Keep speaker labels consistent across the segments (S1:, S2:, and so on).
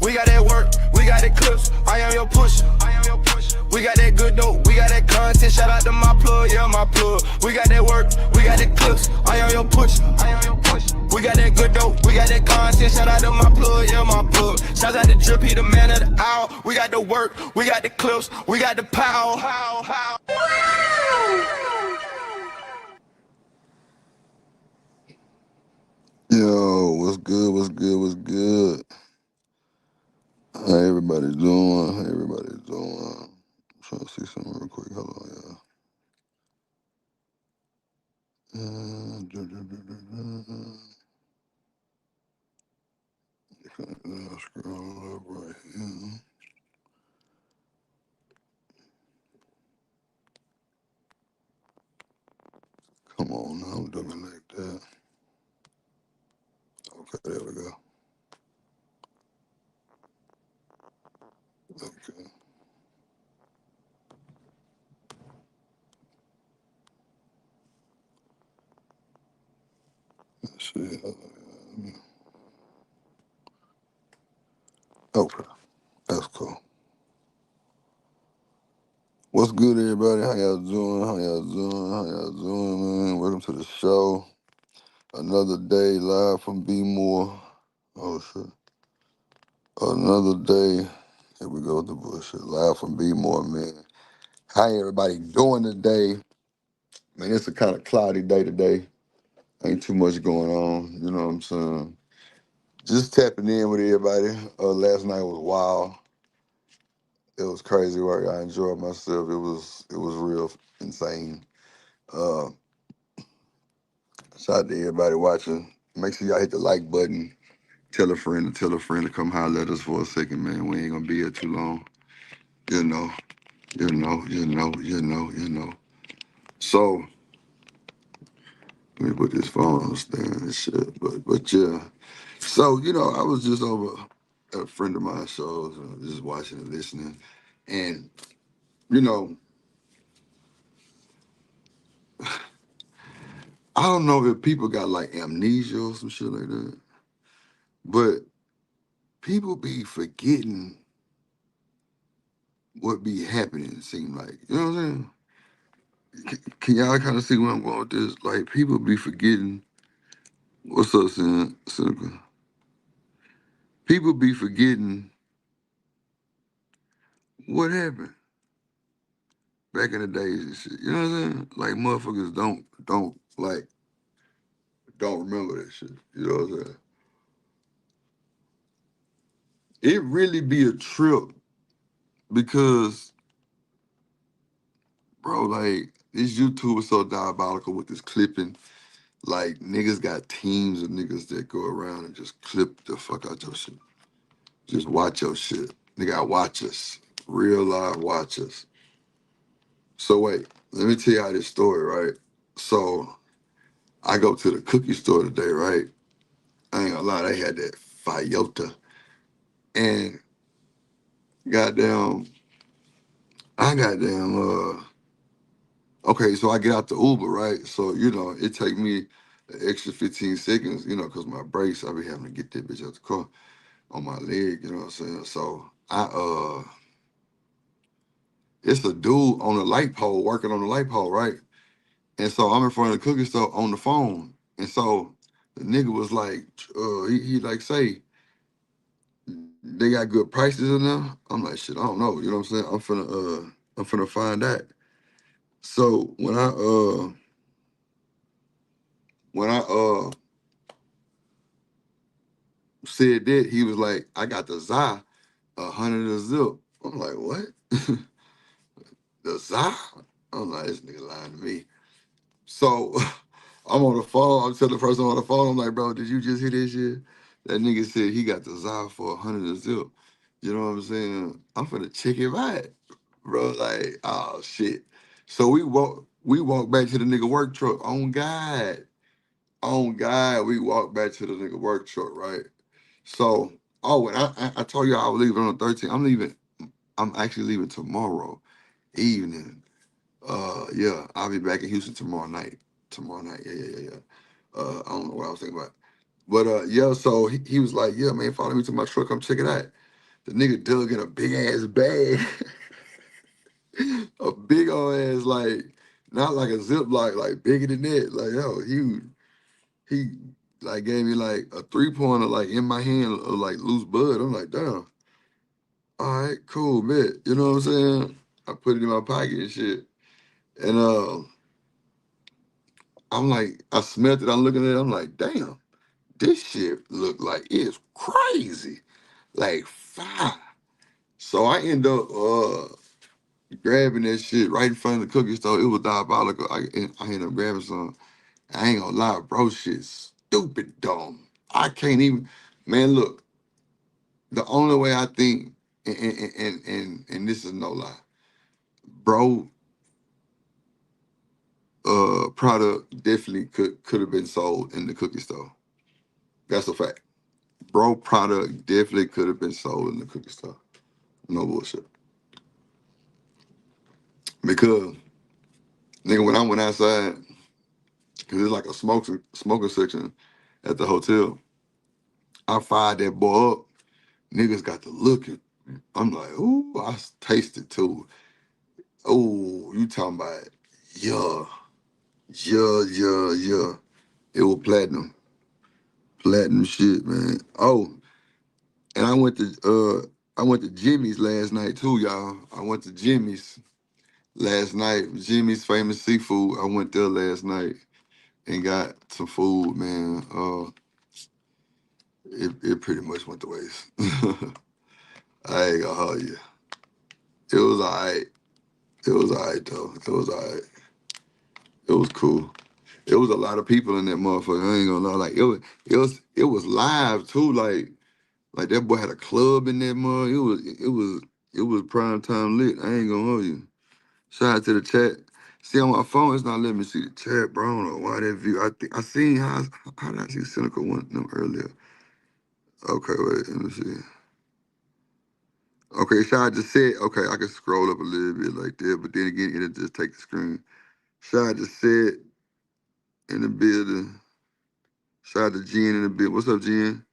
S1: We got that work, we got that clips. I am your pusher. We got that good dope, we got that content. Shout out to my plug, yeah, my plug. We got that work, we got that clips. I am your pusher. We got that good dope, we got that content. Shout out to my plug, yeah, my plug. Shout out to Drip, he the man of the hour. We got the work, we got the clips, we got the power.
S2: Yo, what's good, what's good, what's good? How everybody doing? How everybody doing? I'm trying to see something real quick. Hold on, y'all. Scroll up right here. Come on now, I'm doing it like that. Okay, there we go. Okay. Let's see. Okay, that's cool. What's good, everybody? How y'all doing? How y'all doing? How y'all doing, man? Welcome to the show. Another day live from B-More. Oh, shit. Another day. Here we go with the bullshit. Live from B-More, man. How everybody doing today? Man, it's a kind of cloudy day today. Ain't too much going on. You know what I'm saying? Just tapping in with everybody. Last night was wild. It was crazy work. I enjoyed myself. It was real insane. Uh, Shout out to everybody watching. Make sure y'all hit the like button. Tell a friend to come holler at us for a second, man. We ain't gonna be here too long. You know. So let me put this phone on the stand and shit. But yeah. So, I was just over at a friend of mine's shows, just watching and listening. And, I don't know if people got like amnesia or some shit like that. But people be forgetting what be happening, it seem like. You know what I'm saying? Can y'all kind of see where I'm going with this? Like, people be forgetting. What's up, Cynical? People be forgetting what happened back in the days and shit. You know what I'm saying? Like, motherfuckers don't remember that shit. You know what I'm saying? It really be a trip because, bro, like, this YouTube is so diabolical with this clipping. Like, niggas got teams of niggas that go around and just clip the fuck out your shit. Just watch your shit. Nigga, I watch us. Real live watch us. So wait, let me tell you how this story, right? So I go to the cookie store today, right? I ain't gonna lie, they had that Fayota. And goddamn, okay, so I get out the Uber, right? So, it take me an extra 15 seconds, because my brakes, I be having to get that bitch out the car on my leg, you know what I'm saying? So it's a dude on the light pole, working on the light pole, right? And so I'm in front of the cookie store on the phone. And so the nigga was like, he like say, they got good prices in there. I'm like, shit, I don't know. You know what I'm saying? I'm finna find out. So when I said that, he was like, I got the Zai 100 a zip. I'm like, what? The Zai? I'm like, this nigga lying to me. So I'm on the phone. I'm telling the person on the phone, I'm like, bro, did you just hear this shit? That nigga said he got the Zai for 100 a zip. You know what I'm saying? I'm finna check it out, bro. Like, oh shit. So we walk back to the nigga work truck. On God, we walk back to the nigga work truck, right? So, and I told you I was leaving on the 13th. I'm actually leaving tomorrow evening. Yeah, I'll be back in Houston tomorrow night. Yeah. I don't know what I was thinking about. But yeah, so he was like, yeah, man, follow me to my truck, come check it out. The nigga dug in a big ass bag, a big old ass like not like a Ziploc, like bigger than that. Like yo, he like gave me like a 3-pointer like in my hand of like loose bud. I'm like, damn. All right, cool, bet. You know what I'm saying? I put it in my pocket and shit. And I'm like, I smelled it. I'm looking at it. I'm like, damn, this shit look like it's crazy, like fire. So I end up grabbing that shit right in front of the cookie store. It was diabolical. I ended up grabbing some. I ain't gonna lie, bro. Shit, stupid dumb. I can't even. Man, look. The only way I think, and this is no lie, bro. Product definitely could have been sold in the cookie store. That's a fact. Bro, product definitely could have been sold in the cookie store. No bullshit. Because nigga, when I went outside, cause it's like a smoking section at the hotel, I fired that boy up. Niggas got to looking. I'm like, ooh, I tasted too. Oh, you talking about yeah, yeah. It was platinum shit, man. Oh, and I went to Jimmy's last night too, y'all. I went to Jimmy's last night. Jimmy's famous seafood. I went there last night and got some food, man. It pretty much went to waste. I ain't gonna hold you. It was alright. It was alright though. It was alright. It was cool. It was a lot of people in that motherfucker. I ain't gonna lie. Like it was live too. Like that boy had a club in that mug. It was prime time lit. I ain't gonna hold you. Shout out to the chat. See on my phone, it's not letting me see the chat, bro. I don't know why that view. I think I seen how did I see Cynical one of them earlier? Okay, wait, let me see. Okay, Shad just said, okay, I can scroll up a little bit like that, but then again, it'll just take the screen. Shad just said in the building. Shout out to Jen in the building. What's up, Jen?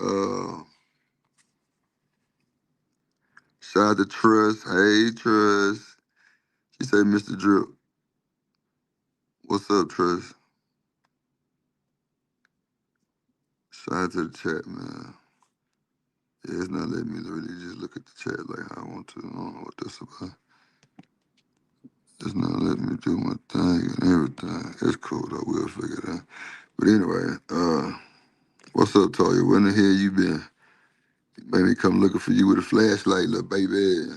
S2: Uh, shout out to Trust. Hey, Trust. She said, Mr. Drip. What's up, Trust? Shout out to the chat, man. Yeah, it's not letting me really just look at the chat like how I want to. I don't know what that's about. It's not letting me do my thing and everything. It's cool though. We'll figure it out. But anyway, what's up, Toya? When the hell you been? Made me come looking for you with a flashlight, little baby.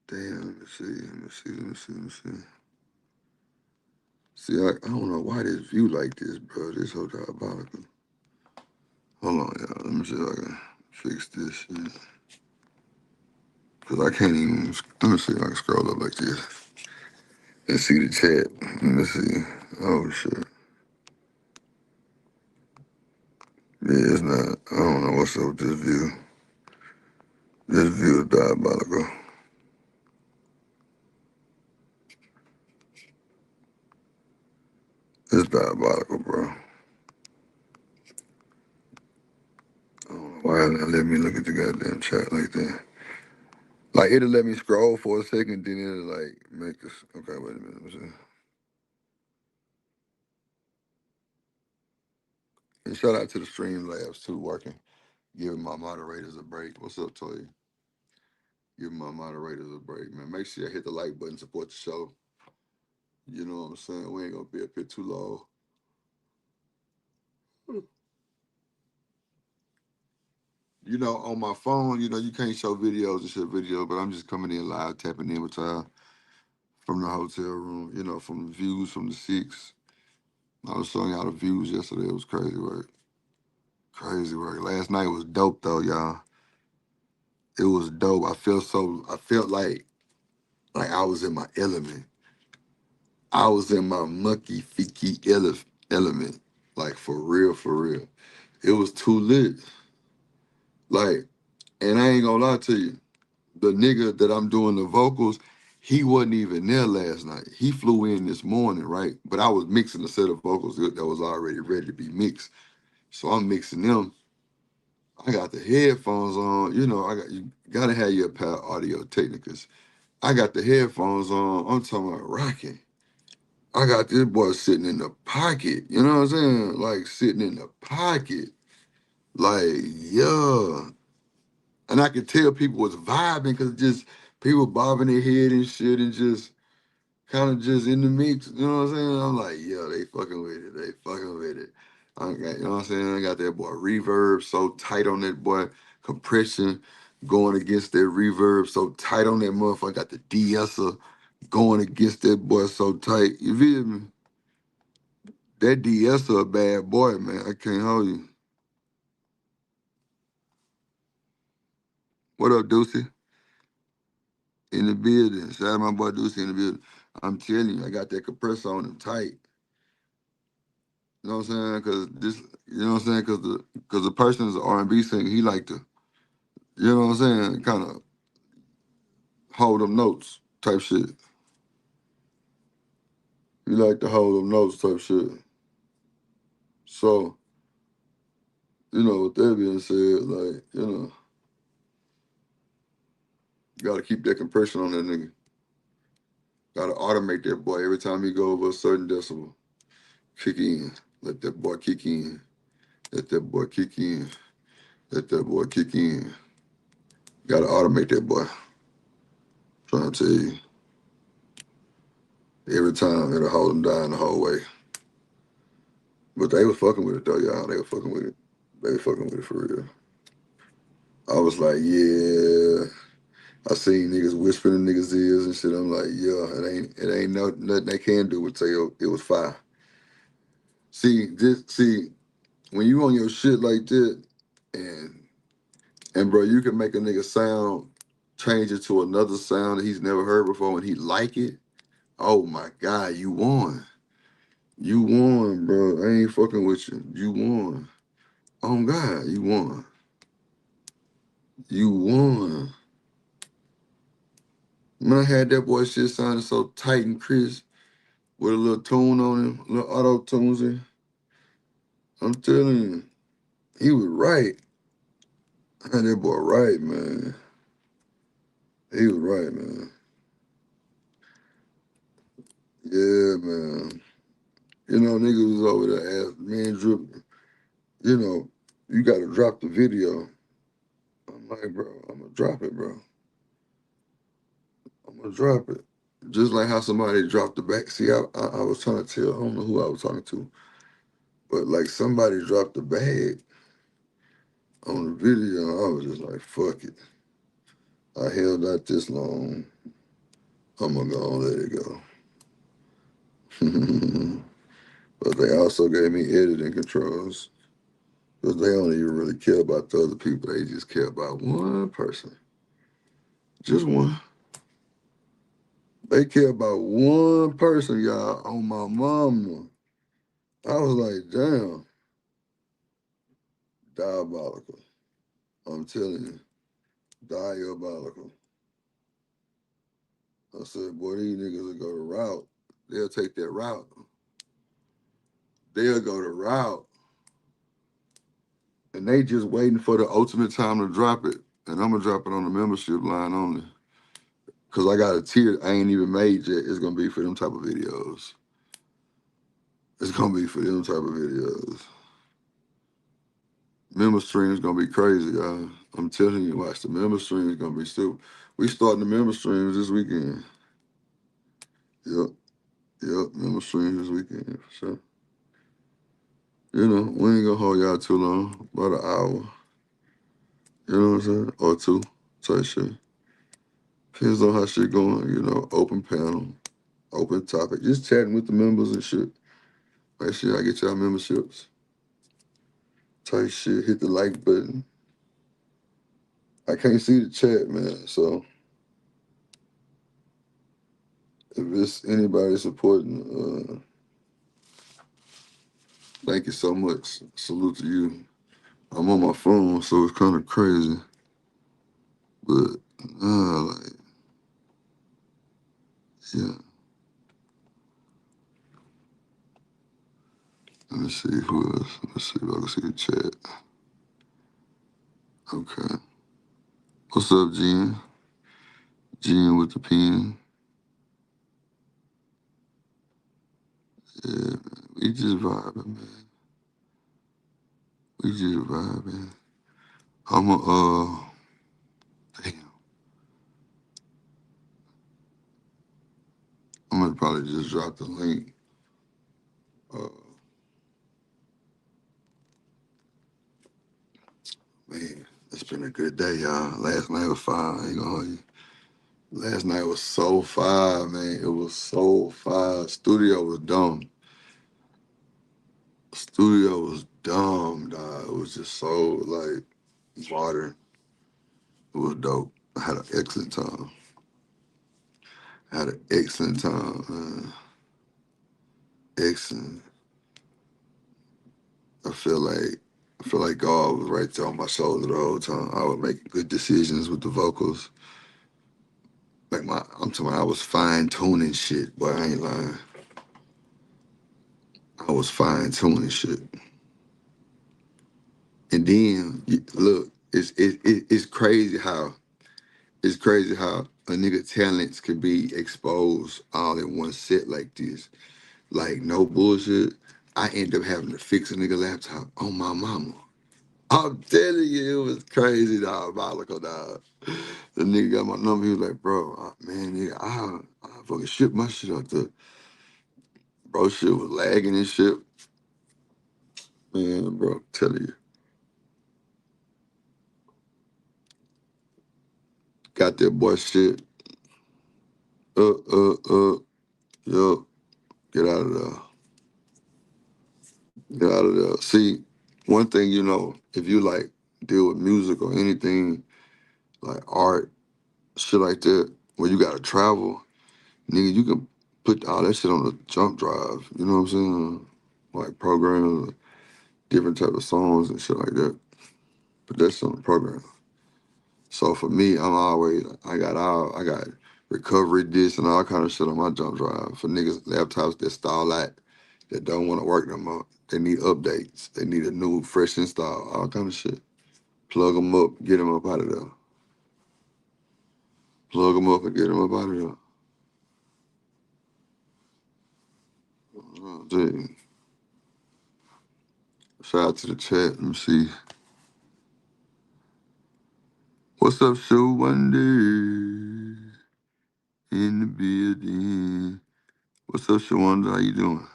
S2: Damn, let me see. See, I don't know why this view like this, bro. This so diabolical. Hold on, y'all. Let me see if I can fix this shit. Cause I can't even. Let me see if I can scroll up like this and see the chat. Let me see. Oh shit. Yeah, it's not. I don't know what's up with this view. This view is diabolical. It's diabolical, bro. I don't know why it not let me look at the goddamn chat like that. Like it'll let me scroll for a second, then it'll like make this. Okay, wait a minute. Let me see. And shout out to the Stream Labs too, working, giving my moderators a break. What's up, Toy? Giving my moderators a break, man. Make sure you hit the like button, support the show. You know what I'm saying? We ain't gonna be up here too long. You know, on my phone, you know, you can't show videos and shit video, but I'm just coming in live, tapping in with y'all from the hotel room, you know, from the views from the six. I was showing y'all the views yesterday. It was crazy work. Crazy work. Last night was dope though, y'all. It was dope. I felt like I was in my element. I was in my monkey fiki element. Like for real, for real. It was too lit. Like, and I ain't gonna lie to you. The nigga that I'm doing the vocals, he wasn't even there last night. He flew in this morning, right? But I was mixing a set of vocals that was already ready to be mixed. So I'm mixing them. I got the headphones on. You know, you gotta have your pair of audio technicals. I got the headphones on. I'm talking about rocking. I got this boy sitting in the pocket. You know what I'm saying? Like sitting in the pocket. Like, yeah. And I could tell people was vibing because just people bobbing their head and shit and just kind of just in the mix. You know what I'm saying? I'm like, yeah, they fucking with it. They fucking with it. I got, you know what I'm saying? I got that boy reverb so tight on that boy, compression going against that reverb so tight on that motherfucker. I got the de-esser going against that boy so tight. You feel me? That de-esser a bad boy, man. I can't hold you. What up, Deucey? In the building. Shout out my boy Deucey in the building. I'm telling you, I got that compressor on him tight. You know what I'm saying? Cause this, you know what I'm saying? Cause the person is an R&B singer. He like to, you know what I'm saying? Kind of hold them notes type shit. He like to hold them notes type shit. So, you know, with that being said, like, you know, you gotta keep that compression on that nigga. Gotta automate that boy every time he go over a certain decibel. Kick in. Let that boy kick in. Let that boy kick in. Let that boy kick in. Gotta automate that boy. Trying to tell you. Every time it'll hold him down the whole way. But they was fucking with it though, y'all. They were fucking with it. They were fucking with it for real. I was like, yeah. I seen niggas whispering in niggas' ears and shit. I'm like, yeah, it ain't nothing they can do but tell it was fire. See, when you on your shit like that, and bro, you can make a nigga sound change it to another sound that he's never heard before and he like it. Oh my God, you won. You won, bro. I ain't fucking with you. You won. Oh God, you won. You won. Man, I had that boy shit sounding so tight and crisp with a little tune on him, little auto tunes in. I'm telling you, he was right. I had that boy right, man. He was right, man. Yeah, man. You know, niggas was over there asking me and Drip, you know, you gotta drop the video. I'm like, bro, I'm gonna drop it, bro. I'm gonna drop it. Just like how somebody dropped the back. See, I was trying to tell, I don't know who I was talking to, but like somebody dropped the bag on the video. I was just like, fuck it. I held out this long. I'm gonna go and let it go. But they also gave me editing controls because they don't even really care about the other people. They just care about one person. Just one. They care about one person, y'all, on my mama. I was like, damn, diabolical. I'm telling you, diabolical. I said, boy, these niggas will go the route. They'll take that route. They'll go the route. And they just waiting for the ultimate time to drop it. And I'm gonna drop it on the membership line only. Cause I got a tier I ain't even made yet. It's gonna be for them type of videos. It's gonna be for them type of videos. Member stream is gonna be crazy, y'all. I'm telling you, watch the member stream is gonna be stupid. We starting the member streams this weekend. Yep, yep, member streams this weekend for sure. You know, we ain't gonna hold y'all too long, about an hour. You know what I'm saying? Or two, type shit. Depends on how shit going, you know, open panel, open topic. Just chatting with the members and shit. Make sure I get y'all memberships. Type shit, hit the like button. I can't see the chat, man, so if it's anybody supporting, thank you so much. Salute to you. I'm on my phone, so it's kind of crazy. But, like, yeah. Let me see who else. Let's see if I can see the chat. Okay. What's up, Jen? Jen with the pen. Yeah, we just vibing, man. We just vibing. I'ma damn. I'm gonna probably just drop the link. Uh, man, it's been a good day, y'all. Last night was fire. I ain't gonna hold you. Last night was so fire, man. It was so fire. Studio was dumb. Studio was dumb, dog. It was just so like modern. It was dope. I had an excellent time. I had an excellent time, man. Excellent. I feel like God was right there on my shoulder the whole time. I was making good decisions with the vocals. I'm talking about I was fine tuning shit, boy. I ain't lying. I was fine tuning shit. And then look, it's crazy how a nigga talents could be exposed all in one set like this. Like no bullshit. I end up having to fix a nigga laptop on my mama. I'm telling you, it was crazy, diabolical, dog. The nigga got my number. He was like, bro, man, nigga, I fucking ship my shit out there. Bro, shit was lagging and shit. Man, bro, I'm telling you. Got that boy shit. Yo, get out of there. Get out of there. See, one thing you know, if you like deal with music or anything like art, shit like that, where you gotta travel, nigga, you can put all that shit on a jump drive. You know what I'm saying? Like programs, different type of songs and shit like that. But that's on the program. So for me, I got recovery discs and all kind of shit on my jump drive for niggas laptops that stall out that don't want to work no more. They need updates. They need a new fresh install, all kind of shit. Plug them up, get them up out of there. Plug them up and get them up out of there. Dude, shout out to the chat. Let me see. What's up, Show Wonder? In the building. What's up, Shawanda? How you doing?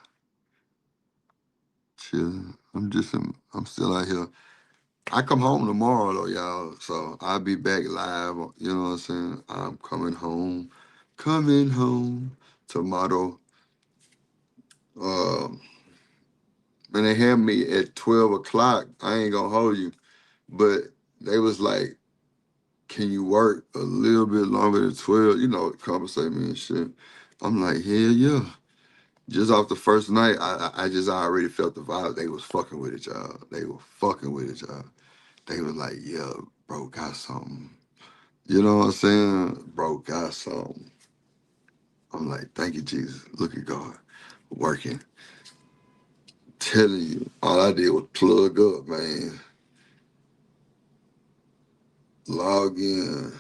S2: Chilling. I'm still out here. I come home tomorrow though, y'all. So I'll be back live. You know what I'm saying? I'm coming home. Coming home tomorrow. Um, when they had me at 12 o'clock, I ain't gonna hold you. But they was like, can you work a little bit longer than 12? You know, compensate me and shit. I'm like, hell yeah. Just off the first night, I just already felt the vibe. They was fucking with it, y'all. They were fucking with it, y'all. They was like, yeah, bro, got something. You know what I'm saying? Bro, got something. I'm like, thank you, Jesus. Look at God. Working. Telling you, all I did was plug up, man. Log in.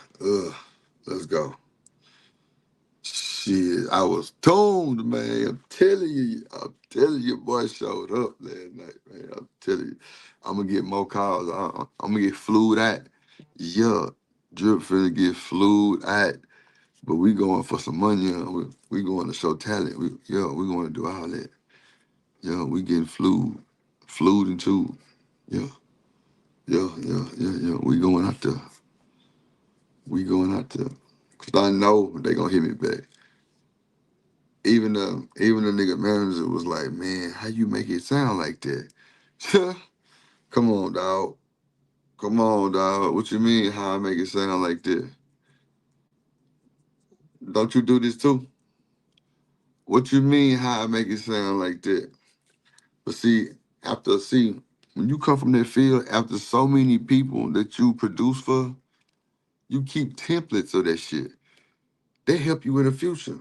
S2: Let's go. Shit, I was tuned, man. I'm telling you, boy showed up last night, man. I'm telling you, I'm gonna get more calls. I'm gonna get flued out. Yeah, Drip finna get flued out. But we going for some money. We going to show talent. We going to do all that. Yeah, we getting flued into. Yeah, yeah. We going out there. We going out there. Cause I know they gonna hit me back. Even the nigga manager was like, man, how you make it sound like that? Come on, dog. Come on, dog. What you mean how I make it sound like that? Don't you do this too? What you mean how I make it sound like that? But see, when you come from that field, after so many people that you produce for, you keep templates of that shit. They help you in the future.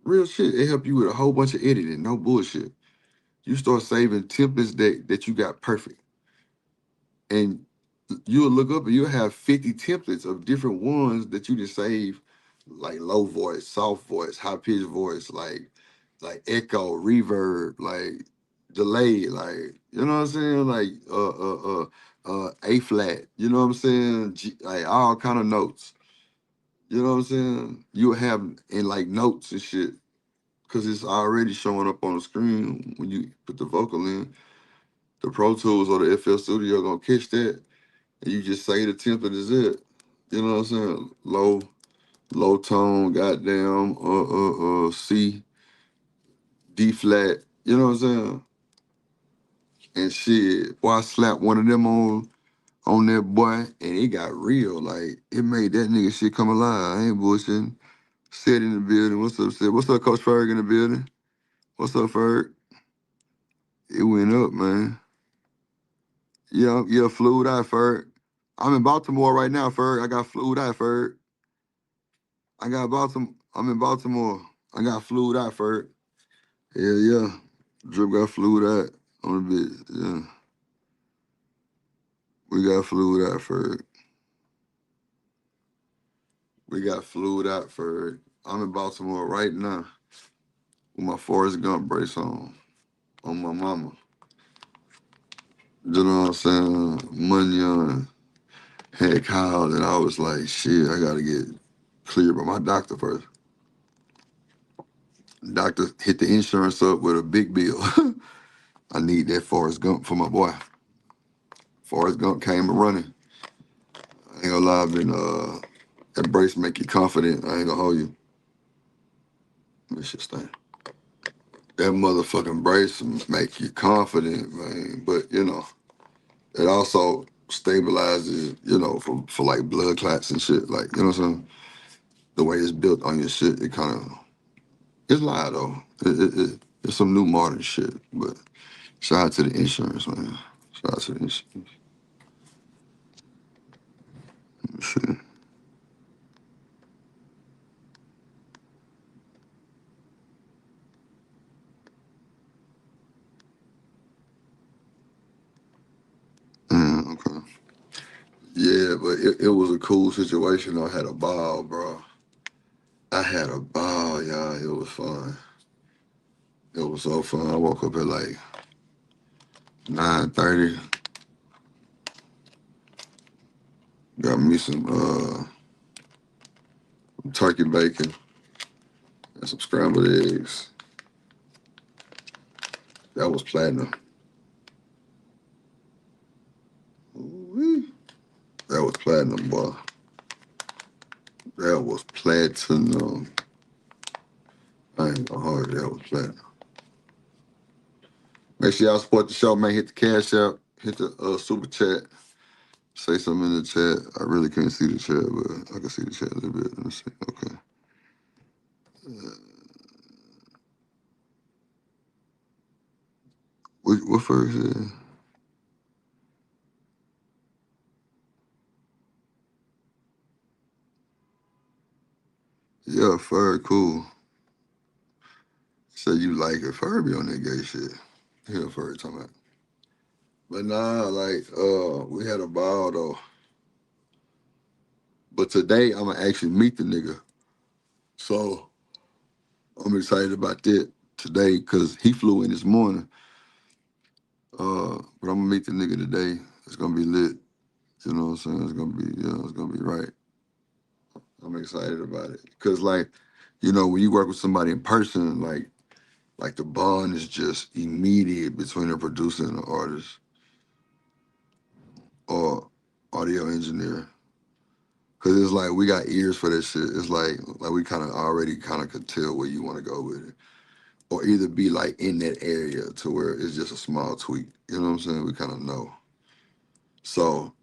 S2: Real shit. They help you with a whole bunch of editing, no bullshit. You start saving templates that you got perfect. And you'll look up and you'll have 50 templates of different ones that you just save, like low voice, soft voice, high pitched voice, like echo, reverb, like delay, like you know what I'm saying, like A flat, you know what I'm saying, like all kind of notes. You know what I'm saying? You'll have in like notes and shit, cause it's already showing up on the screen when you put the vocal in. The Pro Tools or the FL Studio gonna catch that, and you just say the template is it. You know what I'm saying? Low tone, goddamn, C, D flat. You know what I'm saying? And shit, boy, I slapped one of them on that boy, and it got real. Like it made that nigga shit come alive. I ain't bullshitting. Said in the building. What's up, Sid? What's up, Coach Ferg in the building? What's up, Ferg? It went up, man. Yeah, flued out, Ferg. I'm in Baltimore right now, Ferg. I got flued out, Ferg. I got Baltimore. I'm in Baltimore. I got flued out, Ferg. Yeah. Drip got flued out on the bit. Yeah. We got flued out, Ferg. We got flued out, Ferg. I'm in Baltimore right now with my Forrest Gump brace on my mama. You know what I'm saying? Money on had called and I was like, shit, I gotta get cleared by my doctor first. Doctor hit the insurance up with a big bill. I need that Forrest Gump for my boy. Forrest Gump came running. I ain't gonna lie, that brace make you confident. I ain't gonna hold you. This shit stink. That motherfucking brace make you confident, man. But it also stabilizes, for like blood clots and shit. Like, you know what I'm saying? The way it's built on your shit, it kind of it's live though. It's some new modern shit, but shout out to the insurance, man. Shout out to the insurance. Shit. Okay. Yeah, but it was a cool situation. I had a ball, bro. I had a ball, y'all. It was fun. It was so fun. I woke up at like 9:30. Got me some turkey bacon and some scrambled eggs. That was platinum. Ooh-wee. That was platinum, boy. That was platinum. I ain't gonna hold you. That was platinum. Make sure y'all support the show, man. Hit the cash app, hit the super chat. Say something in the chat. I really can't see the chat, but I can see the chat a little bit. Let me see. Okay. What first is? Yeah, Ferg, cool. Say you like it. Ferg be on that gay shit. Yeah, Ferg talking about. But nah, like, we had a ball though. But today I'm gonna actually meet the nigga. So I'm excited about that today because he flew in this morning. But I'm gonna meet the nigga today. It's gonna be lit. You know what I'm saying? It's gonna be right. I'm excited about it. Cause like, when you work with somebody in person, like the bond is just immediate between the producer and the artist or audio engineer. Cause it's like we got ears for that shit. It's like we kind of already kind of could tell where you want to go with it, or either be like in that area to where it's just a small tweak. You know what I'm saying? We kind of know. So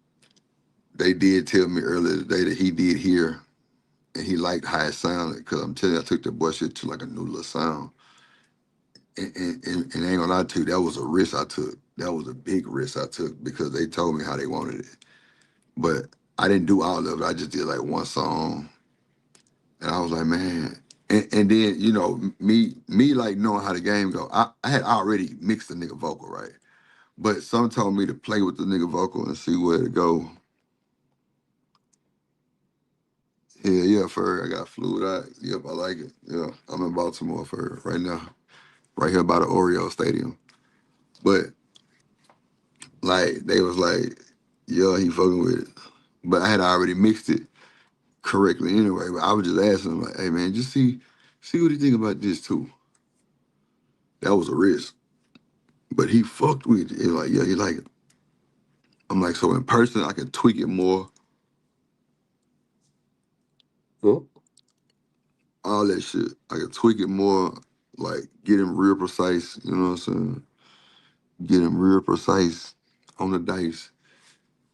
S2: they did tell me earlier today that he did hear and he liked how it sounded. Cause I'm telling you, I took that boy shit to like a new little sound. And I ain't gonna lie to you, that was a risk I took. That was a big risk I took because they told me how they wanted it. But I didn't do all of it. I just did like one song. And I was like, man. And then, me like knowing how the game go. I had already mixed the nigga vocal, right? But some told me to play with the nigga vocal and see where to go. Yeah, Ferg, I got flued out. Yep, I like it. Yeah, I'm in Baltimore, Ferg, right now. Right here by the Oreo Stadium. But, like, they was like, yeah, he fucking with it. But I had already mixed it correctly anyway. But I was just asking him, like, hey, man, just see what he think about this, too. That was a risk. But he fucked with it. He like, yeah, he like it. I'm like, so in person, I can tweak it more. Huh? All that shit. I can tweak it more, like, get him real precise, you know what I'm saying? Get him real precise on the dice.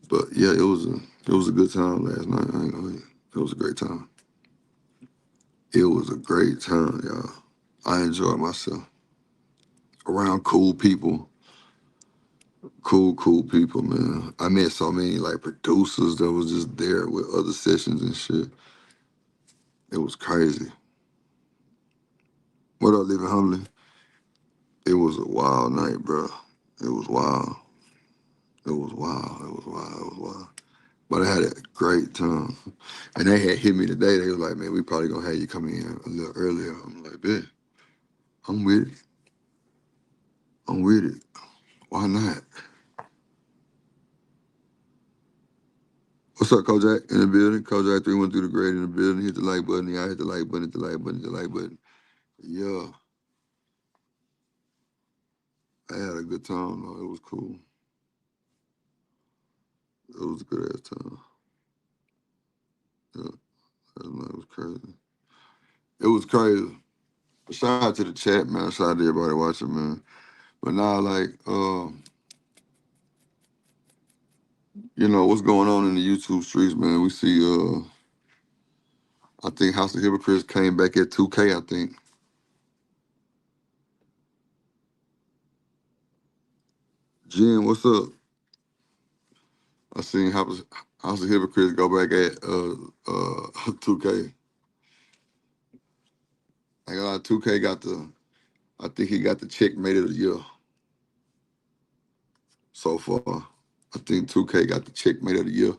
S2: But yeah, it was a good time last night. I ain't gonna lie. It was a great time. It was a great time, y'all. I enjoyed myself. Around cool people, man. I met so many like producers that was just there with other sessions and shit. It was crazy. What up, Living Humbly? It was a wild night, bro. It was wild. It was wild. It was wild. It was wild. But I had a great time. And they had hit me today. They was like, man, we probably gonna have you come in a little earlier. I'm like, bet. I'm with it. I'm with it. Why not? What's up, Kojak? In the building. Kojak 313 through the grade in the building. Hit the like button. Yeah, I hit the like button, hit the like button, hit the like button. Yeah. I had a good time, though. It was cool. It was a good ass time. Yeah. It was crazy. It was crazy. Shout out to the chat, man. Shout out to everybody watching, man. But now, like, what's going on in the YouTube streets, man. We see, I think House of Hypocrites came back at 2K, I think. Jen, what's up? I seen House of Hypocrites go back at 2K. I got 2K I think he got the checkmate of the year so far. I think 2K got the checkmate of the year.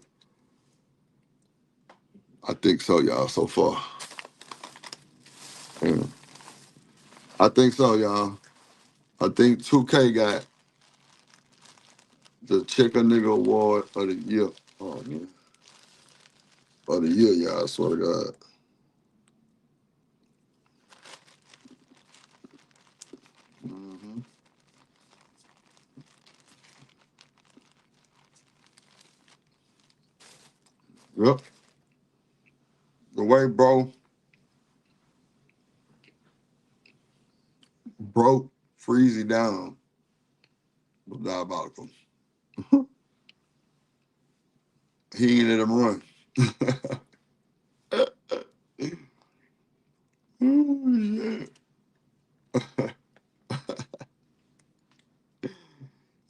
S2: I think so, y'all, so far. Yeah. I think so, y'all. I think 2K got the Checker Nigga Award of the year. Oh, man. Of the year, y'all, I swear to God. Mm-hmm. Yep. The way bro broke Freezy down was diabolical. He ain't let him run. Ooh, shit.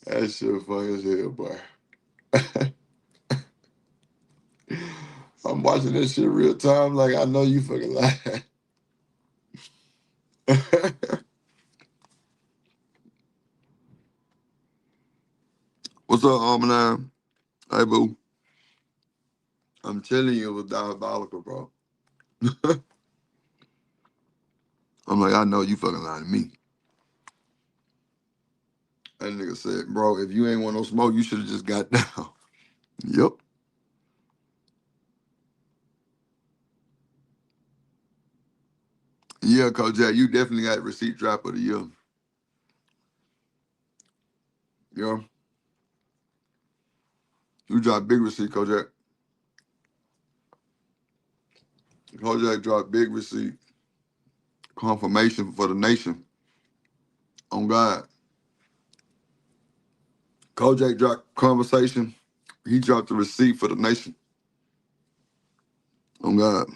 S2: That shit funny as hell, boy. I'm watching this shit real time, like I know you fucking lying. What's up, Almanac? Hey, boo. I'm telling you, it was diabolical, bro. I'm like, I know you fucking lying to me. That nigga said, bro, if you ain't want no smoke, you should have just got down. Yep. Yeah, Kojak, you definitely got receipt drop of the year. Yeah. You dropped big receipt, Kojak. Kojak dropped big receipt. Confirmation for the nation. On God. Kojak dropped conversation. He dropped the receipt for the nation. On God.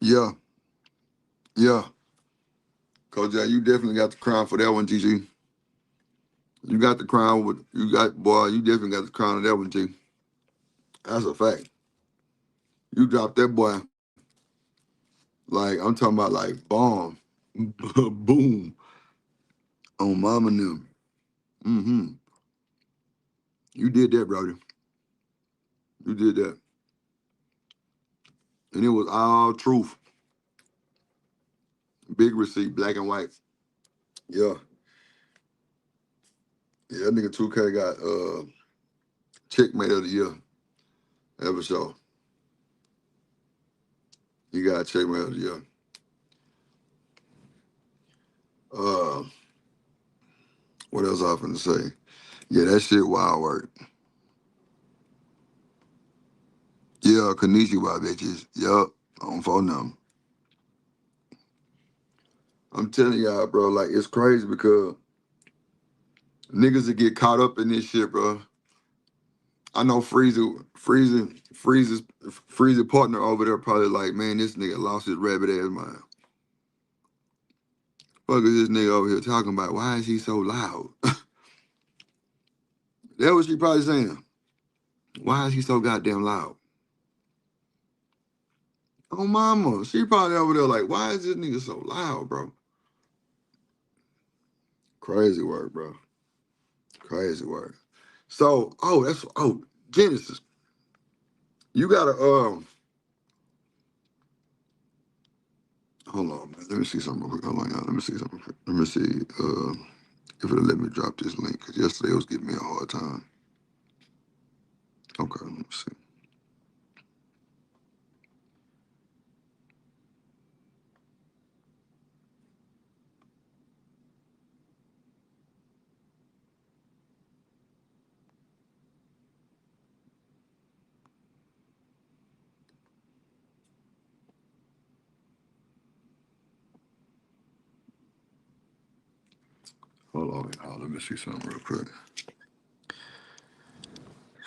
S2: Yeah. Yeah. Kojak, you definitely got the crown for that one, GG. You got the crown boy, you definitely got the crown of that one, G. That's a fact. You dropped that boy. Like, I'm talking about like bomb, boom, on mama and them. Mm-hmm. You did that, brother. You did that. And it was all truth. Big receipt, black and white. Yeah. Yeah, that nigga 2K got checkmate of the year. Ever so. He got checkmate of the year. Uh, what else I finna say? Yeah, that shit wild work. Yeah, Konnichiwa bitches. Yup. On phone number. I'm telling y'all, bro, like it's crazy because niggas that get caught up in this shit, bro. I know Freeze's partner over there probably like, man, this nigga lost his rabbit ass mind. Fuck is this nigga over here talking about? Why is he so loud? That what she probably saying. Why is he so goddamn loud? Oh mama, she probably over there like, why is this nigga so loud, bro? Crazy work, bro. Crazy work. So, Genesis. You gotta hold on, man. Let me see something real quick. Hold on, y'all. Let me see something real quick. Let me see if it'll let me drop this link, because yesterday it was giving me a hard time. Okay, let me see. Hold on, y'all. Let me see something real quick.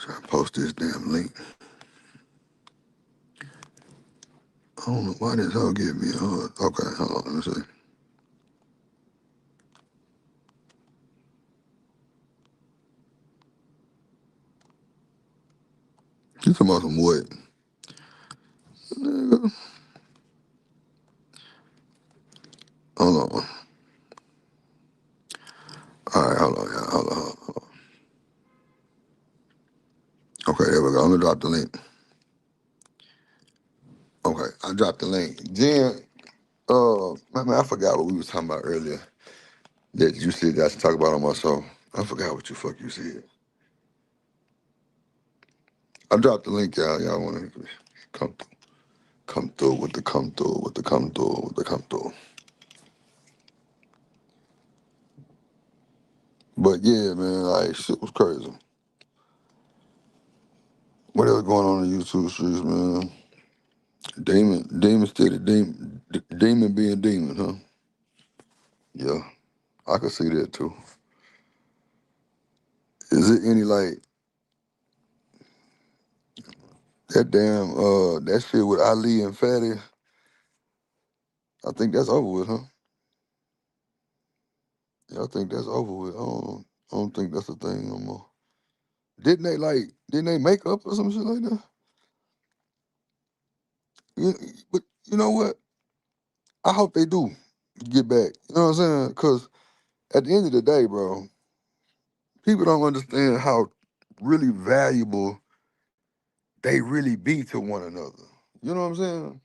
S2: So I post this damn link. I don't know why this all give me a hard. Okay, hold on. Let me see. You talking about some what? Nigga. Hold on. All right, hold on, y'all. Hold on. Okay, there we go. I'm gonna drop the link. Okay, I dropped the link. Then, man, I forgot what we was talking about earlier. That you said that I should talk about on my show. I forgot what you said. I dropped the link, y'all. Y'all want to come through with the come through with the come through with the come through. But yeah, man, like shit was crazy. What else going on in the YouTube streets, man? Demon steady, demon being demon, huh? Yeah, I could see that too. Is it any like that damn that shit with Ali and Fatty? I think that's over with, huh? Yeah, I think that's over with. I don't think that's a thing no more. Didn't they make up or some shit like that? You, but you know what? I hope they do get back. You know what I'm saying? Cause at the end of the day, bro, people don't understand how really valuable they really be to one another. You know what I'm saying?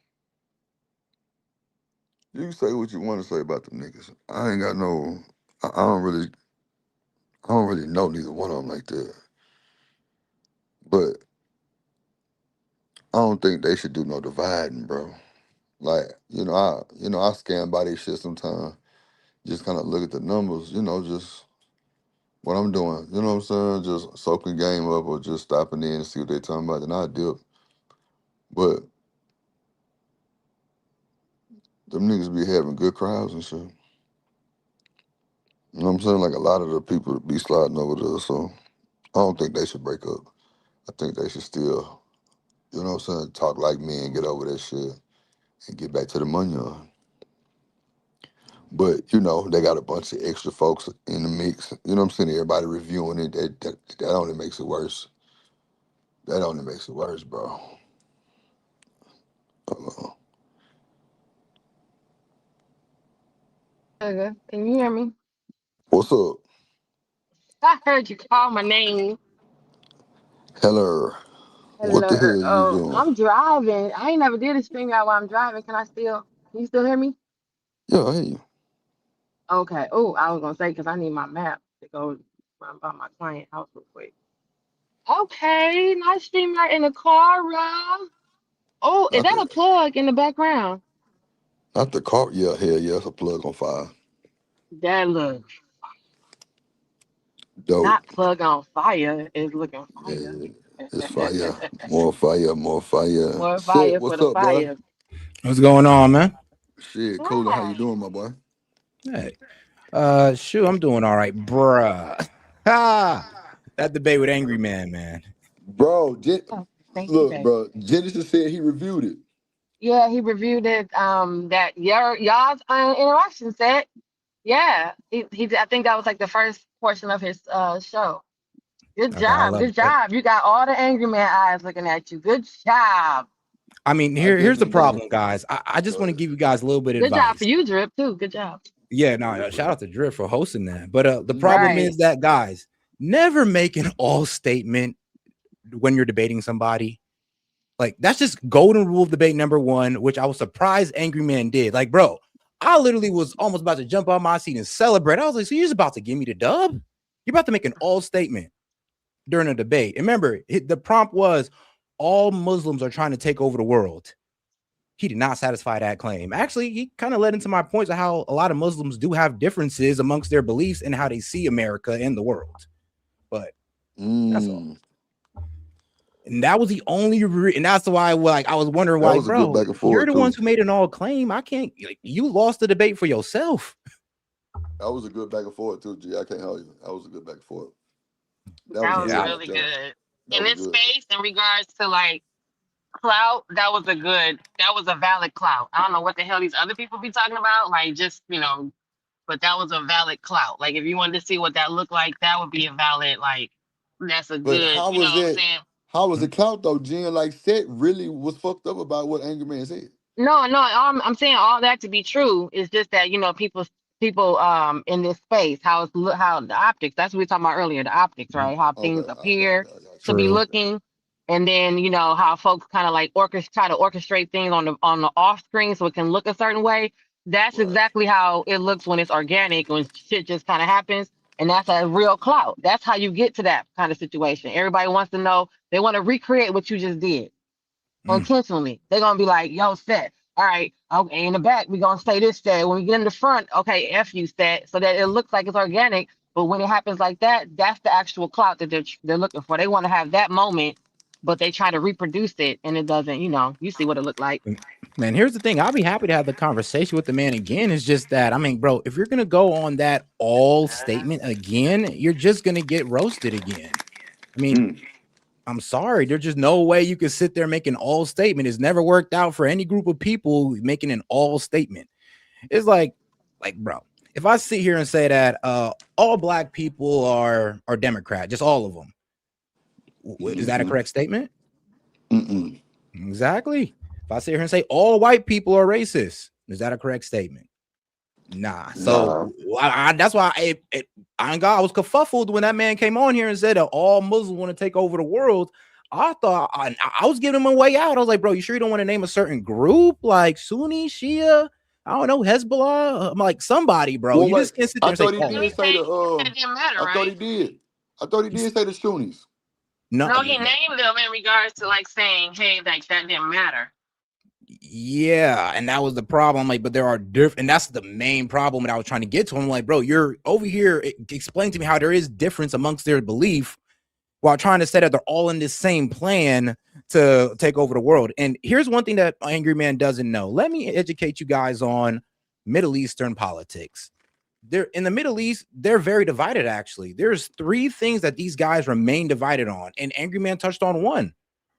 S2: You can say what you want to say about them niggas. I ain't got no. I don't really know neither one of them like that. But I don't think they should do no dividing, bro. Like I scan by this shit sometimes. Just kind of look at the numbers. Just what I'm doing. You know what I'm saying? Just soaking game up or just stopping in and see what they talking about. Then I dip. But them niggas be having good crowds and shit. You know what I'm saying? Like a lot of the people be sliding over there. So I don't think they should break up. I think they should still, you know what I'm saying, talk like men, get over that shit, and get back to the money on. But, they got a bunch of extra folks in the mix. You know what I'm saying? Everybody reviewing it. That only makes it worse. That only makes it worse, bro. Hold on.
S3: Can you hear me?
S2: What's up?
S3: I heard you call my name.
S2: Hello. What the
S3: Hello.
S2: hell you
S3: Oh,
S2: doing?
S3: I'm driving. I ain't never did a stream out while I'm driving. Can you still hear me?
S2: Yeah, I hear you.
S3: Okay. Oh, I was gonna say because I need my map to go run by my client house real quick. Okay, nice stream right in the car, Rob. Oh, is
S2: Not
S3: that
S2: the
S3: a plug in the background?
S2: not the car. Yeah, hell yeah, it's a plug on fire.
S3: That look
S2: Dope.
S3: not plug on fire. It's looking fire.
S2: Yeah, it's fire. More fire, more fire.
S3: More
S2: Shit,
S3: fire for
S2: what's
S3: the
S2: up, boy?
S3: fire.
S4: What's going on, man?
S2: Shit, Coda, how you
S3: Hi.
S2: doing, my boy?
S4: Hey, shoot, I'm doing all right, bruh. Ha! That debate with Angry Man, man.
S2: Bro,
S3: Oh, thank you,
S2: look,
S3: babe.
S2: bro, Genesis said he reviewed it.
S3: Yeah, he reviewed it. That y'all's interaction set. Yeah, he. I think that was like the first portion of his show. Good
S4: Okay, I
S3: job.
S4: love
S3: Good
S4: it.
S3: job. You got all the angry man eyes looking at you. Good job.
S4: I mean,
S2: I
S4: here's the
S2: definitely did.
S4: problem, guys. I just
S2: Go
S4: want to
S2: ahead.
S4: give you guys a little bit of
S3: Good job for
S4: advice.
S3: you, Drip, too. Good job.
S4: Yeah,
S2: For real,
S4: no,
S2: for
S4: shout
S2: real.
S4: out to Drift for hosting that. But the problem
S2: Mm.
S3: Right.
S4: is that, guys, never make an all statement when you're debating somebody. Like, that's just golden rule of debate number one, which I was surprised Angry Man did. Like, bro, I literally was almost about to jump on my seat and celebrate. I was like, so you're just about to give me the dub? You're about to make an all statement during a debate. And remember, the prompt was all Muslims are trying to take over the world. He did not satisfy that claim. Actually, he kind of led into my points of how a lot of Muslims do have differences amongst their beliefs and how they see America and the world. But that's all.
S2: Mm.
S4: And that was the only, and that's why, like, I was wondering,
S2: That
S4: why,
S2: was a good
S4: bro,
S2: back and
S4: you're
S2: forth
S4: the
S2: too.
S4: ones who made an all claim. I can't. Like, you lost the debate for yourself.
S2: That was a good back and forth too, G. I can't help you. That was a good back and forth. That was
S3: That was
S2: good
S4: Yeah,
S2: right
S3: really
S2: there.
S3: good.
S2: That
S3: In
S2: was
S3: this
S2: good.
S3: space, in regards to like clout, that was a valid clout. I don't know what the hell these other people be talking about. Like, just, but that was a valid clout. Like, if you wanted to see what that looked like, that would be a valid, like, that's a
S2: But
S3: good,
S2: how
S3: you know
S2: was
S3: what I'm
S2: it?
S3: saying?
S2: How was the count though, Jen? Like, Seth really was fucked up about what Angry Man said.
S3: No, no, I'm saying all that to be true. It's just that people in this space, how the optics. That's what we were talking about earlier. The optics, right? How
S2: Okay,
S3: things
S2: okay,
S3: appear
S2: okay, I got
S3: to
S2: you.
S3: be
S4: true.
S3: looking, and then how folks kind of like try to orchestrate things on the off screen so it can look a certain way. That's
S2: Right.
S3: exactly how it looks when it's organic, when shit just kind of happens, and that's a real clout. That's how you get to that kind of situation. Everybody wants to know. They want to recreate what you just did
S4: Mm.
S3: intentionally. They're gonna be like, yo, set. All right, okay, in the back, we're gonna say this set. When we get in the front, okay, F you set, so that it looks like it's organic. But when it happens like that, that's the actual clout that they're looking for. They want to have that moment, but they try to reproduce it and it doesn't, you see what it looked like.
S4: Man, here's the thing. I'll be happy to have the conversation with the man again. It's just that, I mean, bro, if you're going to go on that all statement again, you're just going to get roasted again. I mean,
S2: Mm.
S4: I'm sorry. There's just no way you can sit there making all statement. It's never worked out for any group of people making an all statement. It's like, bro, if I sit here and say that all black people are Democrat, just all of them, is that a
S2: Mm-hmm.
S4: correct statement?
S2: Mm-mm.
S4: Exactly. If I sit here and say all white people are racist, is that a correct statement? Nah. So
S2: Nah.
S4: that's why I was kerfuffled when that man came on here and said that all Muslims want to take over the world. I thought I was giving him a way out. I was like, bro, you sure you don't want to name a certain group like Sunni, Shia? I don't know, Hezbollah. I'm like, somebody, bro.
S2: Well,
S4: You
S2: wait.
S4: just can't sit there
S2: I
S4: and say
S2: thought he
S3: Did
S4: all
S3: he
S2: did
S4: of them.
S2: say
S3: say
S2: the.
S3: that didn't matter,
S2: I thought
S3: right?
S2: he did. I thought he did say the Shunies.
S4: No,
S3: No, he named them in regards to like saying, hey, like that didn't matter.
S4: yeah, and that was the problem. Like, but there are different, and that's the main problem that I was trying to get to. I'm like, bro, you're over here. Explain to me how there is difference amongst their belief while trying to say that they're all in this same plan to take over the world. And here's one thing that Angry Man doesn't know. Let me educate you guys on Middle Eastern politics. They're in the Middle East, they're very divided, actually. There's three things that these guys remain divided on. And Angry Man touched on one: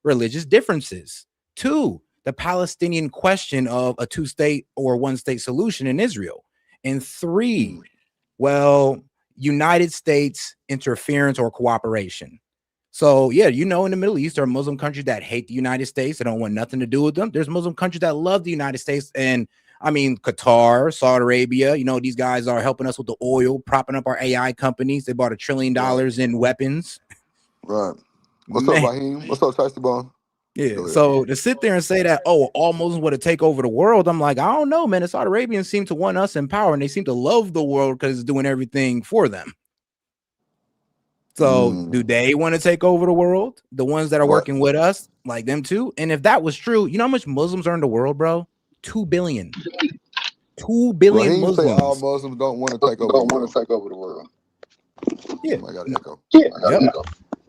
S4: religious differences. Two, the Palestinian question of a two-state or one-state solution in Israel. And three, well, United States interference or cooperation. So yeah, in the Middle East, there are Muslim countries that hate the United States. They don't want nothing to do with them. There's Muslim countries that love the United States and I mean, Qatar, Saudi Arabia, you know, these guys are helping us with the oil, propping up our AI companies. They bought $1 trillion in weapons.
S2: Right. What's up,
S4: Man.
S2: Raheem? What's up, Tasty Bone?
S4: Yeah.
S2: Go ahead.
S4: So to sit there and say that, oh, all Muslims want to take over the world, I'm like, I don't know, man. The Saudi Arabians seem to want us in power and they seem to love the world because it's doing everything for them. So do they want to take over the world? The ones that are working with us, like them too? And if that was true, you know how much Muslims are in the world, bro? 2 billion. 2 billion
S2: Raheem say all
S4: Muslims.
S2: Muslims don't want to take over the world.
S4: Yeah.
S2: I got echo.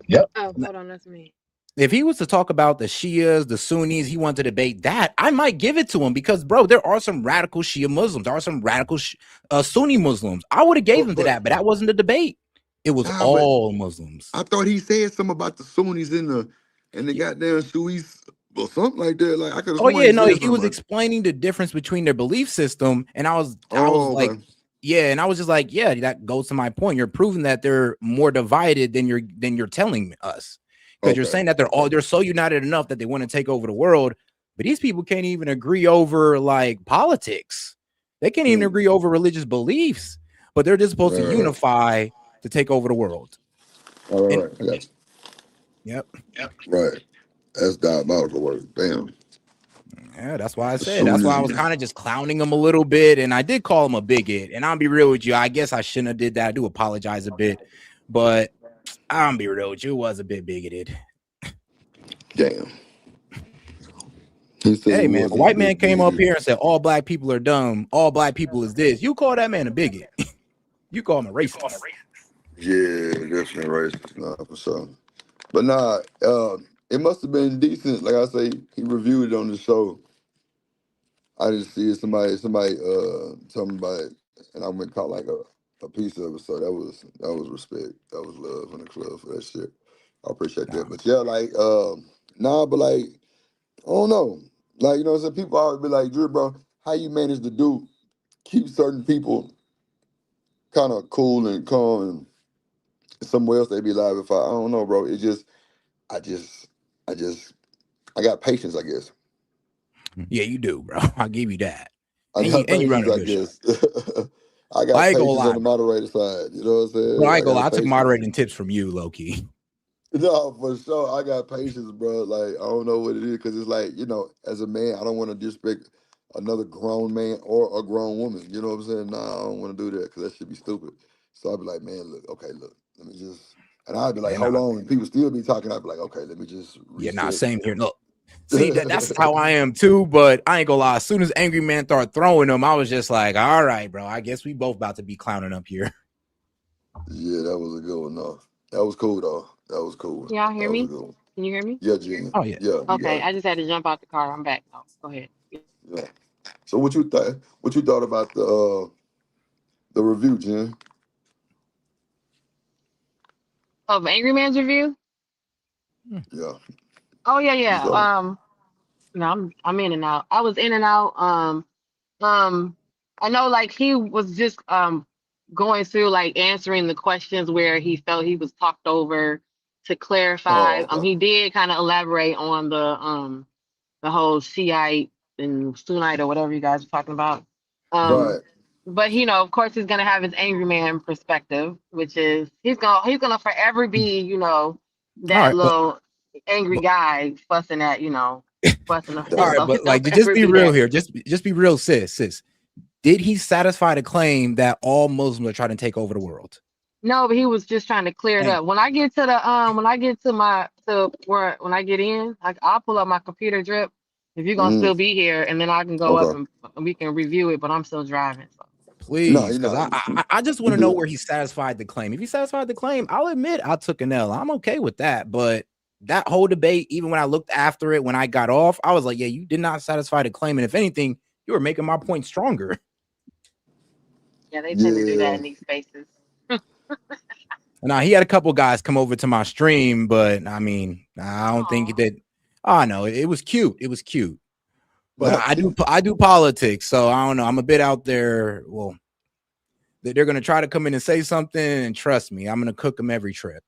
S4: Yep.
S3: Oh, hold on, that's me.
S4: If he was to talk about the Shias, the Sunnis, he wanted to debate that, I might give it to him because, bro, there are some radical Shia Muslims. There are some radical Sunni Muslims. I would have gave him to that, but that wasn't the debate. It was all Muslims.
S2: I thought he said something about the Sunnis and the goddamn Shuis or something like that. Like I could have
S4: Oh
S2: sworn
S4: yeah, no, he was
S2: like
S4: explaining the difference between their belief system, and I was like, yeah, and I was just like, yeah, that goes to my point. You're proving that they're more divided than you're telling us, because you're saying that they're so united enough that they want to take over the world, but these people can't even agree over like politics. They can't even agree over religious beliefs, but they're just supposed to unify to take over the world.
S2: All right, I got
S4: you.
S2: Yep. Right. That's diabolical work. Damn.
S4: Yeah, that's why I said. That's why I was kind of just clowning him a little bit, and I did call him a bigot. And I'll be real with you. I guess I shouldn't have did that. I do apologize a bit, but I'll be real with you. It was a bit bigoted.
S2: Damn.
S4: Hey man, a white man came up here and said all black people are dumb. All black people is this. You call that man a bigot? You call him a racist?
S2: Yeah, definitely racist. Nah, for sure. But nah, it must have been decent. Like I say, he reviewed it on the show. I just see somebody told me about it, and I went caught like a piece of it. So that was respect. That was love in the club for that shit. I appreciate that. But yeah, like but like I don't know. Like, you know what I'm saying? People always be like, Drew, bro, how you manage to keep certain people kind of cool and calm, and somewhere else they be live. If I don't know, bro. It just I got patience, I guess.
S4: Yeah, you do, bro. I'll give you that.
S2: I got patience, I guess. I got patience on the moderator side. You know what I'm saying?
S4: Bro, I ain't gonna lie. I took moderating tips from you, low-key.
S2: No, for sure. I got patience, bro. Like, I don't know what it is, because it's like, you know, as a man, I don't want to disrespect another grown man or a grown woman. You know what I'm saying? Nah, I don't want to do that, because that should be stupid. So I'd be like, man, look, let me just, and I'd be like, hold on, and people still be talking. I'd be like, okay, let me just reset.
S4: Yeah, same here. Look, see, that's how I am too, but I ain't gonna lie. As soon as Angry Man started throwing them, I was just like, all right, bro, I guess we both about to be clowning up here.
S2: Yeah, that was a good one, though. That was cool, though. That was cool.
S3: Y'all hear me? Can you hear me?
S2: Yeah, Gina.
S4: Oh, yeah.
S3: Okay, I just had to jump out the car. I'm back now. Go ahead.
S2: Yeah. So what you thought about the review, Jen?
S3: Of Angry Man's review?
S2: Yeah.
S3: Oh yeah. No, I'm in and out. I was in and out. I know like he was just going through like answering the questions where he felt he was talked over to clarify. He did kind of elaborate on the whole Shiite and Sunnite or whatever you guys are talking about.
S2: Right.
S3: But you know, of course, he's gonna have his angry man perspective, which is he's gonna forever be, you know, that little angry guy fussing at, you know, fussing up.
S4: All right, but like, just be real here. Just be real, sis. Did he satisfy the claim that all Muslims are trying to take over the world?
S3: No, but he was just trying to clear it up. When I get to the when I get in, I'll pull up my computer drip if you're gonna still be here, and then I can go up and we can review it. But I'm still driving. So.
S4: Please, because I just want to know where he satisfied the claim. If he satisfied the claim, I'll admit I took an L. I'm okay with that. But that whole debate, even when I looked after it, when I got off, I was like, yeah, you did not satisfy the claim. And if anything, you were making my point stronger.
S3: Yeah, they tend to do that in these spaces.
S4: Now, he had a couple guys come over to my stream, but I mean, I don't think that. Oh, no, it was cute. It was cute. But I do politics, so I don't know. I'm a bit out there. Well, they're going to try to come in and say something, and trust me, I'm going to cook them every trip.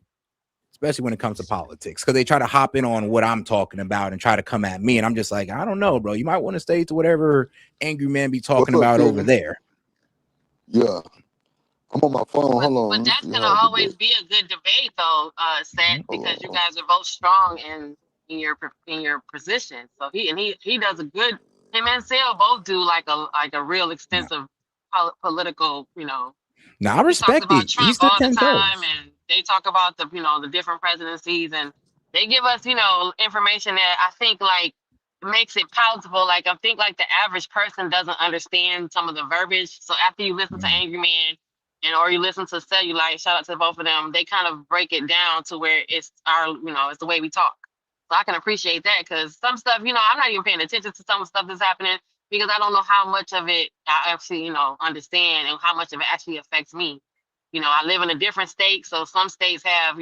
S4: especially when it comes to politics, because they try to hop in on what I'm talking about and try to come at me. And I'm just like, I don't know, bro. You might want to stay to whatever angry man be talking
S2: What's up,
S4: about over
S2: Sydney?
S4: there.
S2: Yeah, I'm on my phone.
S3: But
S2: Hold on,
S3: but
S2: let me
S3: that's
S2: see
S3: gonna
S2: how I
S3: always
S2: debate.
S3: be a good debate, though, Seth, because you
S2: Hold
S3: guys are both strong in your position. So he does a good. Him and Sale both do like a real
S4: Now,
S3: extensive political.
S4: now I
S3: He talks
S4: respect
S3: about
S4: it. He
S3: Trump
S4: stood
S3: all the
S4: 10
S3: time,
S4: toes.
S3: and they talk about the different presidencies, and they give us information that I think like makes it palatable. Like I think like the average person doesn't understand some of the verbiage. So after you listen to
S4: Mm.
S3: Angry Man or you listen to Cellulite, shout out to both of them, they kind of break it down to where it's it's the way we talk. So I can appreciate that because some stuff, I'm not even paying attention to some stuff that's happening because I don't know how much of it I actually, understand and how much of it actually affects me. I live in a different state, so some states have,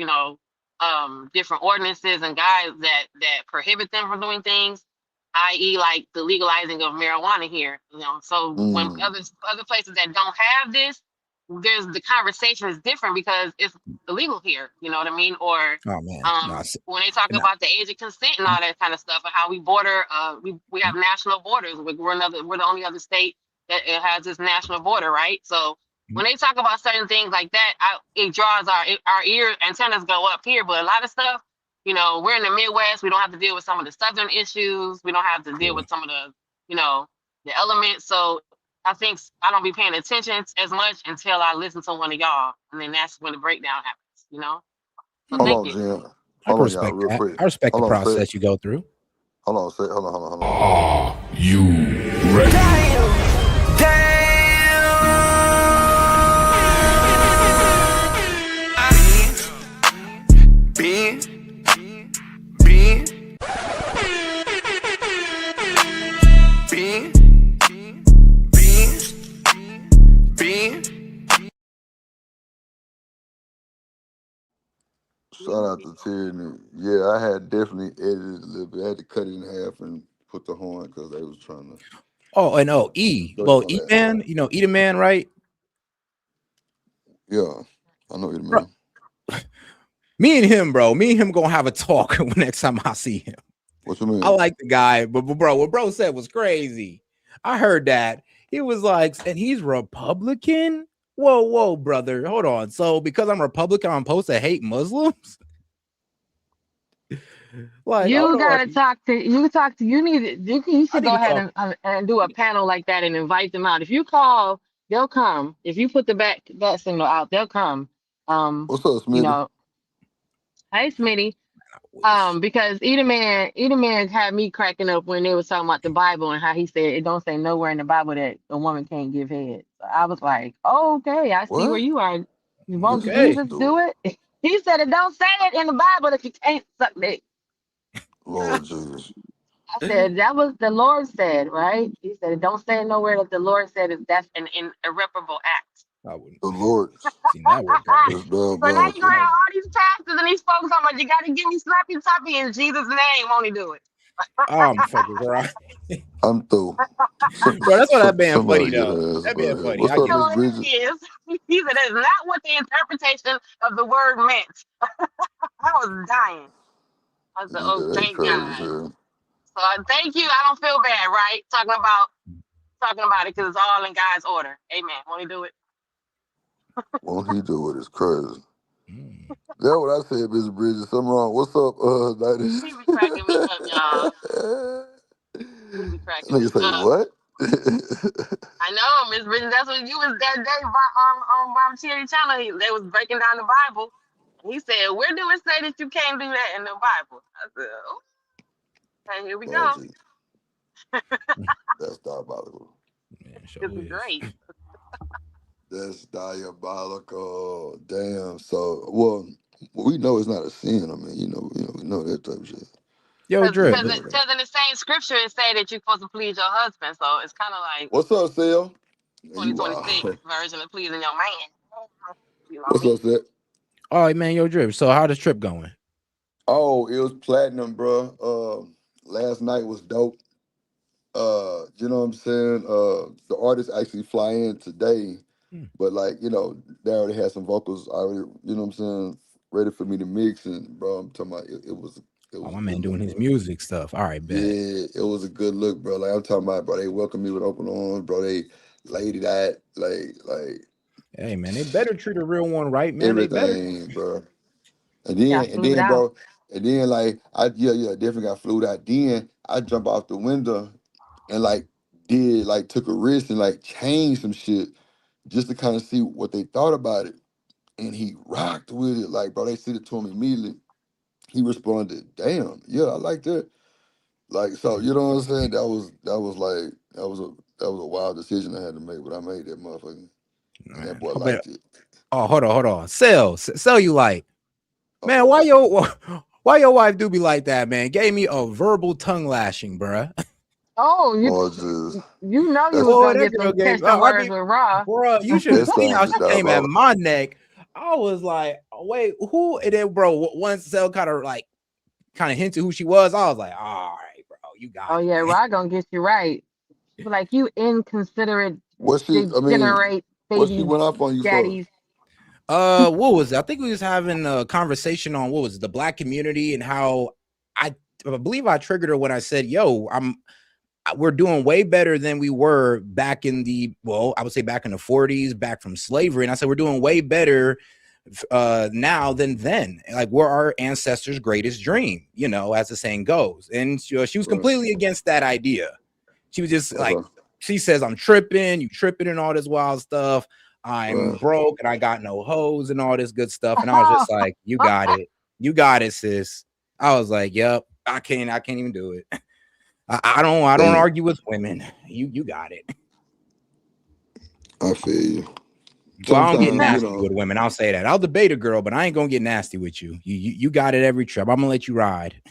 S3: different ordinances and guides that prohibit them from doing things, i.e., like the legalizing of marijuana here. So when
S2: on.
S3: other places that don't have this, there's the conversation is different because it's illegal here. You know what I mean? Or
S4: Oh man, no,
S3: when they talk
S4: and
S3: about the age of consent and all that kind of stuff, and how we border, we have national borders. We're the only other state that it has this national border, right? So when they talk about certain things like that, it draws our ear antennas go up here. But a lot of stuff, we're in the Midwest. We don't have to deal with some of the southern issues. We don't have to deal
S4: true.
S3: with some of the elements. So I think I don't be paying attention as much until I listen to one of y'all, and then that's when the breakdown happens. So
S2: Hold
S3: thank
S2: on,
S3: you.
S2: Jen.
S4: I
S2: Hold
S4: can
S2: on, y'all,
S4: respect
S2: real
S4: that.
S2: quick.
S4: I respect the
S2: Hold on, say.
S4: process you go through.
S2: Hold on, say. Hold on.
S1: Are you ready? Being, being, being, being, being.
S2: Shout out to Tierney. Yeah, I had definitely edited a little bit. I had to cut it in half and put the horn because they was trying to
S4: Oh, and E.
S2: show you
S4: Well,
S2: on
S4: E
S2: that
S4: man,
S2: side.
S4: E the man, right?
S2: Yeah, I know you,
S4: Bro,
S2: man.
S4: me and him, bro. Me and him gonna have a talk next time I see him.
S2: What you
S4: I
S2: mean?
S4: like the guy, but bro, what bro said was crazy. I heard that. He was like, and he's Republican. Whoa, brother. Hold on. So because I'm Republican, I'm supposed to hate Muslims? Like, I don't
S3: You
S4: know why.
S3: gotta talk to you need you
S4: I
S3: should
S4: need
S3: go
S4: to
S3: ahead
S4: talk.
S3: and do a panel like that and invite them out. If you call, they'll come. If you put the bat signal out, they'll come. Um,
S2: What's up,
S3: you
S2: Smitty?
S3: know, hey Smitty.
S4: I wish.
S3: Because Edelman had me cracking up when they was talking about the Bible and how he said it don't say nowhere in the Bible that a woman can't give head. So I was like, oh, okay, I see where
S2: What?
S3: you are. Won't
S2: Nigga, don't
S4: Okay.
S3: Jesus
S2: do
S3: do
S2: it.
S3: it? He said it don't say it in the Bible that you can't suck dick.
S2: Lord Jesus.
S3: I said that was the Lord said, right? He said it don't say nowhere that the Lord said is that's an irreparable act.
S4: I wouldn't
S2: The Lord
S4: seen that work out
S2: is
S4: either.
S3: So now you gonna
S2: diabolical.
S3: have all these pastors and these folks talking about you gotta give me slappy toppy in Jesus' name, won't he do it?
S4: I'm fucking right.
S2: I'm through.
S4: Bro, that's what that band funny
S2: Somebody get
S4: though.
S2: her ass
S4: That
S2: up out
S4: band
S2: of here.
S4: funny.
S2: What's
S4: I
S2: up,
S4: give
S2: Miss
S4: him that.
S2: Bridget?
S3: Hilarious. He said that's not what the interpretation of the word meant. I was dying. I said,
S2: Yeah,
S3: oh,
S2: they
S3: thank
S2: crazy as
S3: God.
S2: hell.
S3: So thank you. I don't feel bad, right? Talking about it because it's all in God's order. Amen. Want to do it?
S2: Won't he do it? It's crazy.
S4: Mm.
S2: That's what I said, Miss Bridget. Something wrong. What's up, ladies?
S3: He be cracking me up, y'all. He be cracking
S2: Nigga
S3: me
S2: say
S3: up.
S2: what?
S3: I know, Miss Bridget. That's what you was that day on Bob Cherry Channel. They was breaking down the Bible. He said, "Where do it say that you can't do that in the Bible?" I said, "Okay, here we
S2: Lord
S3: go.
S2: Jesus, that's diabolical.
S4: Man,
S3: This
S4: sure
S3: is
S4: is.
S3: great."
S2: That's diabolical. Damn. So, well, we know it's not a sin. I mean, we know that type of shit.
S4: Yo,
S3: Because
S2: We
S4: Drip.
S3: because
S2: know
S3: it,
S2: that.
S3: cause in the same scripture it say that you're supposed to please your husband. So it's kind of like
S2: What's up, Sil? You
S3: 2026
S2: wow.
S3: version of pleasing your man. You know
S2: What's
S3: me.
S2: up, Sil?
S4: All right, man. Yo, Drip. So how this trip going?
S2: Oh, it was platinum, bro. Last night was dope. You know what I'm saying? The artists actually fly in today,
S4: Hmm.
S2: but like, they already had some vocals already, you know what I'm saying, ready for me to mix, and bro, I'm talking about it
S4: Oh,
S2: was
S4: my
S2: a good
S4: man doing
S2: look,
S4: his
S2: bro.
S4: music stuff. All right, bet.
S2: Yeah, it was a good look, bro. Like I'm talking about, bro. They welcomed me with open arms, bro. They laid it out, like
S4: Hey, man, they better treat a real one right, man. They better.
S2: everything, bro.
S3: Yeah,
S2: And
S3: smooth it
S2: then,
S3: out.
S2: bro, and then like yeah, definitely got flued out. Then I jump off the window and like did like took a risk and like changed some shit just to kind of see what they thought about it. And he rocked with it, like bro. They sent it to him immediately. He responded, "Damn, yeah, I like that." Like so, you know what I'm saying? That was a wild decision I had to make, but I made that motherfucker, and that
S4: Man,
S2: boy
S4: I bet.
S2: liked it.
S4: Oh, hold on. Sell you like,
S2: Uh
S4: man.
S2: oh,
S4: Why your wife do be like that, man? Gave me a verbal tongue lashing, bruh.
S3: Oh,
S2: oh, just
S3: you know you
S2: that's
S3: was
S4: Boy,
S3: gonna
S4: that
S3: get
S4: girl
S3: some
S4: gave.
S3: catch some
S4: I
S3: words
S4: mean,
S3: with Raw.
S4: bro, you should have
S2: that
S4: seen how
S2: sounded
S4: she came at
S2: diabolical.
S4: my neck. I was like, wait, who? And then, bro, once Cell kind of hinted who she was, I was like, all right, bro, you
S3: Oh
S4: got it,
S3: yeah,
S4: man.
S3: Raw gonna get you right. She be like, you inconsiderate,
S2: What she? I mean,
S3: degenerate
S2: what she
S3: baby
S2: went off on you for?
S3: daddies.
S4: What was it? I think we was having a conversation on what was it, the black community and how I, I believe I triggered her when I said, "Yo, we're doing way better than we were back in I would say back in the 40s, back from slavery." And I said, we're doing way better now than then. Like we're our ancestors' greatest dream, as the saying goes. And she was
S2: Right.
S4: completely against that idea. She was just like,
S2: Okay.
S4: she says, I'm tripping, you tripping and all this wild stuff. I'm
S2: Right.
S4: broke and I got no hoes and all this good stuff. And I was just like, you got it. You got it, sis. I was like, yep, I can't even do it. I don't
S2: Damn.
S4: argue with women. You got it.
S2: I feel you.
S4: Well, I don't get
S2: Sometimes,
S4: nasty with women. I'll say that. I'll debate a girl, but I ain't gonna get nasty with you. You got it every trip. I'm gonna let you ride.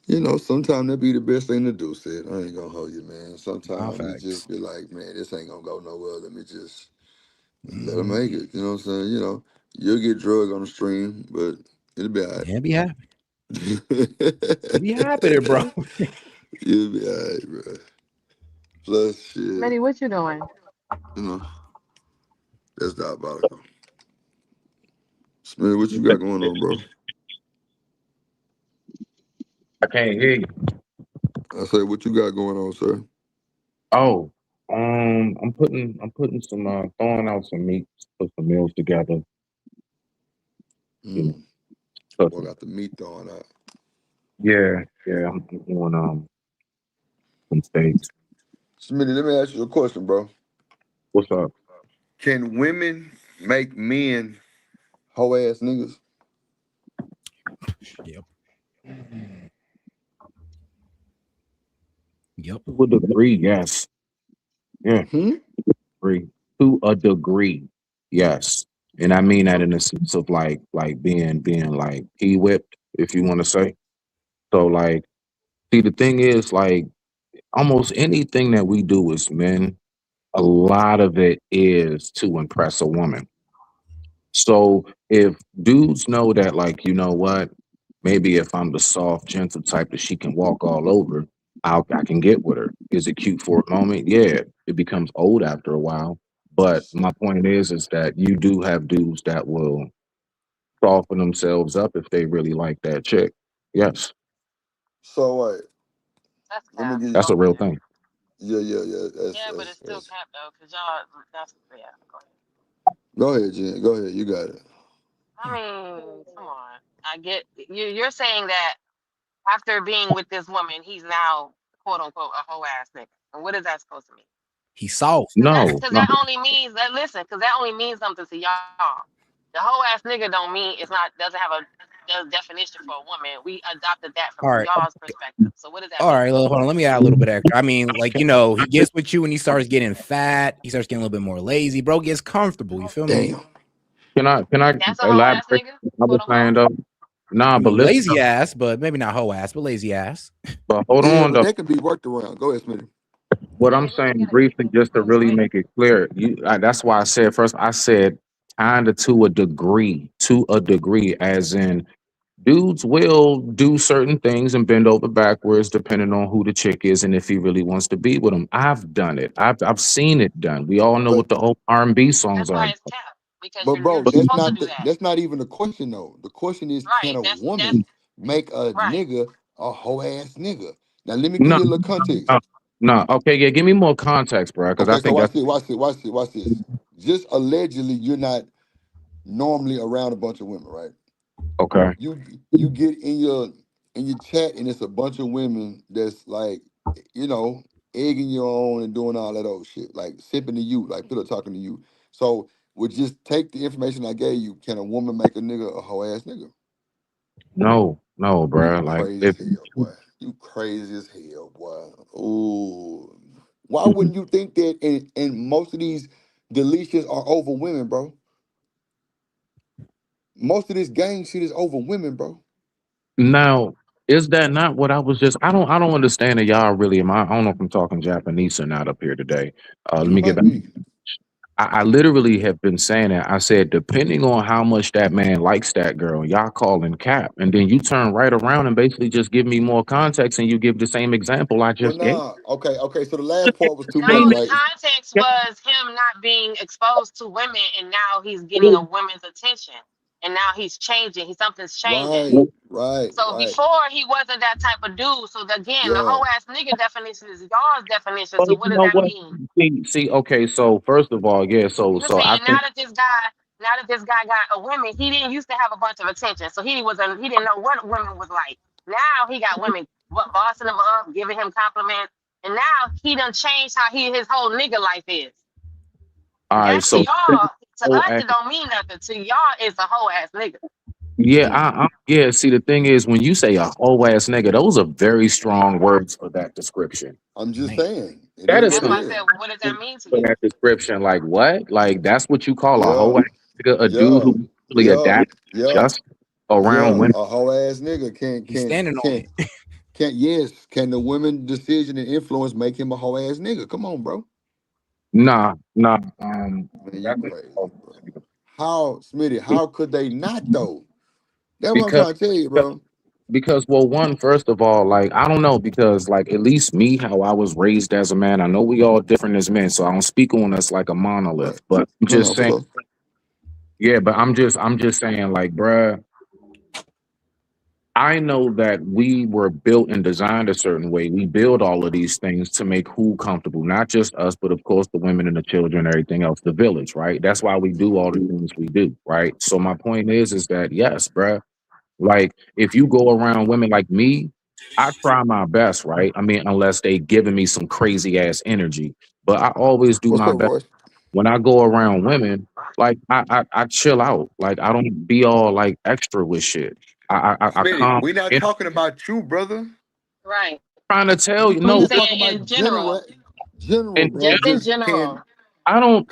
S2: sometimes that be the best thing to do, Sid. I ain't gonna hold you, man.
S4: Nah,
S2: Sometimes you just
S4: facts.
S2: be like, man, this ain't gonna go nowhere. Let me just let them
S4: Mhm.
S2: make it. You know what I'm saying? You'll get drugged on the stream, but it'll be all right.
S4: Yeah, be happy. Be happy there, bro.
S2: You'll be all right, bro. Plus, shit,
S3: Smitty, what you doing?
S2: you know, that's diabolical. Smith, what you got going on, bro?
S5: I can't hear you.
S2: I say, what you got going on, sir?
S5: Oh, I'm putting some throwing out some meat, put some meals together, you know,
S2: Mm. Boy,
S5: cooking.
S2: got the meat thawing out.
S5: Yeah, I'm doing some steaks.
S2: Smitty, let me ask you a question, bro.
S5: What's up?
S2: Can women make men hoe ass niggas?
S4: Yep. Yep.
S5: To a degree, yes. Yeah,
S2: Hmm?
S5: degree. To a degree, yes. And I mean that in the sense of like being like he whipped, if you want to say. So like, see, the thing is like almost anything that we do as men, a lot of it is to impress a woman. So if dudes know that, like, you know what, maybe if I'm the soft, gentle type that she can walk all over, I can get with her. Is it cute for a moment? Yeah, it becomes old after a while. But my point is that you do have dudes that will soften themselves up if they really like that chick. Yes,
S2: So, wait,
S3: That's
S2: let me
S3: cap.
S2: get,
S5: that's a real thing.
S2: yeah.
S3: Yeah, but it's still cap though, cause y'all. That's yeah. Go ahead.
S2: Go ahead, Jen. Go ahead. You got it.
S3: I mean, come on. I get you. You're saying that after being with this woman, he's now quote unquote a whole ass nigga. And what is that supposed to mean?
S4: He's soft.
S5: No,
S3: Cause
S5: no,
S3: that only means that listen, cause that only means something to y'all. The whole ass nigga don't mean it's not doesn't have a definition for a woman. We adopted that from
S4: All right.
S3: y'all's perspective. So what does that
S4: All
S3: mean?
S4: right, hold on. Let me add a little bit extra. I mean, like, he gets with you and he starts getting fat. He starts getting a little bit more lazy. Bro gets comfortable. You feel me?
S2: Damn.
S5: can I
S3: That's a whole ass
S5: elaborate
S3: nigga,
S5: what I
S3: quote
S5: was
S3: unquote.
S5: saying though? Nah,
S4: I
S5: but
S4: mean,
S5: listen,
S4: lazy ass, but maybe not hoe ass, but lazy ass.
S5: but hold
S2: Yeah,
S5: on
S2: but
S5: though.
S2: that can be worked around. Go ahead, Smitty.
S5: What
S3: Yeah,
S5: I'm
S3: you can
S5: saying
S3: get it.
S5: briefly, just to
S3: Lose
S5: really
S3: weight.
S5: make it clear, that's why I said first. I said kind of to a degree, as in dudes will do certain things and bend over backwards depending on who the chick is and if he really wants to be with him. I've done it. I've seen it done. We all know
S2: But
S5: what the old R&B songs
S3: That's
S5: are.
S3: why it's cap. because
S2: But bro,
S3: you're supposed to do that.
S2: that's not even the question though. The question is, can
S3: Right.
S2: a
S3: That's
S2: woman make a
S3: right.
S2: nigga a whole ass nigga? Now let me give
S5: No,
S2: you a little context.
S5: no, no. Okay, yeah, give me more context, bro, because I
S2: Okay, so
S5: think that's
S2: watch this. Just allegedly, you're not normally around a bunch of women, right?
S5: okay.
S2: You get in your chat, and it's a bunch of women that's like, you know, egging you on and doing all that old shit, like sipping to you, like pillow talking to you. So would just take the information I gave you. Can a woman make a nigga a whole ass nigga?
S5: No, no,
S2: You
S5: bro. Like
S2: crazy as
S5: if
S2: hell, boy. You crazy as hell, boy. Ooh. Why wouldn't you think that? And most of these deletions are over women, bro. Most of this gang shit is over women, bro.
S5: now is that not what I was just? I don't understand that y'all really. Am I don't know if I'm talking Japanese or not up here today. Let
S2: You
S5: me get
S2: might
S5: back.
S2: be.
S5: I literally have been saying that. I said, depending on how much that man likes that girl, y'all calling cap. And then you turn right around and basically just give me more context and you give the same example I
S2: Well,
S5: just gave.
S2: nah. Okay. So the last part was too much,
S3: No,
S5: Same
S3: the
S2: right?
S3: context
S5: example.
S3: was him not being exposed to women, and now he's getting a woman's attention, and now he's changing. Something's changing. So
S2: Right.
S3: before he wasn't that type of dude. So again, the
S2: Yeah.
S3: whole ass nigga definition is y'all's definition.
S5: Well,
S3: So
S5: you
S3: what does
S5: know
S3: that
S5: what?
S3: mean?
S5: Okay, so first of all, yeah, so
S3: You're
S5: I
S3: saying
S5: think
S3: now that this guy got a woman, he didn't used to have a bunch of attention, so he didn't know what women was like. Now he got women bossing him up, giving him compliments, and now he done changed how his whole nigga life is.
S5: all right,
S3: That's to
S5: so
S3: y'all. To
S5: whole
S3: us,
S5: ass-
S3: it don't mean nothing. To y'all, it's a whole ass nigga.
S5: yeah, yeah, see the thing is when you say a whole ass nigga, those are very strong words for that description.
S2: I'm just
S4: Man.
S2: saying. It
S5: That
S2: is
S5: is
S2: what
S3: That's
S2: it
S5: some
S3: why I said,
S2: is.
S3: well, what does that mean to
S5: for
S3: you?
S5: that description. Like what? Like that's what you call a
S2: Yeah.
S5: whole ass nigga, a dude
S2: Yeah.
S5: who really
S2: Yeah.
S5: adapt
S2: Yeah.
S5: just around
S2: Yeah.
S5: women.
S2: A whole ass nigga
S4: He's standing on it.
S2: can the women decision and influence make him a whole ass nigga? Come on, bro.
S5: Nah.
S2: Man, you
S5: That's
S2: crazy, bro. How, Smitty, how could they not though? That's what I'm
S5: because
S2: trying to tell you, bro.
S5: well, one, first of all, like I don't know, because like at least me, how I was raised as a man, I know we all different as men, so I don't speak on us like a
S2: Right.
S5: monolith. But I'm
S2: No,
S5: just
S2: for
S5: saying,
S2: sure.
S5: yeah, but I'm just saying, like, bruh, I know that we were built and designed a certain way. We build all of these things to make who comfortable, not just us, but of course the women and the children and everything else, the village, right? That's why we do all the things we do, right? So my point is that yes, bruh, like if you go around women like me, I try my best, right? I mean, unless they giving me some crazy ass energy, but I always do
S2: What's
S5: my
S2: up,
S5: best
S2: Royce?
S5: when I go around women. Like I chill out. Like I don't be all like extra with shit. I
S2: Smitty,
S5: calm.
S2: we not talking about you, brother.
S3: Right.
S5: Trying to tell you,
S2: We
S3: He's
S5: no,
S2: just
S3: saying
S2: talking
S3: in
S2: about
S3: general.
S2: general,
S5: and
S2: bro.
S3: Just in
S2: Just can
S3: general.
S5: I don't.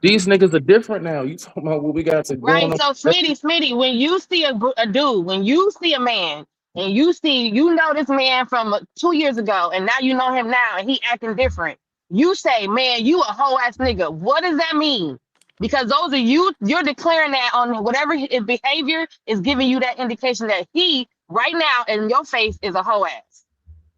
S5: These niggas are different now. You talking about what we got to
S3: Right.
S5: going on?
S3: So Smitty, when you see a dude, when you see a man, and you know this man from 2 years ago, and now you know him now, and he acting different. You say, man, you a whole ass nigga. What does that mean? Because those are you're declaring that on whatever his behavior is giving you that indication that he right now in your face is a whole ass.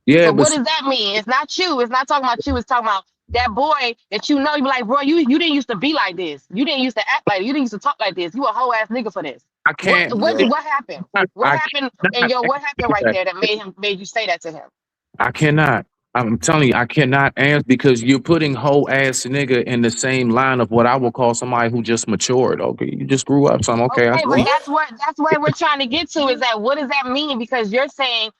S5: Yeah,
S3: So
S5: but
S3: what
S5: see,
S3: does that mean? It's not you. It's not talking about you. It's talking about that boy that you know. You be like, bro, you didn't used to be like this. You didn't used to act like. You didn't used to talk like this. You a whole ass nigga for this.
S5: I
S3: What
S5: can't.
S3: what
S2: yeah.
S3: what happened? What
S5: I
S3: happened in
S5: cannot
S3: your what happened
S5: answer
S3: right
S5: that.
S3: there that made you say that to him?
S5: I cannot. I'm telling you, I cannot answer because you're putting whole ass nigga in the same line of what I would call somebody who just matured. Okay, you just grew up. Some okay. I
S3: Okay, but
S5: see.
S2: What?
S3: that's what we're trying to get to is that what does that mean? Because you're saying,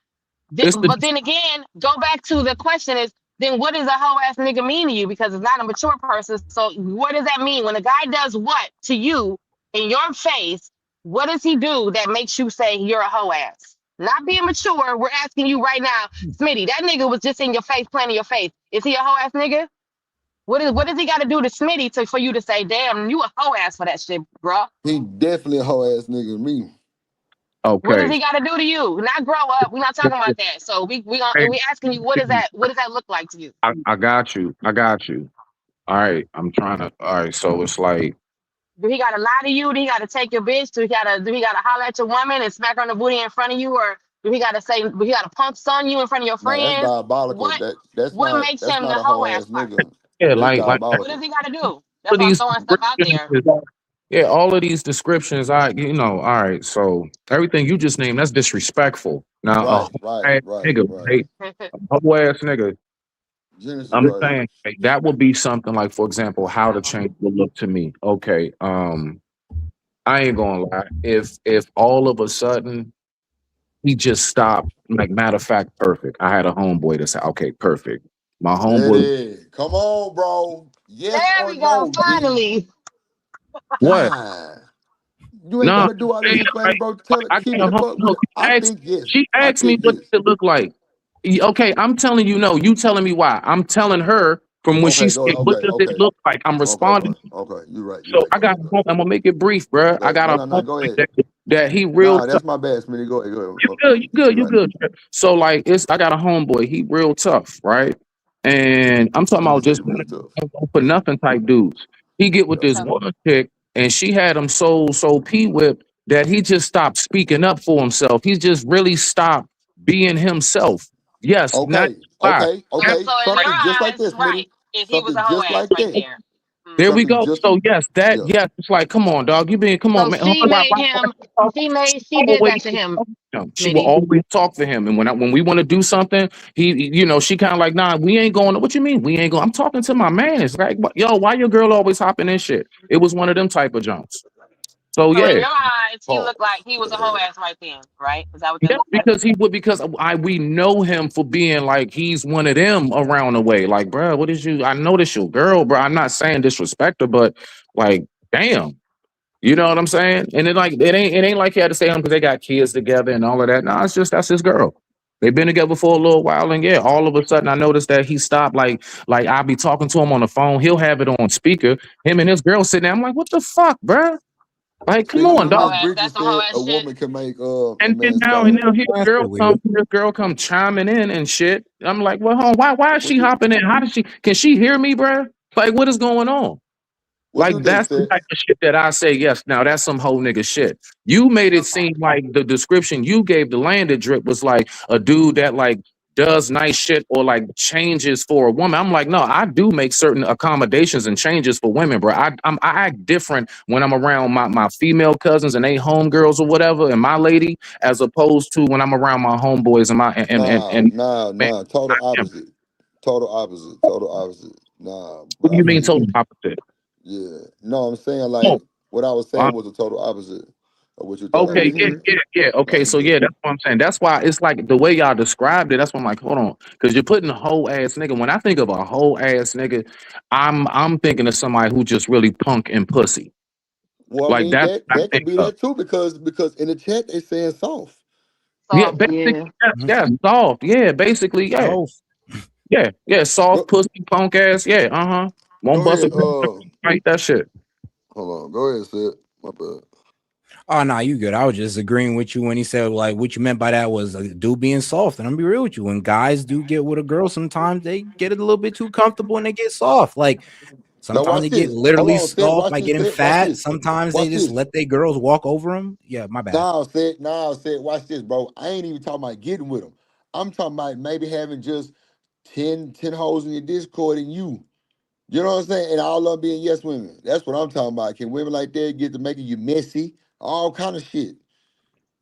S5: It's the
S3: but then again, go back to the question is then what does a whole ass nigga mean to you? Because it's not a mature person. So what does that mean when a guy does what to you in your face? What does he do that makes you say you're a hoe ass? Not being mature. We're asking you right now, Smitty. That nigga was just in your face, playing in your face. Is he a hoe ass nigga? What does he got to do to Smitty for you to say, damn, you a hoe ass for that shit, bro?
S2: He definitely a whole ass nigga to me.
S3: What does
S5: okay.
S3: he got to do to you? Not grow up. We're not talking about that. So we asking you, what does that look like to you?
S5: I got you. I got you. All right. I'm trying to. All right. So it's like,
S3: Do he gotta lie to you? Do he gotta take your bitch? Do he gotta holler at your woman and smack her on the booty in front of you? Or do he gotta punk son you in front of your
S2: No, that's
S3: friends?
S2: diabolical.
S3: What
S2: that's
S3: what
S2: not
S3: makes him the
S2: a
S3: hoe
S2: whole
S3: ass
S2: ass
S3: part?
S2: nigga.
S5: yeah,
S2: That's
S5: like
S3: What
S2: diabolical.
S3: does he gotta do?
S5: all
S3: That's
S5: of
S3: why I'm
S5: these
S3: throwing stuff out
S5: descriptions
S3: there.
S5: Yeah, all of these descriptions, all right. So everything you just named, that's disrespectful. Now, a
S2: Right,
S5: whole
S2: right,
S5: ass
S2: right,
S5: nigga,
S2: right.
S5: right? A whole ass nigga.
S2: Genesis,
S5: I'm
S2: right.
S5: saying like, that would be something like, for example, how the change would look to me. Okay, I ain't gonna lie. If all of a sudden he just stopped, like matter of fact, perfect. I had a homeboy that said, okay, perfect. My homeboy,
S2: Steady. Come on, bro. Yes
S3: There
S2: or
S3: we go.
S2: no, G?
S3: Finally.
S5: what?
S2: God. You ain't
S5: No,
S2: gotta do all this
S5: yeah,
S2: explaining,
S5: like,
S2: bro. Tell it,
S5: I
S2: keep it
S5: can't
S2: a
S5: hold.
S2: buck
S5: No,
S2: with it. I think yes.
S5: she
S2: I
S5: asked me
S2: think
S5: what
S2: yes.
S5: it looked like. Okay, I'm telling you no. You telling me why? I'm telling her from when she
S2: Okay,
S5: said,
S2: go ahead.
S5: "What
S2: Okay,
S5: does it
S2: okay.
S5: look like?" I'm
S2: Okay,
S5: responding.
S2: bro. Okay, you're right. You're
S5: So
S2: right.
S5: I
S2: Go
S5: got.
S2: ahead. Go
S5: I'm gonna make it brief, bro. I
S2: ahead.
S5: got
S2: No,
S5: a
S2: no, no. Go
S5: homeboy
S2: ahead.
S5: that he real
S2: Nah,
S5: tough.
S2: that's my bad, Smitty. Go ahead. Go ahead.
S5: You good? You good?
S2: You're
S5: You
S2: right.
S5: good? So like, I got a homeboy. He real tough, right? And I'm talking
S2: Nigga
S5: about
S2: say
S5: just
S2: you real tough.
S5: for nothing type dudes. He get with
S2: Yeah.
S5: this one chick, and she had him so p whipped that he just stopped speaking up for himself. He just really stopped being himself. Yes, not
S2: Okay.
S5: lie.
S2: Okay.
S3: So,
S2: Okay.
S3: so in your
S2: Something just like
S3: eyes,
S2: this,
S3: right?
S2: Smitty.
S3: If he was a
S2: Something
S3: whole
S2: just
S3: ass
S2: like
S3: right
S2: that.
S3: there.
S5: There we
S2: Something
S5: go.
S2: just
S5: So yes, that
S2: yeah.
S5: yes, it's like, come on, dog. You been come on,
S3: So
S5: man.
S3: she made him. She did
S5: Always
S3: that to him,
S5: talk to him. She will
S3: Smitty.
S5: always talk for him. And when we want to do something, she kind of like, nah, we ain't going. What you mean we ain't going? I'm talking to my man. It's like, yo, why your girl always hopping in shit? It was one of them type of jumps. So
S3: So in
S5: yeah,
S3: your eyes, he looked like
S2: Pause.
S3: he was a whole ass right then, right? Is that what that
S5: yeah,
S3: looked like?
S5: because we know him for being like he's one of them around the way. Like, bro, what is you? I know this your girl, bro. I'm not saying disrespect her, but like, damn. You know what I'm saying? And it ain't like he had to stay home because they got kids together and all of that. No, it's just that's his girl. They've been together for a little while, and yeah, all of a sudden I noticed that he stopped. Like I'll be talking to him on the phone. He'll have it on speaker. Him and his girl sitting there. I'm like, what the fuck, bruh? Like, come
S2: See,
S3: That's
S5: on,
S3: some
S5: dog.
S3: whole
S2: remember
S3: ass.
S2: Bridget
S3: That's some whole
S2: said
S3: ass
S2: a
S3: shit.
S2: woman can make a
S5: And then
S2: man
S5: now, and
S2: stop.
S5: now
S4: That's so weird.
S5: his girl come chiming in and shit. I'm like, well, hold on, why is
S2: What
S5: she
S2: you
S5: hopping in? How does she? Can she hear me, bruh? Like, what is going on?
S2: what you
S5: Like
S2: think,
S5: that's the
S2: said?
S5: type of shit that I say yes. Now that's some whole nigga shit. You made it
S3: Okay.
S5: seem like the description you gave the landed drip was like a dude that like does nice shit or like changes for a woman. I'm like, no, I do make certain accommodations and changes for women, bro. I act different when I'm around my female cousins and they homegirls or whatever, and my lady, as opposed to when I'm around my homeboys and my
S2: Nah,
S5: and
S2: nah,
S5: man.
S2: nah. Total opposite. Total opposite. Total opposite. Nah,
S5: What do
S2: I
S5: you mean
S2: mean,
S5: total opposite?
S2: yeah. No, I'm saying
S5: Oh,
S2: like what I was saying was a total opposite of what you thought I
S5: okay,
S2: was
S5: yeah,
S2: saying.
S5: yeah. Okay,
S2: Like,
S5: so yeah, that's what I'm saying. That's why it's like the way y'all described it. That's why I'm like, hold on, because you're putting a whole ass nigga. When I think of a whole ass nigga, I'm thinking of somebody who just really punk and pussy.
S2: well, I
S5: Like
S2: mean
S5: that's
S2: that
S5: what I
S2: that
S5: think
S2: could be
S5: of.
S2: that too because in the chat they saying soft.
S5: Yeah,
S3: Soft.
S5: basically,
S3: Yeah.
S5: yes,
S4: Mhm.
S5: yeah, soft. Yeah, basically, yeah,
S4: So
S5: yeah, soft
S2: Go
S5: pussy, punk ass. Yeah, won't
S2: go
S5: bust a
S2: ahead.
S5: like that shit.
S2: Hold on. Go ahead, Sid. My bad.
S4: oh no, you good. I was just agreeing with you when he said like what you meant by that was a dude being soft. And I'm gonna be real with you. When guys do get with a girl, sometimes they get it a little bit too comfortable and they get soft. Like
S2: Now
S4: sometimes
S2: watch
S4: they get
S2: this. Hold
S4: literally
S2: on, Sid.
S4: soft
S2: Watch
S4: by
S2: this,
S4: getting
S2: Sid. Watch
S4: fat.
S2: this.
S4: Sometimes they
S2: Watch
S4: just
S2: this.
S4: let their girls walk over them. Yeah, my bad.
S2: Now, Sid. Watch this, bro. I ain't even talking about getting with them. I'm talking about maybe having just 10 hoes in your Discord and you. You know what I'm saying? And all of them being yes women. That's what I'm talking about. Can women like that get to making you messy? All kind of shit.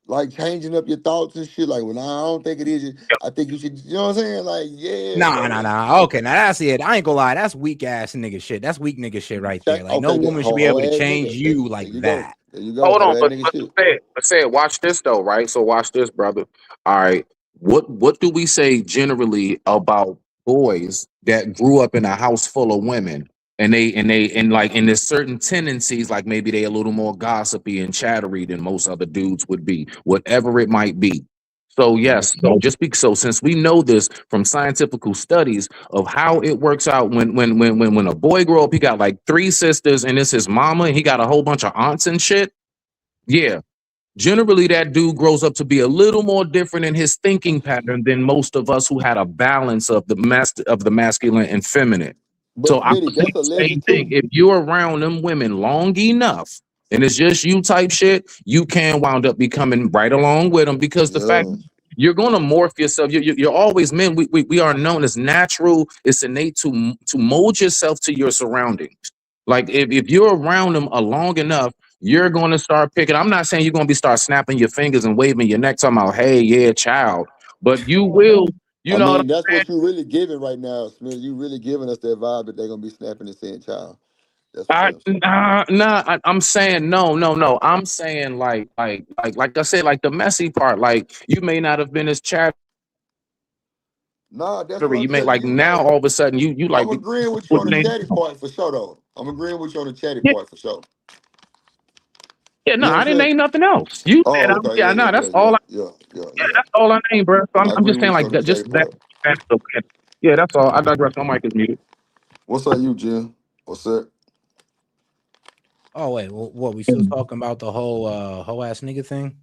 S2: Like changing up your thoughts and shit. Like, well, nah, I don't think it is. I think you should, you know what I'm saying? Like, yeah,
S4: Nah, nah,
S2: bro.
S4: nah. Okay, now that's it. I ain't gonna lie. That's weak ass nigga shit. That's weak nigga shit right there. Like no
S2: Okay, that
S4: woman should be
S2: whole
S4: able to
S2: ass
S4: change
S2: nigga. There,
S4: you
S2: there
S4: like
S2: you go.
S4: that.
S2: There you go.
S5: Hold
S2: Whole
S5: on,
S2: ass
S5: but
S2: nigga shit.
S5: watch this though, right? So watch this, brother. All right, what do we say generally about boys that grew up in a house full of women, and there's certain tendencies, like maybe they a little more gossipy and chattery than most other dudes would be, whatever it might be. So yes, so since we know this from scientific studies of how it works out when a boy grow up, he got like three sisters and it's his mama, and he got a whole bunch of aunts and shit. Yeah, generally that dude grows up to be a little more different in his thinking pattern than most of us who had a balance of the masculine and feminine.
S2: But
S5: So I
S2: Smitty,
S5: would say
S2: that's a
S5: the same
S2: lesson
S5: thing.
S2: too.
S5: If you're around them women long enough and it's just you type shit, you can wound up becoming right along with them because the fact
S2: Yeah.
S5: you're going to morph yourself. You're always men. We are known as natural. It's innate to mold yourself to your surroundings. Like if you're around them long enough, you're going to start picking. I'm not saying you're going to be start snapping your fingers and waving your neck talking about, hey, yeah, child. But you will, you
S2: I
S5: know what
S2: mean, that's
S5: I'm
S2: what you really giving right now, Smith. You really giving us that vibe that they're gonna be snapping and saying child. That's for
S5: saying?
S2: damn sure.
S5: I'm saying no. I'm saying like I said, like the messy part. Like you may not have been as chattery.
S2: Nah, that's what I'm
S5: You may
S2: telling
S5: like
S2: you.
S5: now
S2: Like,
S5: all of a sudden you like
S2: I'm agreeing with you
S5: what's
S2: on
S5: the
S2: the
S5: name?
S2: chatty part for sure, though. I'm agreeing with you on the chatty
S5: Yeah,
S2: part for sure.
S5: yeah, no,
S2: You know
S5: I
S2: what I'm
S5: didn't
S2: saying?
S5: name nothing else. You said,
S2: Oh, okay,
S5: yeah, no, that's all. Yeah,
S2: yeah.
S5: that's all I named, bro. So
S2: I
S5: I'm
S2: agree
S5: just saying
S2: with you
S5: like
S2: on the
S5: that,
S2: chatty
S5: just that.
S2: part.
S5: Yeah, that's all. I digress. My mic is muted.
S2: What's up, you, Jim? What's up?
S4: Oh wait, what we still talking about the whole ass nigga thing?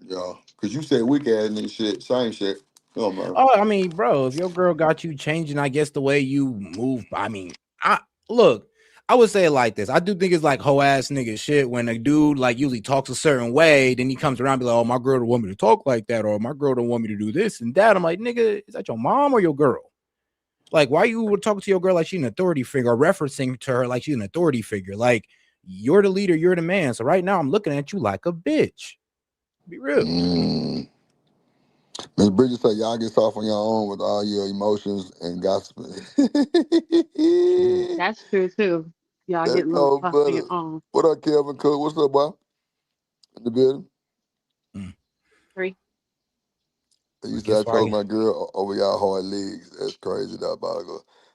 S2: Yeah, cause you said weak ass nigga shit, same shit. Oh man.
S4: Oh, I mean, bro, if your girl got you changing, I guess the way you move. I mean, I look, I would say it like this. I do think it's like hoe ass nigga shit when a dude like usually talks a certain way, then he comes around and be like, oh, my girl don't want me to talk like that, or my girl don't want me to do this and that. I'm like, nigga, is that your mom or your girl? Like, why you would talk to your girl like she's an authority figure or referencing to her like she's an authority figure? Like, you're the leader, you're the man. So right now I'm looking at you like a bitch. Be real.
S2: Mm. Miss Bridget said y'all get off on your own with all your emotions and gossip.
S3: That's true too. Y'all
S2: That
S3: get a little
S2: cold
S3: tough on
S2: butter.
S3: your own.
S2: What up, Kevin Cook? What's up, boy? In the building.
S4: Mm.
S3: Three.
S2: You
S4: I
S2: said I
S4: guess
S2: chose
S4: why
S2: my girl over y'all hard legs. That's crazy, that about.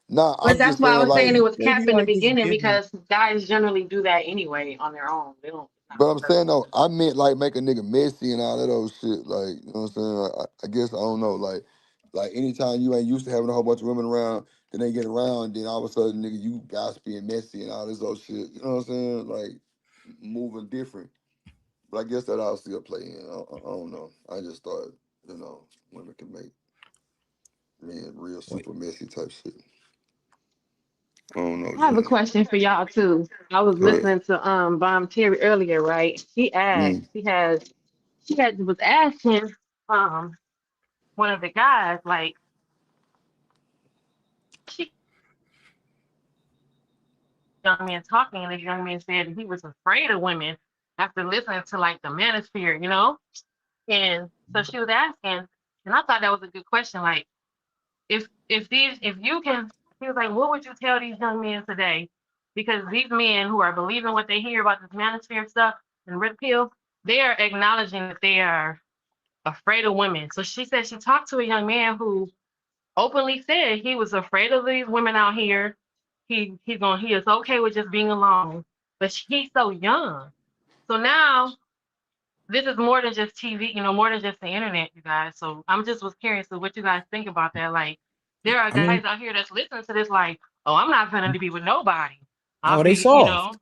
S2: Nah,
S3: But
S2: I'm
S3: that's
S2: just
S3: why I
S2: saying
S3: was saying
S2: like,
S3: it was
S4: maybe
S3: cap in the
S4: like it's
S3: beginning
S4: giving.
S3: because guys generally do that anyway on their own. They don't. It's not
S2: but I'm
S3: because
S2: saying though, I meant like make a nigga messy and all that old shit. Like, you know what I'm saying? I guess I don't know. Like anytime you ain't used to having a whole bunch of women around, then they get around, then all of a sudden, nigga, you gossipy and messy and all this old shit. You know what I'm saying? Like moving different. But I guess that I'll still play in. I don't know. I just thought, women can make men real
S4: Wait,
S2: super messy type shit. I don't know,
S3: I have a
S2: Jim.
S3: question for y'all too. I was
S2: But
S3: listening to Bomb Terry earlier, right? She was asking um one of the guys like she young man talking and this young man said he was afraid of women after listening to like the manosphere, you know? And so she was asking, and I thought that was a good question, like if you can, he was like, what would you tell these young men today? Because these men who are believing what they hear about this manosphere stuff and red pill, they are acknowledging that they are afraid of women. So she said she talked to a young man who openly said he was afraid of these women out here. He is okay with just being alone, but he's so young. So now this is more than just TV, more than just the internet, you guys. So I'm just was curious of what you guys think about that. Like, there are
S4: I mean,
S3: guys out here that's listening to this, like, oh, I'm not going to be with nobody. I'll
S4: oh, they
S3: be,
S4: soft.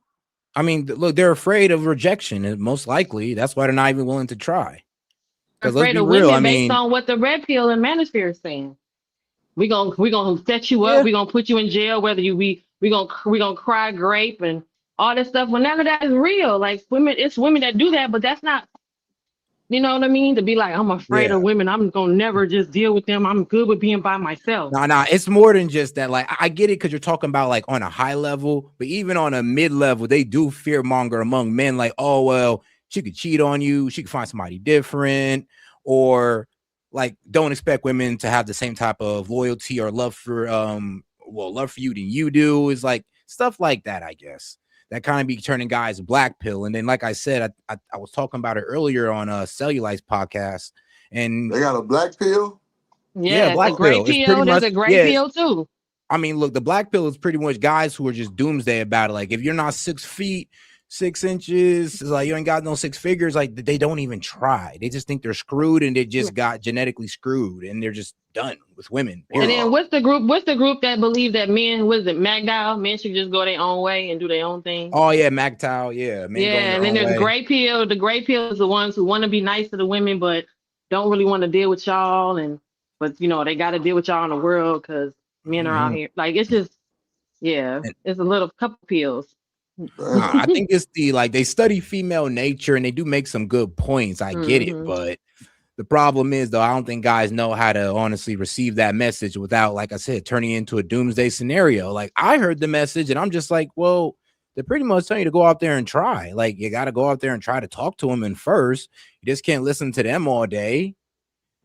S4: I mean, look, they're afraid of rejection, and most likely that's why they're not even willing to try. Because let's
S3: afraid
S4: be
S3: of
S4: real. I
S3: women based
S4: mean,
S3: on what the red pill and manosphere is saying. We gonna set you up.
S4: yeah.
S3: We gonna put you in jail. Whether you we gonna cry grape and all this stuff. Well, none of that is real. Like women, it's women that do that, but that's not. You know what I mean? To be like, I'm afraid
S4: Yeah.
S3: of women. I'm gonna never just deal with them. I'm good with being by myself.
S4: Nah, it's more than just that. Like, I get it because you're talking about like on a high level, but even on a mid level, they do fear monger among men. Like, oh well, she could cheat on you, she could find somebody different, or like don't expect women to have the same type of loyalty or love for you than you do. Is like stuff like that, I guess. That kind of be turning guys black pill. And then, like I said, I was talking about it earlier on a Cellulite's podcast, and
S2: they got a black pill.
S4: yeah,
S3: Yeah, it's a
S4: black
S3: gray
S4: pill. It's pretty
S3: pill. There's
S4: much
S3: a gray
S4: yeah.
S3: pill too.
S4: I mean, look, the black pill is pretty much guys who are just doomsday about it. Like, if you're not 6 feet, 6 inches, it's like you ain't got no six figures, like they don't even try. They just think they're screwed and they just got genetically screwed and they're just done with women,
S3: And
S4: period.
S3: then
S2: Wow.
S3: what's the group? What's the group that believe that men, what is it, MGTOW? Men should just go their own way and do their own thing.
S4: Oh, yeah, MGTOW, yeah, men going
S3: Yeah,
S4: their
S3: and then
S4: own
S3: there's
S4: way.
S3: gray pill. The gray pill is the ones who want to be nice to the women, but don't really want to deal with y'all. But they got to deal with y'all in the world because men are out
S4: Mhm.
S3: here. Like it's just, yeah,
S4: And
S3: it's a little couple pills.
S2: Damn.
S4: I think it's like they study female nature and they do make some good points. I get it,
S3: Hmm.
S4: but the problem is, though, I don't think guys know how to honestly receive that message without, like I said, turning into a doomsday scenario. Like, I heard the message and I'm just like, well, They're pretty much telling you to go out there and try. Like you got to go out there and try to talk to them. And first, you just can't listen to them all day.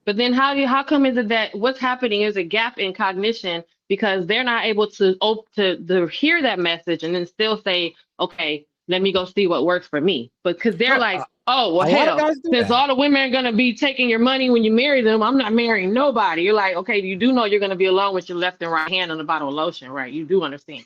S3: But then how come is it that what's happening is a gap in cognition because they're not able to hear that message and then still say, okay, let me go see what works for me. But because they're
S4: No,
S3: like, oh well
S4: a lot of
S3: hell,
S4: guys do
S3: since
S4: that.
S3: all the women are gonna be taking your money when you marry them, I'm not marrying nobody. You're like, okay, you do know you're gonna be alone with your left and right hand on the bottle of lotion, right? You do understand.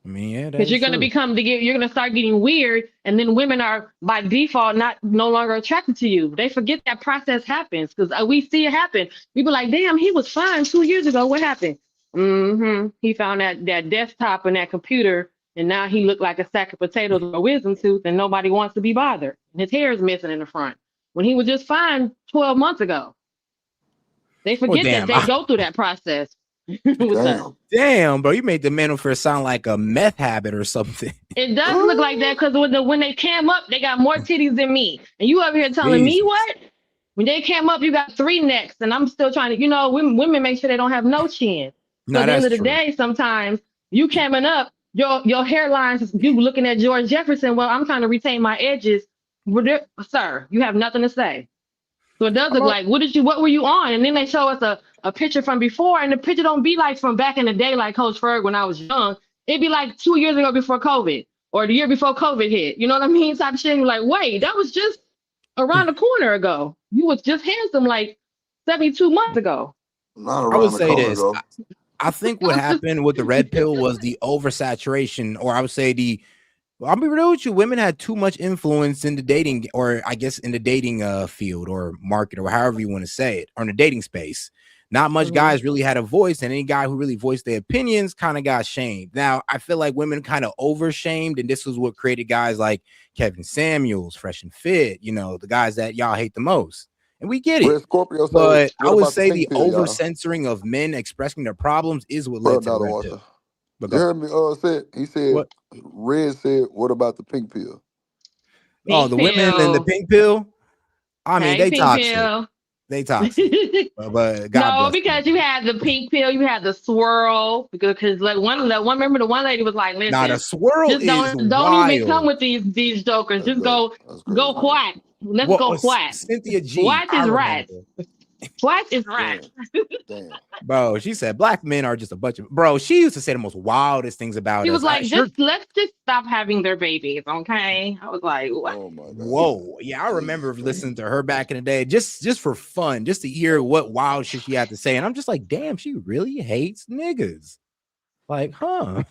S4: I mean, yeah, that
S3: Because
S4: is
S3: you're going to
S4: true.
S3: you're going to start getting weird, and then women are by default not no longer attracted to you. They forget that process happens because we see it happen. We be like, damn, he was fine 2 years ago. What happened? He found that desktop and that computer, and now he looked like a sack of potatoes with a wisdom tooth, and nobody wants to be bothered. His hair is missing in the front when he was just fine 12 months ago. They
S4: Well,
S3: forget that
S4: damn,
S3: they go through that process with us.
S2: Damn.
S4: damn, bro, you made the manosphere sound like a meth habit or something.
S3: It does look like that because when they came up, they got more titties than me. And you over here telling me
S4: Jesus.
S3: what? When they came up, you got three necks, and I'm still trying to, women make sure they don't have no chin. So
S4: No,
S3: at the end
S4: that's
S3: of the
S4: true.
S3: day, sometimes you coming up, your hairlines, you looking at George Jefferson. Well, I'm trying to retain my edges. Sir, you have nothing to say. So it does
S4: I'm
S3: look
S4: a,
S3: like what were you on? And then they show us a picture from before, and the picture don't be like from back in the day, like Coach Ferg when I was young. It'd be like 2 years ago before COVID, or the year before COVID hit. You know what I mean? Type shit. You're like, wait, that was just around the corner ago. You was just handsome like 72 months ago.
S2: Not
S4: I would
S2: around the
S4: say
S2: corner
S4: this.
S2: though.
S4: I think what
S3: I was just
S4: happened with the red pill was the oversaturation, or I would say I'll be real with you. Women had too much influence in the dating, or I guess in the dating field or market, or however you want to say it, or in the dating space. Not much
S3: Mhm.
S4: guys really had a voice, and any guy who really voiced their opinions kind of got shamed. Now, I feel like women kind of overshamed, and this was what created guys like Kevin Samuels, Fresh and Fit, the guys that y'all hate the most. And we get it.
S2: Red Scorpio said,
S4: But I
S2: what
S4: would
S2: about the
S4: say
S2: pink
S4: the
S2: pill,
S4: over
S2: y'all?
S4: censoring of men expressing their problems is what
S2: Bro,
S4: led to the
S2: dollar
S4: red pill.
S2: washer.
S4: But
S2: You
S4: go.
S2: heard me said he said
S4: What?
S2: Red said, what about the pink pill?
S4: Oh,
S3: Pink
S4: the women in the
S3: pill.
S4: pink pill. I mean,
S3: Hey,
S4: they
S3: pink
S4: toxic.
S3: pill.
S4: They toxic. But God
S3: No,
S4: bless
S3: because
S4: them.
S3: you had the pink pill, you had the swirl. Because like remember the one lady was like,
S4: Now the
S3: "Listen,
S4: swirl
S3: just
S4: is
S3: don't even come
S4: wild.
S3: with these jokers.
S2: That's
S3: Just
S2: dope.
S3: go
S2: That's
S3: go
S2: crazy though.
S3: white. Let's
S4: What
S3: go
S4: was
S3: white.
S4: Cynthia G?
S3: White
S4: I
S3: is right.
S4: remember.
S3: White is right."
S2: Damn. Damn.
S4: Bro, she said black men are just a bunch of bro. She used to say the most wildest things about
S3: She was
S4: us.
S3: like,
S4: Sure.
S3: let's just stop having their babies, okay? I was like, what?
S2: Oh my God.
S4: Whoa. Yeah, I remember
S2: Jesus Christ.
S4: listening to her back in the day, just for fun, just to hear what wild shit she had to say. And I'm just like, damn, she really hates niggas. Like, huh?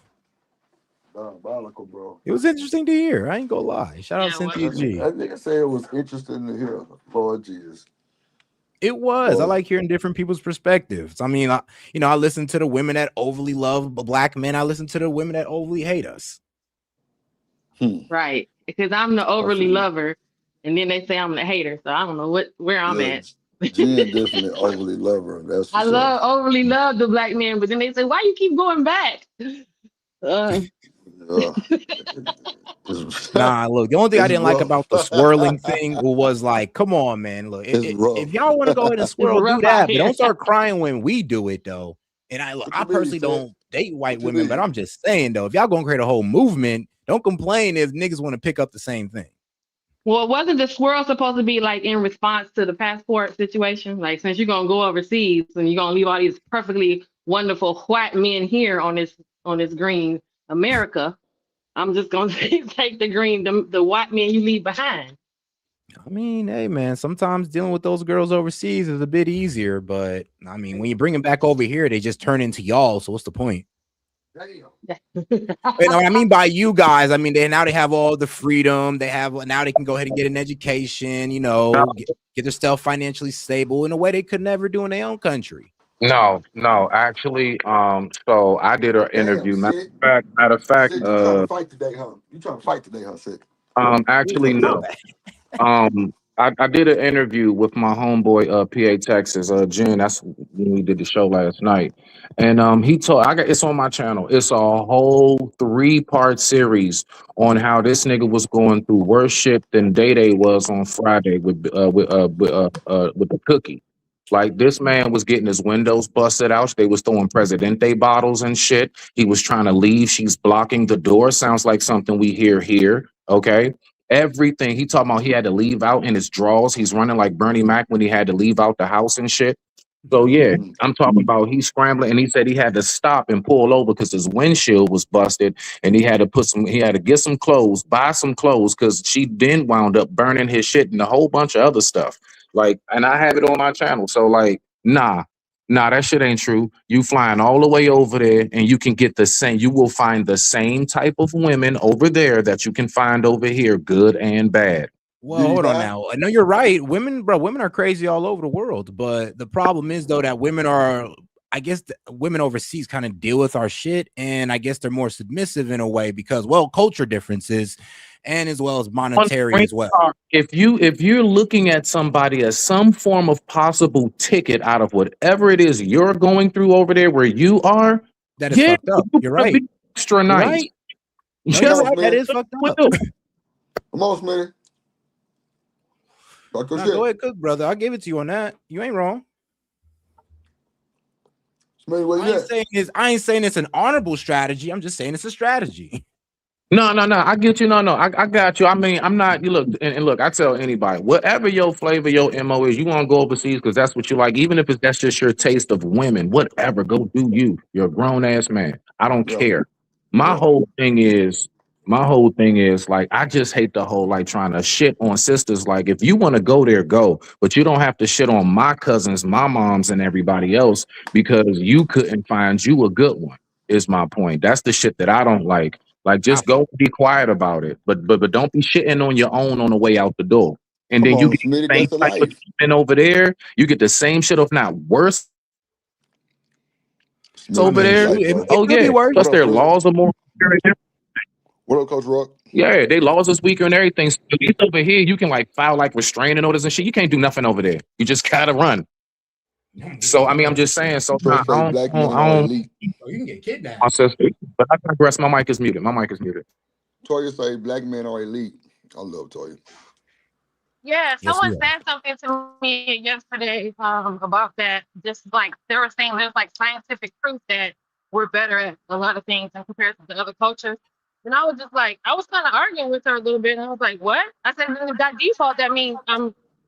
S2: Diabolical, bro.
S4: It was interesting to hear. I ain't gonna lie. Shout out
S3: Yeah,
S4: Cynthia G.
S2: That nigga said it was interesting to hear. Lord Jesus.
S4: It was. I
S2: Boy.
S4: like hearing different people's perspectives. I mean, I listen to the women that overly love black men. I listen to the women that overly hate us.
S3: right. Because I'm the
S2: I
S3: overly
S2: feel you.
S3: lover, and then they say I'm the hater, so I don't know where I'm
S2: Yeah,
S3: at.
S2: Jen definitely overly love her. That's for
S3: I
S2: sure.
S3: overly love the black men, but then they say, why you keep going back?
S2: Yeah.
S4: Nah, look, the only thing I
S2: It's
S4: didn't like
S2: rough.
S4: about the swirling thing was like, come on, man. Look,
S2: It's
S4: if
S2: rough.
S4: y'all want to go ahead and
S3: It's
S4: swirl, do
S3: rough out
S4: that, but
S3: here.
S4: don't start crying when we do it, though. And
S2: What
S4: I
S2: you mean,
S4: personally
S2: Sid?
S4: don't date white
S2: What you
S4: women, but
S2: mean?
S4: I'm just saying, though, if y'all gonna create a whole movement, don't complain if niggas want to pick up the same thing.
S3: Well, wasn't the swirl supposed to be like in response to the passport situation? Like, since you're gonna go overseas and you're gonna leave all these perfectly wonderful white men here on this green America, I'm just gonna take the green, the white men you leave behind.
S4: I mean, hey, man, sometimes dealing with those girls overseas is a bit easier, but I mean, when you bring them back over here, they just turn into y'all. So what's the point?
S2: Damn.
S4: You know what I mean by you guys? I mean, they have all the freedom. Now they can go ahead and get an education. Get themselves financially stable in a way they could never do in their own country.
S5: No, actually, so I did an
S2: Damn,
S5: interview.
S2: Sid.
S5: Matter of fact,
S2: Sid, you trying to fight today, huh? You trying to fight today, huh, Sid?
S4: You ain't
S5: actually,
S4: gonna do
S5: no.
S4: that.
S5: I did an interview with my homeboy, PA Texas, Jen. That's when we did the show last night, and he told I got it's on my channel. It's a whole 3-part series on how this nigga was going through worse shit than Day Day was on Friday with the cookie. Like this man was getting his windows busted out. They was throwing Presidente bottles and shit. He was trying to leave. She's blocking the door. Sounds like something we hear here. Okay. Everything he talking about, he had to leave out in his drawers. He's running like Bernie Mac when he had to leave out the house and shit. So yeah,
S2: Mhm.
S5: I'm talking about he's scrambling, and he said he had to stop and pull over because his windshield was busted, and he had to get some clothes, buy some clothes, because she then wound up burning his shit and a whole bunch of other stuff. Like, and I have it on my channel. So like, nah, that shit ain't true. You flying all the way over there, and you can get the same. You will find the same type of women over there that you can find over here, good and bad.
S4: Well,
S2: Do you
S4: hold on
S2: buy?
S4: now. I know you're right. Women, bro, women are crazy all over the world. But the problem is though that women are, I guess, women overseas kind of deal with our shit, and I guess they're more submissive in a way because, well, culture differences, and as well as
S5: On
S4: monetary
S5: Green
S4: as well.
S5: Card, if you're looking at somebody as some form of possible ticket out of whatever it is you're going through over there where you are,
S4: That is
S5: yeah,
S4: fucked up.
S5: you
S4: You're
S5: better
S4: right.
S5: be extra
S4: You're
S5: nice.
S4: right. No,
S2: Come
S4: you're
S5: Just
S2: on,
S4: right. That
S2: Smitty.
S4: is fucked up.
S5: will.
S2: Come on, Smitty. Talk your
S4: Now go
S2: shit.
S4: ahead, cook, brother. I'll give it to you on that. You ain't wrong.
S2: Smitty, where you at?
S4: I ain't saying it's an honorable strategy. I'm just saying it's a strategy.
S5: No. I get you. No. I got you. I mean, I'm not. You look and look. I tell anybody, whatever your flavor, your mo is, you want to go overseas because that's what you like. Even if that's just your taste of women, whatever. Go do you. You're a grown ass man. I don't
S2: Yeah,
S5: care. My
S2: yeah.
S5: whole thing is. My whole thing is like I just hate the whole like trying to shit on sisters. Like if you want to go there, go, but you don't have to shit on my cousins, my moms, and everybody else because you couldn't find you a good one. Is my point. That's the shit that I don't like. Like,
S4: I
S5: just go be quiet about it, but don't be shitting on your own on the way out the door. And
S2: Come
S5: then you
S2: on,
S5: get
S2: Smitty.
S5: the same
S2: That's the
S5: type of
S2: life.
S5: treatment over there. You get the same shit, if not worse,
S4: I
S2: Smitty,
S5: over
S2: that's
S4: mean,
S2: the
S5: there.
S2: life,
S4: it,
S2: bro.
S4: it
S5: Oh
S4: could be
S5: yeah,
S4: worse.
S2: What
S5: plus
S2: up,
S5: their
S2: Chris?
S5: laws are more.
S2: What up, Coach Rock?
S5: Yeah, they laws is weaker and everything. So at least over here, you can like file like restraining orders and shit. You can't do nothing over there. You just gotta run. So I mean, I'm just saying. So
S2: Troy
S5: nah,
S2: say black men
S5: I
S2: are
S5: don't
S2: elite.
S4: Oh, you can get
S5: my
S4: kidnapped.
S5: sister. But I digress. My mic is muted. My mic is muted.
S2: Toya say black men are elite. I love Toya.
S3: Yeah,
S4: Yes,
S3: someone
S4: we are.
S3: said something to me yesterday about that. Just like they were saying, there's like scientific proof that we're better at a lot of things in comparison to other cultures. And I was just like, I was kind of arguing with her a little bit, and I was like, "What?" I said, "That default, that means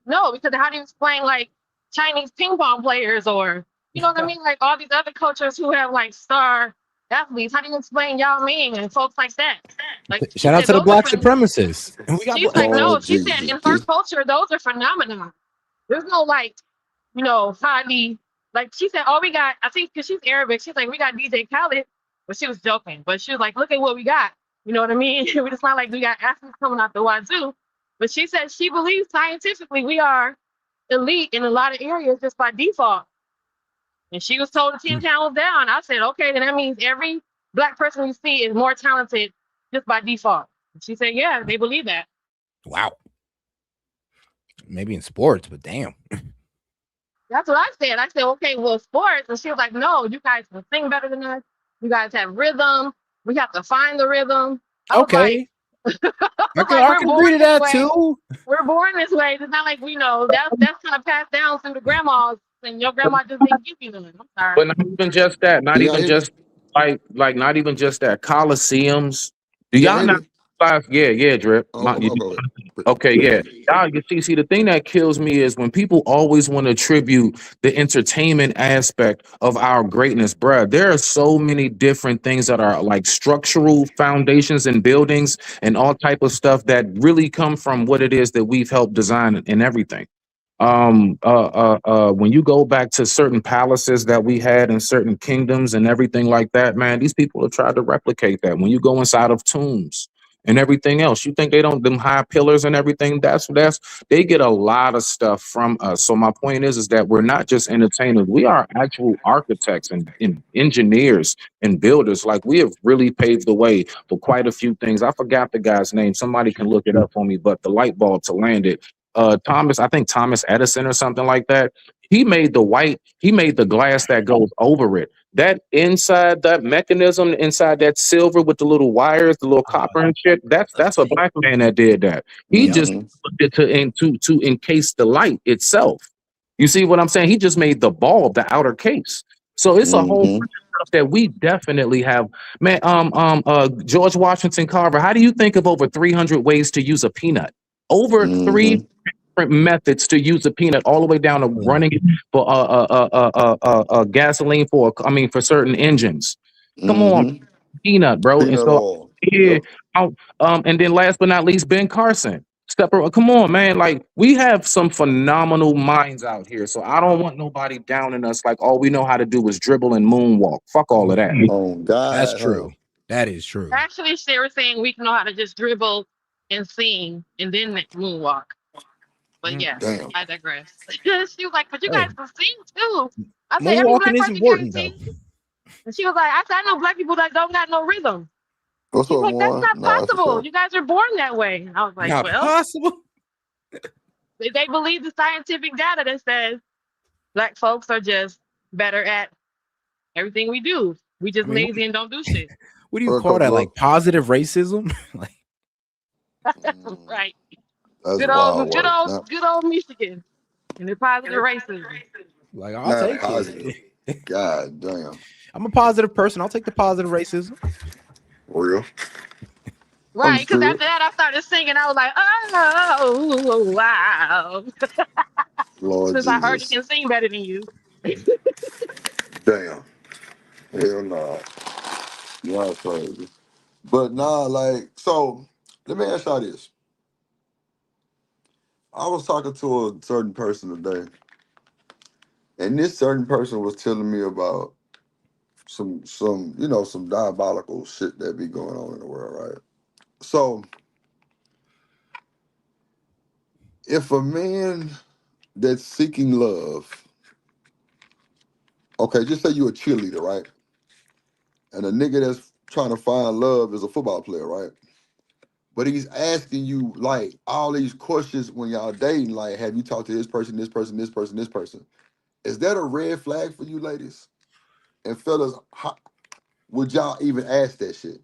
S3: no, because how do you explain like Chinese ping pong players or you know what I mean, like all these other cultures who have like star athletes? How do you explain Yao Ming and folks like that? Like she
S4: Shout out
S3: said,
S4: to the
S3: those are
S4: black
S3: for
S4: supremacists. And we got
S3: She's like, no.
S2: Lord
S3: She said
S2: Jesus.
S3: in her culture, those are phenomena. There's no like, highly like. She said, oh, we got. I think because she's Arabic, she's like, we got DJ Khaled, but she was joking. But she was like, look at what we got. You know what I mean? It's not like we got athletes coming out the wazoo. But she said she believes scientifically we are elite in a lot of areas just by default. And she was told to 10 channels down. I said, okay, then that means every black person we see is more talented just by default. And she said, yeah, they believe that.
S4: wow. Maybe in sports, but damn.
S3: That's what I said. I said, okay, well, sports. And she was like, no, you guys can sing better than us. You guys have rhythm. We have to find the rhythm. I was like,
S4: Okay. I
S3: we're
S4: can agree
S3: born
S4: to
S3: this
S4: that
S3: way.
S4: too.
S3: We're born this way. It's not like we know that's kind of passed down through the grandmas, and your grandma just didn't give you them. I'm sorry.
S5: But not even just that. Not
S2: Can y'all
S5: even
S2: hear me?
S5: just like not even just that. Coliseums. Do
S2: Can y'all
S5: y'all
S2: hear
S5: not
S2: me?
S5: realize? Yeah, Drip.
S2: Oh, okay.
S5: Okay, yeah. Y'all, you see, the thing that kills me is when people always want to attribute the entertainment aspect of our greatness, bruh. There are so many different things that are like structural foundations and buildings and all type of stuff that really come from what it is that we've helped design and everything. When you go back to certain palaces that we had in certain kingdoms and everything like that, man, these people have tried to replicate that. When you go inside of tombs and everything else, you think they don't, them high pillars and everything, that's they get a lot of stuff from us. So my point is that we're not just entertainers, we are actual architects and engineers and builders. Like, we have really paved the way for quite a few things. I forgot the guy's name, somebody can look it up for me, but the light bulb to land it, Thomas, I think Thomas Edison or something like that. He made the glass that goes over it. That inside, that mechanism inside that silver with the little wires, the little copper and shit, that's a black man that did that. He
S4: Yep.
S5: just
S2: Mm-hmm.
S5: put it to encase the light itself. You see what I'm saying? He just made the ball the outer case. So it's a whole bunch
S2: Mm-hmm.
S5: of stuff that we definitely have. Man, George Washington Carver, how do you think of over 300 ways to use a peanut? Over three
S2: Mm-hmm.
S5: different methods to use a peanut, all the way down to running it for gasoline for certain engines. Come on,
S2: Mm-hmm.
S5: peanut, bro. And
S2: Peanut
S5: so
S2: oil.
S5: yeah,
S2: Yep.
S5: and then last but not least, Ben Carson. Come on, man. Like we have some phenomenal minds out here. So I don't want nobody downing us like all we know how to do is dribble and moonwalk. Fuck all of that.
S2: Oh
S4: That's
S2: God, huh?
S4: true. That is true.
S3: Actually, she was saying we know how to just dribble and sing and then moonwalk. But
S4: Mm,
S3: yeah,
S2: Damn.
S3: I digress. She was like, "But you guys
S4: hey,
S3: can sing too." I said, "Every
S4: moonwalking
S3: black
S4: is
S3: person can't
S4: important though.
S3: sing." And she was like, "I said, I know black people that don't got no rhythm."
S2: What's
S3: She's
S2: up,
S3: like, "That's
S2: Warren?
S3: not
S2: Nah, that's for
S3: possible.
S2: sure.
S3: You guys are born that way." I was like,
S4: Not
S3: "Well,
S4: possible.
S3: they believe the scientific data that says black folks are just better at everything we do. We
S4: I
S3: just
S4: mean,
S3: lazy and don't do shit."
S4: what do you
S2: What up,
S4: call
S2: Coach
S4: that?
S2: Love?
S4: Like positive racism? Like,
S2: Mm,
S3: Right.
S2: that's wild work.
S3: Good old Michigan and the positive racism.
S4: I'll
S2: Not
S4: take
S2: positive.
S4: it.
S2: God damn.
S4: I'm a positive person. I'll take the positive racism.
S2: Real.
S3: Right, because
S2: Understood.
S3: after that I started singing. I was like, oh wow.
S2: Lord
S3: Since I heard he
S2: Jesus.
S3: can sing better than you.
S2: Damn. Hell nah. Y'all crazy. But nah, like, so let me ask y'all this. I was talking to a certain person today, and this certain person was telling me about some diabolical shit that be going on in the world, right? So if a man that's seeking love, okay, just say you a cheerleader, right? And a nigga that's trying to find love is a football player, right? But he's asking you like all these questions when y'all dating, like, have you talked to this person, this person, this person, this person? Is that a red flag for you ladies? And fellas, how, would y'all even ask that shit?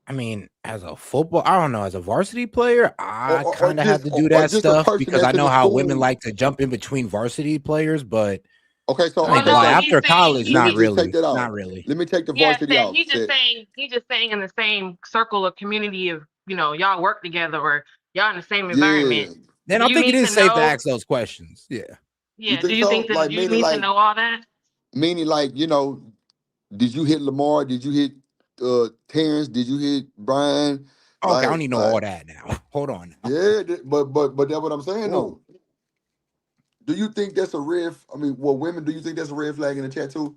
S4: I mean, as a football, I don't know, as a varsity player,
S2: Or,
S4: I
S2: or, or
S4: kind of have
S2: just
S4: to
S2: or,
S4: do
S2: or
S4: that
S2: just a
S4: stuff
S2: person
S4: because I
S2: that's in
S4: know
S2: the
S4: how women
S2: school?
S4: like to jump in between varsity players. But
S2: Okay, so
S4: I
S3: Well,
S4: ain't gonna
S2: okay,
S3: no,
S4: lie,
S2: so
S3: he's
S4: after
S3: saying
S4: college,
S3: he,
S2: let me
S4: not
S3: he
S2: just take
S4: really,
S2: that
S4: not
S2: out.
S4: really.
S2: Let me take the
S3: yeah,
S2: varsity
S3: that
S2: out. Said,
S3: he's just saying in the same circle of community of y'all work together or y'all in the same
S2: yeah.
S3: environment.
S4: Then
S3: Do
S4: I
S3: you
S4: think it
S3: need to
S4: is safe to
S3: know?
S4: ask those questions. Yeah.
S2: You
S3: Yeah, do
S2: think
S3: you think
S2: so?
S3: that
S2: Like
S3: you need to know all that?
S2: meaning like, did you hit Lamar? Did you hit Terrence? Did you hit Brian?
S4: Okay, I don't
S2: Like,
S4: need to know
S2: like,
S4: all that now. Hold on. Now.
S2: yeah, but that's what I'm saying
S4: Ooh.
S2: though. Do you think that's a red? I mean, well, women, do you think that's a red flag in the chat too?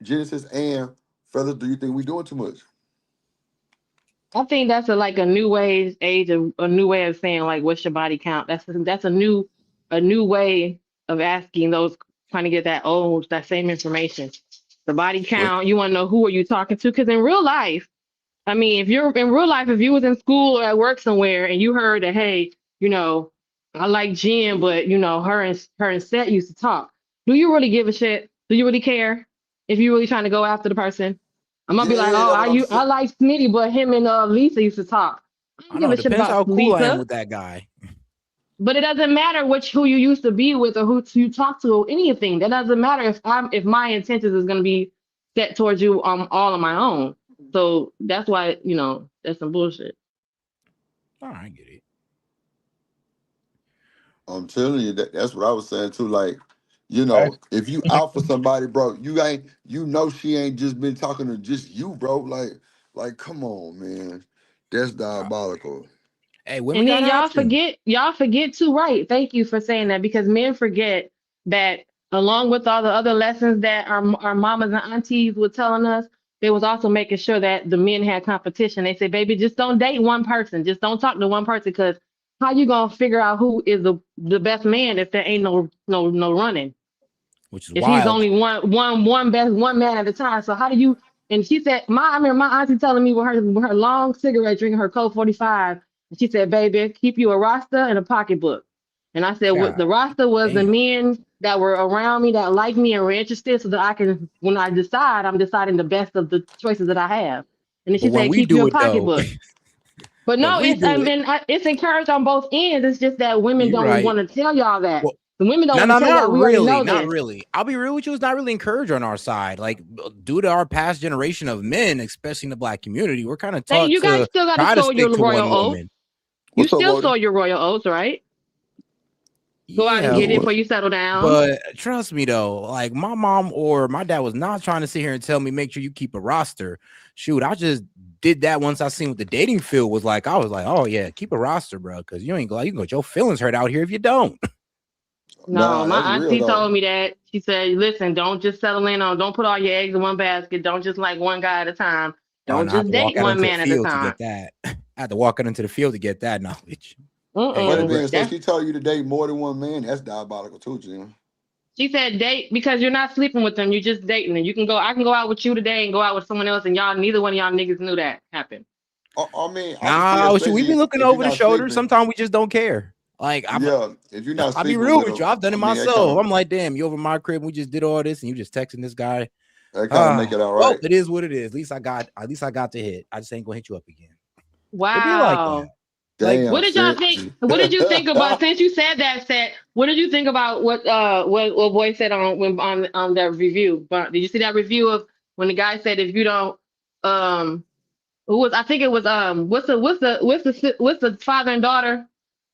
S2: Genesis and fellas, do you think we doing too much?
S3: I think that's like a new age of a new way of saying like what's your body count. That's a new way of asking those trying to get that same information. The body
S2: What?
S3: count. You want to know who are you talking to? Because in real life, I mean, if you're in real life, if you was in school or at work somewhere and you heard that, hey, I like Jen, but her and Seth used to talk. Do you really give a shit? Do you really care? If you really trying to go after the person, I'm gonna be like,
S2: Yeah,
S3: oh,
S2: that's what I'm
S3: I
S2: saying.
S3: like Smitty, but him and Lisa used to talk. I
S4: I
S3: don't
S4: know
S3: give
S4: it
S3: a shit
S4: depends
S3: about
S4: how cool I am
S3: Lisa,
S4: with that guy.
S3: but it doesn't matter who you used to be with or who you talk to or anything. That doesn't matter if my intentions is gonna be set towards you all on my own. So that's why that's some bullshit.
S4: Oh, I get it.
S2: I'm telling you that's what I was saying too. Like,
S5: That's
S2: if you out for somebody, bro, she ain't just been talking to just you, bro. Like, come on, man. That's
S4: Uh,
S2: diabolical.
S4: Hey, women
S3: And
S4: got
S3: then
S4: options.
S3: y'all forget too, right? Thank you for saying that because men forget that along with all the other lessons that our mamas and aunties were telling us, they was also making sure that the men had competition. They say, baby, just don't date one person. Just don't talk to one person because how you gonna figure out who is the best man if there ain't no running?
S4: Which is
S3: If he's
S4: wild.
S3: only one man at a time. So how do you? And she said, I remember my auntie telling me with her long cigarette, drinking her Coke 45, and she said, "Baby, keep you a roster and a pocketbook." And I said, "What the
S4: God
S3: roster was the
S4: damn.
S3: men that were around me that like me and were interested, so that I can, when I decide, I'm deciding the best of the choices that I have." And then
S4: But
S3: she
S4: when
S3: said,
S4: we
S3: "Keep you
S4: do
S3: a
S4: it though,
S3: pocketbook." But
S4: But
S3: no,
S4: we
S3: it's
S4: do it.
S3: it's encouraged on both ends. It's just that women
S4: You're
S3: don't
S4: right.
S3: want to tell y'all that.
S4: Well,
S3: The women don't
S4: no,
S3: want to
S4: no,
S3: tell y'all.
S4: not
S3: We already
S4: really.
S3: know
S4: Not
S3: this.
S4: really. I'll be real with you. It's not really encouraged on our side. Like, due to our past generation of men, especially in the black community, we're kind of
S3: Hey,
S4: taught
S3: you guys
S4: to
S3: still got to
S4: try to
S3: sow
S4: stick
S3: your
S4: to
S3: royal
S4: one
S3: oats.
S4: woman.
S3: You
S2: What's up,
S3: still
S2: Woody?
S3: sow your royal oats, right? Go out and
S4: Yeah,
S3: get it
S2: What?
S3: before you settle down.
S4: but trust me though, like my mom or my dad was not trying to sit here and tell me make sure you keep a roster. Shoot, I just did that once I seen what the dating field was like. I was like, oh yeah, keep a roster, bro, because you ain't you can get your feelings hurt out here if you don't.
S3: No,
S2: Nah, that's
S3: my
S2: real
S3: auntie
S2: though.
S3: told me that. She said, listen, don't just settle in on, don't put all your eggs in one basket. Don't just like one guy at a time.
S4: Oh,
S3: Don't
S4: no, I have
S3: just
S4: to walk
S3: date
S4: out
S3: one
S4: into the
S3: man at a
S4: field to
S3: time.
S4: get that. I had to walk out into the field to get that knowledge.
S2: Wait a
S4: Hey,
S3: Mm-mm.
S2: minute. So
S3: That's,
S2: she told you to date more than one man? That's diabolical too, Jim.
S3: she said date because you're not sleeping with them. You're just dating them. I can go out with you today and go out with someone else, and y'all, neither one of y'all niggas knew that happened.
S2: I mean, I can see that,
S4: nah, shoot, we've been
S2: especially
S4: looking
S2: if you're
S4: over the
S2: not
S4: shoulder.
S2: sleeping.
S4: Sometimes we just don't care. Like
S2: Yeah, if you're not
S4: I'll be
S2: sleeping
S4: real
S2: with
S4: with you.
S2: them,
S4: I've done
S2: I
S4: it
S2: mean,
S4: myself. I'm like, damn, you over my crib. We just did all this, and you just texting this guy.
S2: that kind of make it all
S4: Well,
S2: right.
S4: it is what it is. At least I got the hit. I just ain't gonna hit you up again. It be like that.
S3: Wow.
S4: Like,
S3: What
S2: Damn,
S3: did y'all
S2: shit.
S3: think? What did you think about since you said that set? What did you think about what boy said on that review? But did you see that review of when the guy said if you don't who was I think it was what's the father and daughter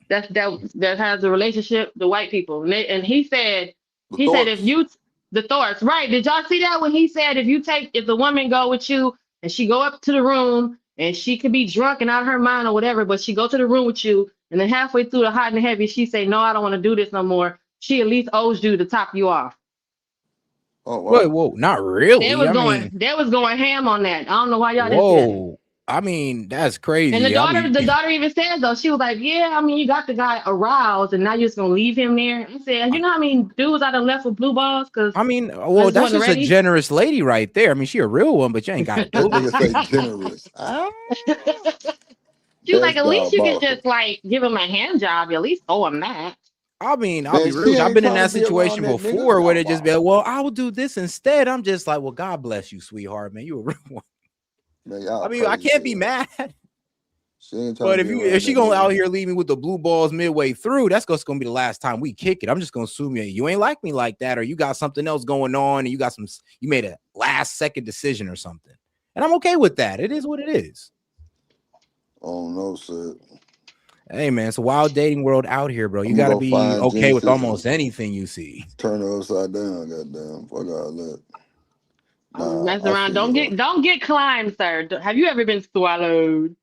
S3: that has a relationship, the white people. And
S2: The
S3: he said if
S2: thoughts.
S3: you the Thor's right. Did y'all see that when he said if the woman go with you and she go up to the room and she could be drunk and out of her mind or whatever, but she go to the room with you and then halfway through the hot and the heavy, she say, no, I don't want to do this no more. She at least owes you to top you off.
S2: Oh wow.
S4: whoa, not really. I mean,
S3: They was going ham on that. I don't know why y'all didn't see that.
S4: whoa. I mean, that's
S3: And
S4: crazy. I mean,
S3: the daughter even said though, she was like, yeah, I mean, you got the guy aroused and now you're just gonna leave him there. I said, you know how many dudes I done left with blue balls because I
S4: well,
S3: just
S4: that's
S3: wasn't
S4: just a
S3: ready.
S4: generous lady right there. I mean, she a real one, but you ain't got to
S2: That
S4: do it.
S2: nigga say generous. Ah,
S3: She was like,
S2: that's
S3: at least you can
S2: diabolical.
S3: just like give him a hand job, at least owe him that.
S4: I mean, I'll
S2: Man,
S4: be real
S2: she
S4: with you. I've
S2: ain't
S4: been in
S2: trying to
S4: that
S2: be around
S4: situation
S2: that nigga.
S4: before where
S2: Oh
S4: they just be
S2: wow.
S4: like, well, I will do this instead. I'm just like, well, God bless you, sweetheart, man. You a real one.
S2: Man,
S4: I
S2: y'all
S4: mean, I
S2: crazy
S4: can't
S2: as
S4: be
S2: hell.
S4: mad.
S2: She ain't trying to
S4: But
S2: be
S4: if
S2: around
S4: she
S2: that
S4: gonna out
S2: nigga.
S4: here leave me with the blue balls midway through, that's just gonna be the last time we kick it. I'm just gonna assume you ain't like me like that, or you got something else going on, and you made a last second decision or something. And I'm okay with that. It is what it is.
S2: Oh no, sir.
S4: Hey man, it's a wild dating world out here, bro. You
S2: I'm gonna
S4: gotta
S2: go
S4: be
S2: find
S4: okay with
S2: Genesis
S4: almost
S2: and
S4: anything you see.
S2: turn her upside down. Goddamn, fuck all that.
S3: I'm
S2: Nah,
S3: messing
S2: I
S3: around.
S2: feel you though.
S3: Don't get climbed, sir. Have you ever been swallowed?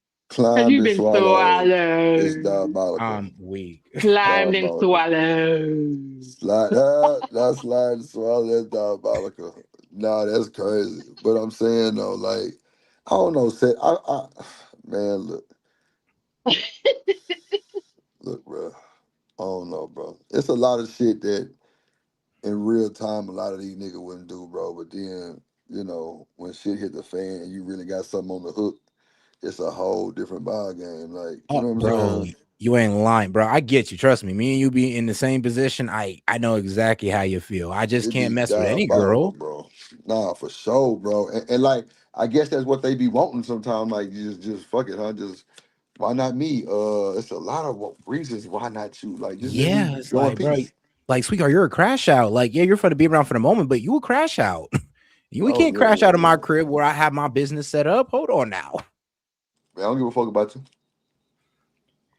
S3: Have
S2: Climbed
S3: you
S2: and
S3: been
S2: swallowed. It's
S3: swallowed?
S2: diabolical.
S4: I'm weak.
S3: Climbed and
S2: Diabolical.
S3: swallowed.
S2: Slide that slide and swallow. That's diabolical. Nah, that's crazy. But I'm saying though, like, I don't know. Say, man, look, bro. I don't know, bro. It's a lot of shit that in real time a lot of these niggas wouldn't do, bro. But then, when shit hit the fan and you really got something on the hook, it's a whole different ball game. Like, you
S4: Oh,
S2: know what I'm
S4: bro,
S2: saying?
S4: you ain't lying, bro. I get you. Trust me. Me and you be in the same position. I know exactly how you feel. I just
S2: It
S4: can't
S2: be
S4: mess with any
S2: diabolical,
S4: girl.
S2: bro. Nah, for sure, bro. And like, I guess that's what they be wanting sometimes. Like, just fuck it, huh? Just why not me? It's a lot of reasons why not you. Like, just let me
S4: Yeah, it's
S2: go in
S4: like, bro,
S2: peace.
S4: like, sweetheart, you're a crash out. Like, yeah, you're fun to be around for the moment, but you a crash out. We
S2: Oh
S4: can't
S2: yeah,
S4: crash
S2: yeah,
S4: out of my
S2: yeah.
S4: crib where I have my business set up. Hold on now.
S2: Man, I don't give a fuck about you.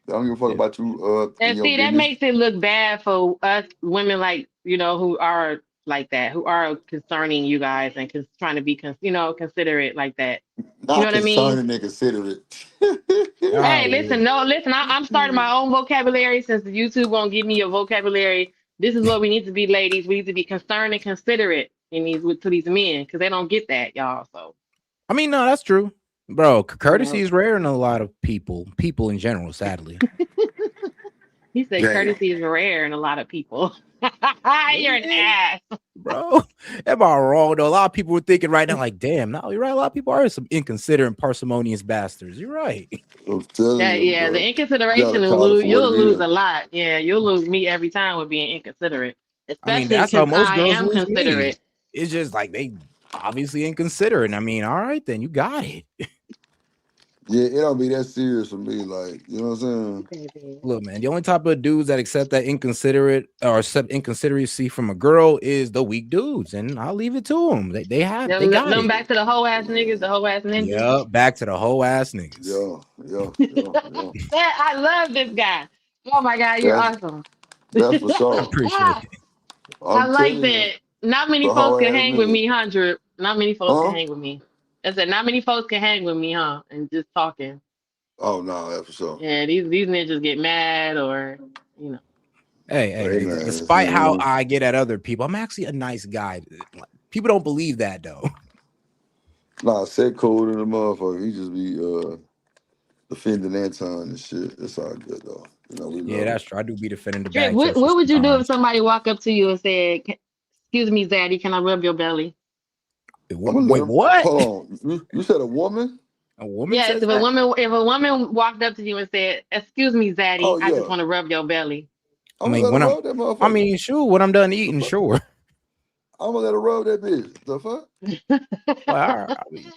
S2: I don't give a fuck
S4: Yeah.
S2: about you. In
S3: And
S2: your
S3: see, that
S2: business.
S3: makes it look bad for us women, like who are like that, who are concerning you guys and trying to be, considerate like that. You know
S2: Not
S3: what I mean?
S2: concerning and considerate.
S3: Hey,
S4: Oh,
S3: listen, no, listen. I'm starting my own vocabulary since the YouTube won't give me a vocabulary. This is what we need to be, ladies. We need to be concerned and considerate to these men because they don't get that, y'all. So,
S4: I mean, no, that's true, bro.
S3: you
S4: Courtesy
S3: know,
S4: is rare in a lot of people in general. Sadly,
S3: he said
S2: Damn.
S3: courtesy is rare in a lot of people. You're an
S4: yeah,
S3: ass.
S4: bro. Am I wrong though? A lot of people were thinking right now, like, damn, no, you're right. A lot of people are some inconsiderate and parsimonious bastards. You're right.
S2: I'm telling
S3: That
S2: you,
S3: yeah, the
S2: bro. You
S3: inconsideration
S2: gotta
S3: will
S2: call it
S3: lose.
S2: for what it
S3: You'll lose
S2: is.
S3: a lot. Yeah, you'll lose me every time with being inconsiderate,
S4: I mean,
S3: especially
S4: that's how
S3: because
S4: most
S3: I
S4: girls
S3: am
S4: lose me.
S3: considerate.
S4: It's just like they obviously inconsiderate. I mean, all right, then you got it.
S2: Yeah, it don't be that serious for me. Like, you know what I'm saying?
S3: Baby.
S4: Look, man, the only type of dudes that accept that inconsiderate or accept inconsideracy from a girl is the weak dudes, and I'll leave it to them. They got
S3: Them
S4: it.
S3: back to the whole ass niggas, the whole ass ninjas.
S4: Yeah, back to the whole ass niggas.
S2: Yeah.
S3: I love this guy. Oh my god, you're
S2: That's
S3: awesome.
S2: that's for
S4: I
S2: sure.
S4: appreciate it.
S3: I
S2: I'm
S3: like
S2: telling you,
S3: that. Not many
S2: the
S3: folks
S2: whole
S3: can
S2: ass
S3: hang with
S2: nigga.
S3: me, 100. Not many folks can
S2: Huh?
S3: hang with me. I said, not many folks can hang with me, huh? And just talking.
S2: Oh no, that's for sure.
S3: Yeah, these ninjas get mad or, you know.
S2: Hey
S4: Hey,
S2: man,
S4: despite how
S2: man.
S4: I get at other people, I'm actually a nice guy. People don't believe that though.
S2: Nah, set cold in the motherfucker. He just be defending Anton and shit. It's all good though. You know, we
S4: Yeah,
S2: love
S4: that's
S2: it.
S4: true. I do be defending the
S3: Drip,
S4: bag children
S3: what would you do if
S4: sometimes.
S3: somebody walk up to you and said, "Excuse me, Zaddy, can I rub your belly?"
S2: I'm gonna let
S4: Wait,
S2: him
S4: what?
S2: hold on. You said a woman?
S4: A woman
S3: Yes,
S4: says that?
S3: if a woman walked up to you and said, "Excuse me, Zaddy,
S2: Oh
S3: I just
S2: yeah.
S3: want to rub your belly."
S4: I
S2: I'm gonna
S4: mean,
S2: let her
S4: when
S2: rub that
S4: I
S2: motherfucker.
S4: mean, sure, when I'm done
S2: The
S4: eating,
S2: fuck?
S4: sure.
S2: I'm gonna let her rub that bitch. The fuck?
S4: Well, I mean,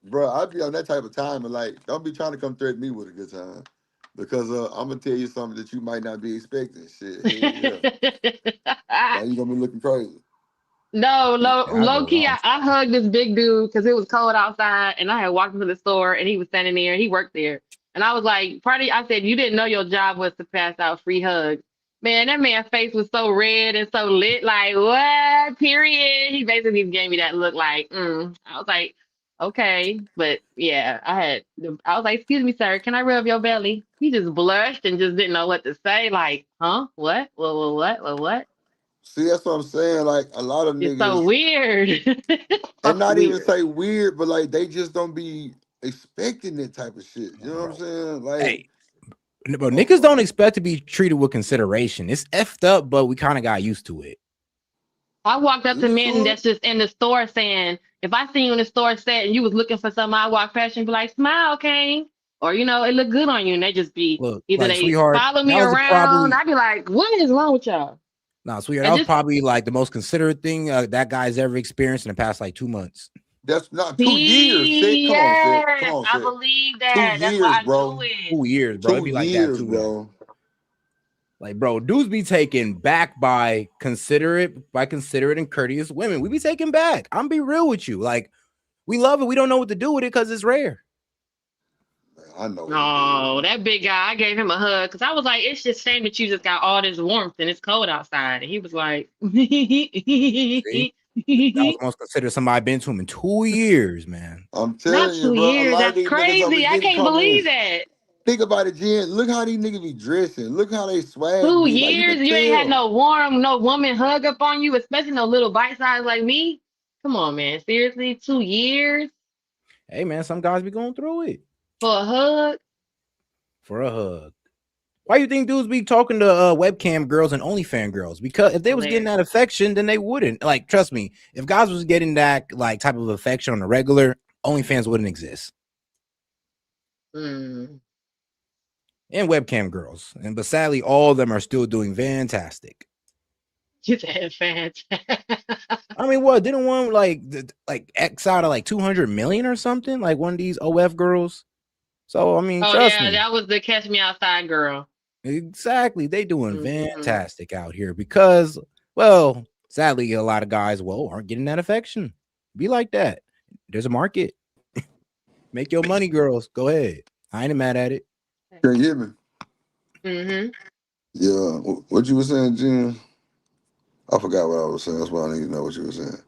S2: Bro, I be on that type of time and like, don't be trying to come threaten me with a good time. Because I'm gonna tell you something that you might not be expecting. Shit, hell yeah. Now you gonna be looking crazy.
S3: No,
S4: I
S3: low
S4: go
S3: key,
S4: wrong.
S3: I hugged this big dude because it was cold outside, and I had walked into the store, and he was standing there. He worked there, and I was like, "Party!" I said, "You didn't know your job was to pass out free hugs." Man, that man's face was so red and so lit. Like, what? Period. He basically gave me that look. Like, I was like, okay, but yeah, I was like, "Excuse me, sir, can I rub your belly?" He just blushed and just didn't know what to say. Like, huh? What? What?
S2: See, that's what I'm saying. Like a lot of
S3: It's so
S2: niggas,
S3: weird.
S2: and
S3: So
S2: not even
S3: weird.
S2: say weird, but like they just don't be expecting that type of shit. You know what I'm
S4: Bro.
S2: saying? Like,
S4: Hey, bro, niggas
S2: motherfucker.
S4: don't expect to be treated with consideration. It's effed up, but we kind of got used to it.
S3: I walked up to
S2: Used
S3: men
S2: to it.
S3: that's just in the store saying, if I see you in the store set and you was looking for something, I walk past you and be like, smile, King. Or, it look good on you. And they just be
S4: Look,
S3: either
S4: like
S3: they
S4: sweetheart,
S3: follow me
S4: that was
S3: around.
S4: probably
S3: I'd be like, what is wrong with y'all?
S4: sweetheart. That
S3: And
S4: was
S3: just
S4: probably like the most considerate thing that guy's ever experienced in the past like 2 months.
S2: That's not 2 years. Set.
S3: see,
S2: Come on, set. Come
S3: yes,
S2: on,
S3: I
S2: set.
S3: believe
S2: two
S3: that. That's why
S2: years,
S3: I do
S2: bro.
S3: it.
S4: 2 years, bro. It'd
S2: Two
S4: be like that
S2: years,
S4: too, though.
S2: bro.
S4: Like, bro, dudes be taken back by considerate and courteous women. We be taken back. I'm be real with you. Like, we love it. We don't know what to do with it because it's rare.
S2: Man, I know what to do
S3: No,
S2: with it.
S3: that big guy, I gave him a hug because I was like, it's just shame that you just got all this warmth and it's cold outside. And he was like,
S4: See, that was the most considerate somebody been to him in 2 years, man.
S2: I'm
S3: not
S2: telling you,
S3: two
S2: bro. A
S3: years.
S2: lot of
S3: That's
S2: these niggas don't be
S3: crazy. I
S2: getting
S3: can't
S2: come in.
S3: believe that.
S2: Think about it, Jen. Look how these niggas be dressing. Look how they swag
S3: Two
S2: be. Like you
S3: years,
S2: can
S3: you ain't had
S2: tell.
S3: no warm, no woman hug up on you, especially no little bite size like me. Come on, man. Seriously, 2 years
S4: Hey, man, some guys be going through it
S3: for a hug?
S4: for a hug. Why you think dudes be talking to webcam girls and OnlyFans girls? Because if they was getting
S3: Hilarious.
S4: that affection, then they wouldn't. Like, trust me, if guys was getting that like type of affection on a regular, OnlyFans wouldn't exist.
S3: Mm.
S4: And webcam girls, but sadly, all of them are still doing fantastic.
S3: You said fantastic.
S4: I mean, what didn't one like X out of like 200 million or something? Like one of these OF girls. So I mean,
S3: Oh,
S4: trust
S3: yeah,
S4: me.
S3: that was the Catch Me Outside girl.
S4: Exactly. They doing
S3: Hmm.
S4: fantastic out here because, well, sadly, a lot of guys, aren't getting that affection. Be like that. There's a market. Make your money, girls. Go ahead. I ain't mad at it.
S2: Can you hear me?
S3: Mm-hmm.
S2: Yeah. What you were saying, Jen? I forgot what I was saying. That's why I need to know what you were saying.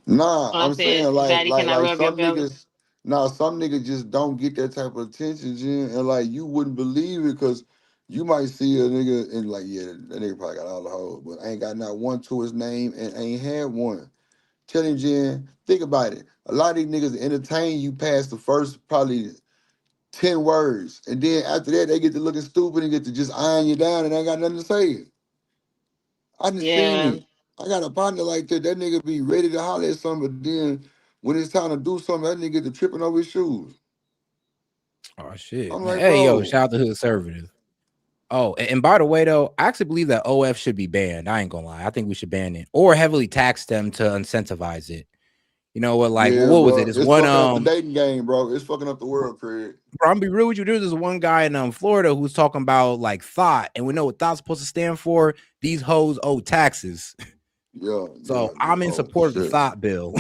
S2: Nah,
S3: I
S2: I'm
S3: said,
S2: saying like
S3: Zaddy,
S2: like
S3: can I
S2: like
S3: rub your
S2: some
S3: belly?
S2: niggas. Nah, some niggas just don't get that type of attention, Jen, and like you wouldn't believe it because you might see a nigga and like, yeah, that nigga probably got all the hoes, but ain't got not one to his name and ain't had one. Tell him, Jen, think about it. A lot of these niggas entertain you past the first probably 10 words. And then after that, they get to looking stupid and get to just eyeing you down and ain't got nothing to say. I done seen
S3: Yeah.
S2: it. I got a partner like that. That nigga be ready to holler at something, but then when it's time to do something, that nigga get to tripping over his shoes.
S4: Oh shit,
S2: I'm
S4: man.
S2: like,
S4: Hey, yo,
S2: bro,
S4: shout out to Hood Conservative. Oh, and by the way, though, I actually believe that OF should be banned. I ain't gonna lie. I think we should ban it or heavily tax them to incentivize it. You know what? Like,
S2: Yeah,
S4: what was
S2: bro.
S4: it? It's
S2: It's
S4: one
S2: fucking up the dating game, bro. It's fucking up the world, Craig.
S4: bro, I'm gonna be real with you. There's this one guy in Florida who's talking about like thought, and we know what thought's supposed to stand for. These hoes owe taxes.
S2: Yeah,
S4: So
S2: yeah.
S4: I'm in
S2: Oh
S4: support of the
S2: shit.
S4: thought bill.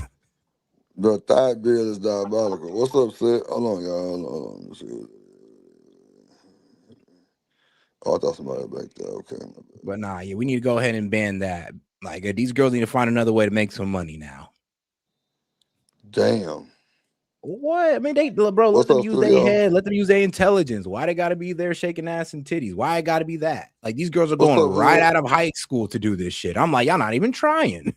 S2: The thought bill is diabolical. What's up, Sid? Hold on, y'all. Hold on. Let me see. Oh, I thought somebody back there. Okay.
S4: But nah, yeah, we need to go ahead and ban that. Like these girls need to find another way to make some money now.
S2: Damn.
S4: What? I mean, bro, let
S2: What's
S4: them
S2: up,
S4: use their
S2: studio?
S4: head, let them use their intelligence. Why they gotta be there shaking ass and titties? Why it gotta be that? Like these girls are
S2: What's
S4: going
S2: up,
S4: right
S2: Hood?
S4: out of high school to do this shit. I'm like, y'all not even trying.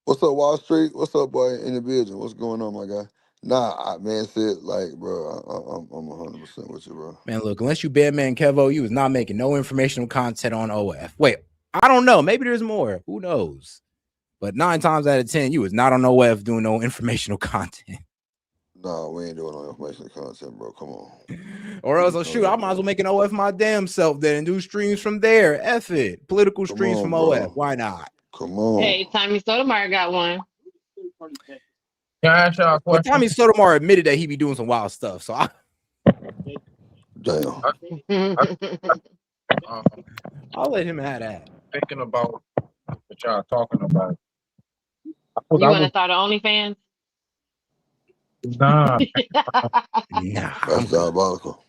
S2: What's up, Wall Street? What's up, boy? In the building. What's going on, my guy? Nah, man, Sid, like, bro, I'm 100% with you, bro.
S4: Man, look, unless you bad man Kevo, you was not making no informational content on OF. Wait, I don't know. Maybe there's more. Who knows? But 9 times out of 10, you was not on OF doing no informational content.
S2: Nah, we ain't doing no information content, bro. Come on.
S4: Or else, shoot, I might as well make an OF my damn self then and do streams from there. F it. Political
S2: Come
S4: streams
S2: on,
S4: from
S2: bro.
S4: OF. Why not?
S2: Come on.
S3: Hey, Tommy Sotomayor got one.
S5: Can I ask y'all a
S4: But
S5: question?
S4: Tommy Sotomayor admitted that he be doing some wild stuff. So
S2: Damn.
S4: I'll let him have that.
S5: Thinking about what y'all talking about.
S3: You want to start an OnlyFans?
S5: Nah,
S4: Nah,
S2: That's diabolical.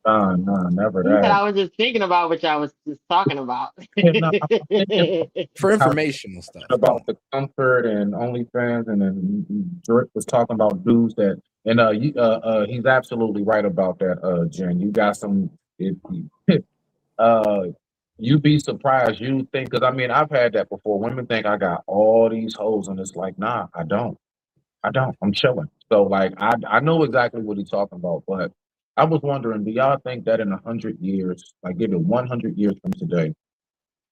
S5: never
S3: He said,
S5: that.
S3: I was just thinking about what y'all was just talking about.
S5: Yeah, nah, I'm thinking
S4: for informational stuff.
S5: about the comfort and OnlyFans, and then Drake was talking about dudes that, and he's absolutely right about that. Jen, you got some. Uh, you'd be surprised. You think, because I mean, I've had that before. Women think I got all these hoes, and it's like, nah, I don't. I don't. I'm chilling. So like, I know exactly what he's talking about, but I was wondering, do y'all think that in 100 years, like give it 100 years from today,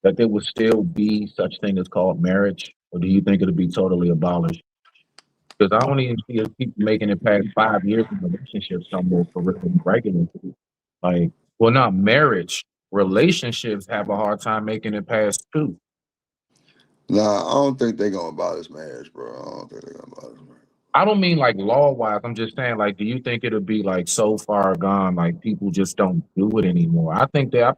S5: that there would still be such thing as called marriage, or do you think it'll be totally abolished? Because I don't even see us keep making it past 5 years in relationships no more for real regular. Like, well, not marriage. Relationships have a hard time making it past 2.
S2: Nah, I don't think they gonna abolish marriage, bro. I don't think they gonna abolish marriage.
S5: I don't mean like law wise. I'm just saying, like, do you think it'll be like so far gone, like people just don't do it anymore? I think they're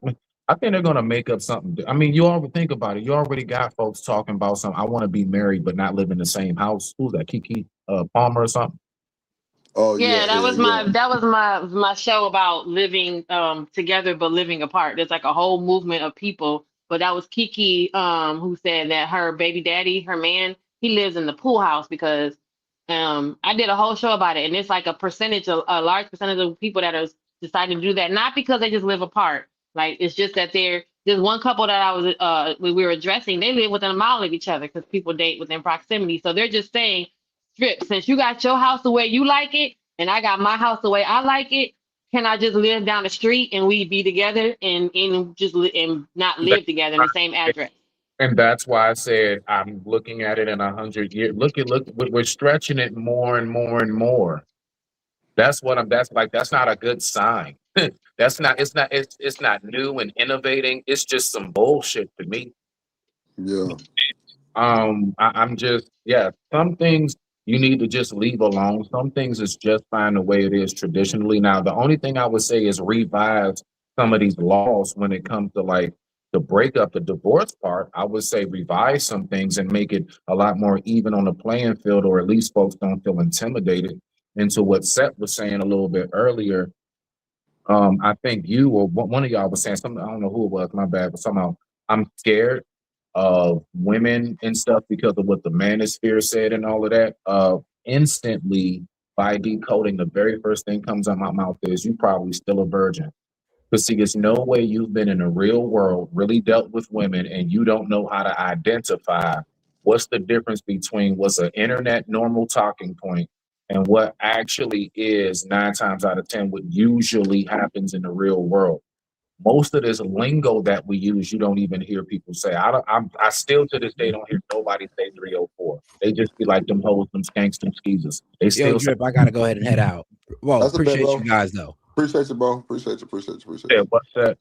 S5: gonna make up something. I mean, you already think about it. You already got folks talking about something. I want to be married but not live in the same house. Who's that? Kiki Palmer or something?
S2: Oh
S3: Yeah,
S2: yeah,
S3: that was
S2: yeah.
S3: my show about living together but living apart. There's like a whole movement of people, but that was Kiki who said that her baby daddy, her man, he lives in the pool house because I did a whole show about it, and it's like a large percentage of people that are deciding to do that, not because they just live apart. Like it's just that there's one couple that I was we were addressing, they live within a mile of each other because people date within proximity. So they're just saying, Strip, since you got your house the way you like it, and I got my house the way I like it, can I just live down the street and we be together and just and not live together in the same address?
S5: And that's why I said I'm looking at it in 100 years. Look, we're stretching it more and more and more. That's what I'm. That's like that's not a good sign. That's not. It's not new and innovating. It's just some bullshit to me.
S2: Yeah.
S5: I'm just, yeah, some things you need to just leave alone. Some things is just fine the way it is traditionally. Now, the only thing I would say is revise some of these laws when it comes to like the breakup, the divorce part. I would say revise some things and make it a lot more even on the playing field, or at least folks don't feel intimidated into what Seth was saying a little bit earlier. I think you or one of y'all was saying something. I don't know who it was. My bad. But somehow I'm scared of women and stuff because of what the manosphere said and all of that. Instantly by decoding, the very first thing comes out my mouth is you probably still a virgin. Because see, there's no way you've been in the real world, really dealt with women, and you don't know how to identify what's the difference between what's an internet normal talking point and what actually is 9 times out of 10 what usually happens in the real world. Most of this lingo that we use, you don't even hear people say. I still to this day don't hear nobody say 304. They just be like them hoes, them skanks, them skeezers. They
S4: Yo,
S5: still say
S4: Drip, I gotta go ahead and head out. Well,
S2: That's a bet,
S4: appreciate
S2: bro.
S4: you guys though.
S2: Appreciate you, bro. Appreciate you.
S5: what's that?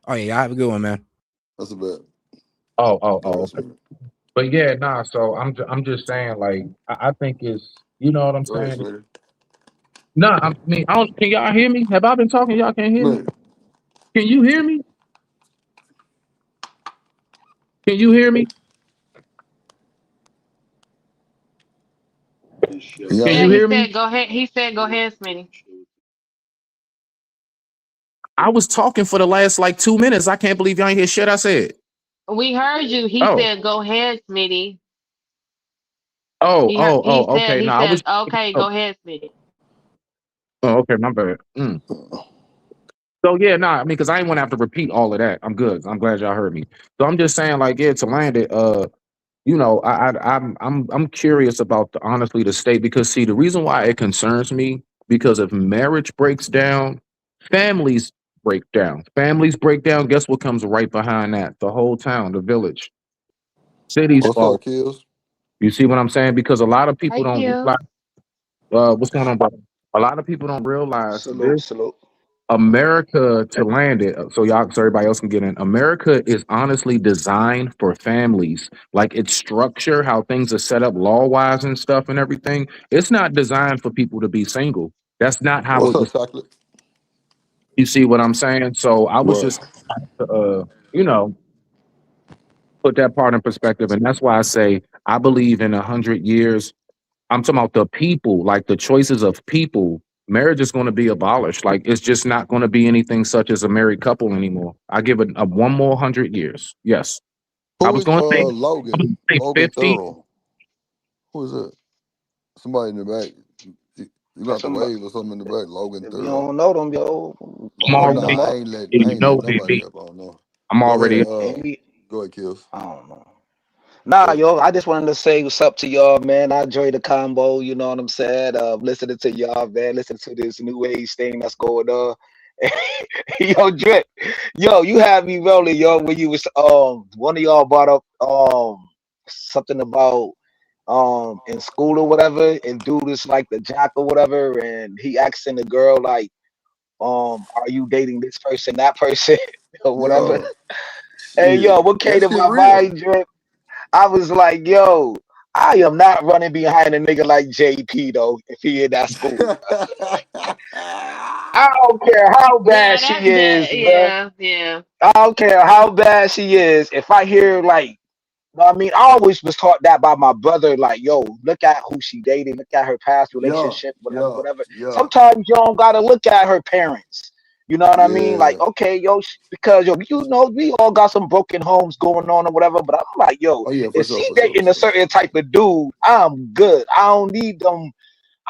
S4: Oh yeah, have a good one, man.
S2: That's a bet.
S5: Oh,
S2: All right,
S5: okay.
S2: man.
S5: But yeah, nah. So I'm just saying, like, I think it's, you know what I'm
S2: Go ahead,
S5: saying.
S2: sweetie.
S5: Nah, I mean, I don't. Can y'all hear me? Have I been talking? Y'all can't hear me.
S2: Man,
S5: Can you hear me? Can you hear me?
S2: can y'all
S5: Can
S3: Yeah,
S5: you
S2: hear
S3: he
S2: me?
S5: hear me?
S3: said go ahead. He said go ahead, Smitty.
S5: I was talking for the last like 2 minutes. I can't believe y'all ain't hear shit I said.
S3: We heard you. He
S5: Oh,
S3: said go ahead, Smitty.
S5: oh,
S3: He heard,
S5: oh,
S3: he
S5: oh.
S3: said
S5: Okay.
S3: he
S5: No, I
S3: said
S5: was.
S3: okay,
S5: Oh,
S3: go ahead, Smitty.
S5: oh, okay. My bad. So yeah, nah. I mean, because I ain't want to have to repeat all of that. I'm good. I'm glad y'all heard me. So I'm just saying, like, yeah, to land it. You know, I'm curious about the, honestly the state, because see, the reason why it concerns me, because if marriage breaks down, families break down. Families break down. Guess what comes right behind that? The whole town, the village, cities
S2: What's
S5: fall.
S2: up, kills?
S5: You see what I'm saying? Because a lot of people
S3: Hi,
S5: don't
S3: Q.
S5: realize, what's going on, brother. A lot of people don't realize
S6: Salute,
S5: this.
S6: salute.
S5: America, to land it, so y'all, so everybody else can get in. America is honestly designed for families. Like its structure, how things are set up law wise and stuff and everything. It's not designed for people to be single. That's not how
S2: What's
S5: it
S2: up,
S5: was.
S2: chocolate?
S5: You see what I'm saying? So I was
S2: What?
S5: just, you know, put that part in perspective, and that's why I say I believe in 100 years. I'm talking about the people, like the choices of people. Marriage is going to be abolished. Like it's just not going to be anything such as a married couple anymore. I give it a one more 100 years. Yes, I
S2: Who
S5: was
S2: is
S5: going to say, I was
S2: Logan?
S5: gonna say
S2: Logan
S5: 50.
S2: Thurl. Who is that? Somebody in the back. You
S6: That's
S2: got the
S6: some.
S2: wave or something in the back. Logan
S6: If you
S2: Thurl.
S6: don't know them, yo,
S5: I'm
S6: look
S2: Nah,
S6: them
S5: already,
S2: I
S6: up.
S2: ain't let
S5: you know,
S2: nobody
S5: baby.
S2: up. I don't know.
S5: I'm
S2: Go ahead.
S5: already.
S6: Ain't we?
S2: Go ahead, kills.
S6: I don't know. Nah,
S2: Go ahead.
S6: yo, I just wanted to say what's up to y'all, man. I enjoy the combo. You know what I'm saying? Listening to y'all, man. Listening to this new age thing that's going on. Yo, Drip. Yo, you had me rolling, yo, when you was one of y'all brought up something about in school or whatever, and dude is like the jock or whatever, and he asking the girl like, are you dating this person, that person, or whatever.
S2: Yeah.
S6: Hey, yo,
S2: Shit.
S6: what came
S2: That
S6: to
S2: shit
S6: my
S2: real.
S6: mind, Drip? I was like, yo, I am not running behind a nigga like JP though, if he in that school. I don't care how bad
S3: Yeah,
S6: she
S3: that's
S6: is,
S3: that.
S6: bruh.
S3: Yeah, yeah.
S6: I don't care how bad she is. If I hear like, I mean, I always was taught that by my brother. Like, yo, look at who she dated, look at her past
S2: yeah.
S6: relationship, whatever,
S2: Yeah.
S6: whatever.
S2: Yeah.
S6: Sometimes you don't gotta look at her parents. You know what I mean? Like,
S2: Yeah.
S6: okay, yo, because yo, you know, we all got some broken homes going on or whatever. But I'm like, yo,
S2: Oh yeah, for
S6: if
S2: sure,
S6: she
S2: for sure, for
S6: dating a
S2: sure.
S6: certain type of dude, I'm good. I don't need them.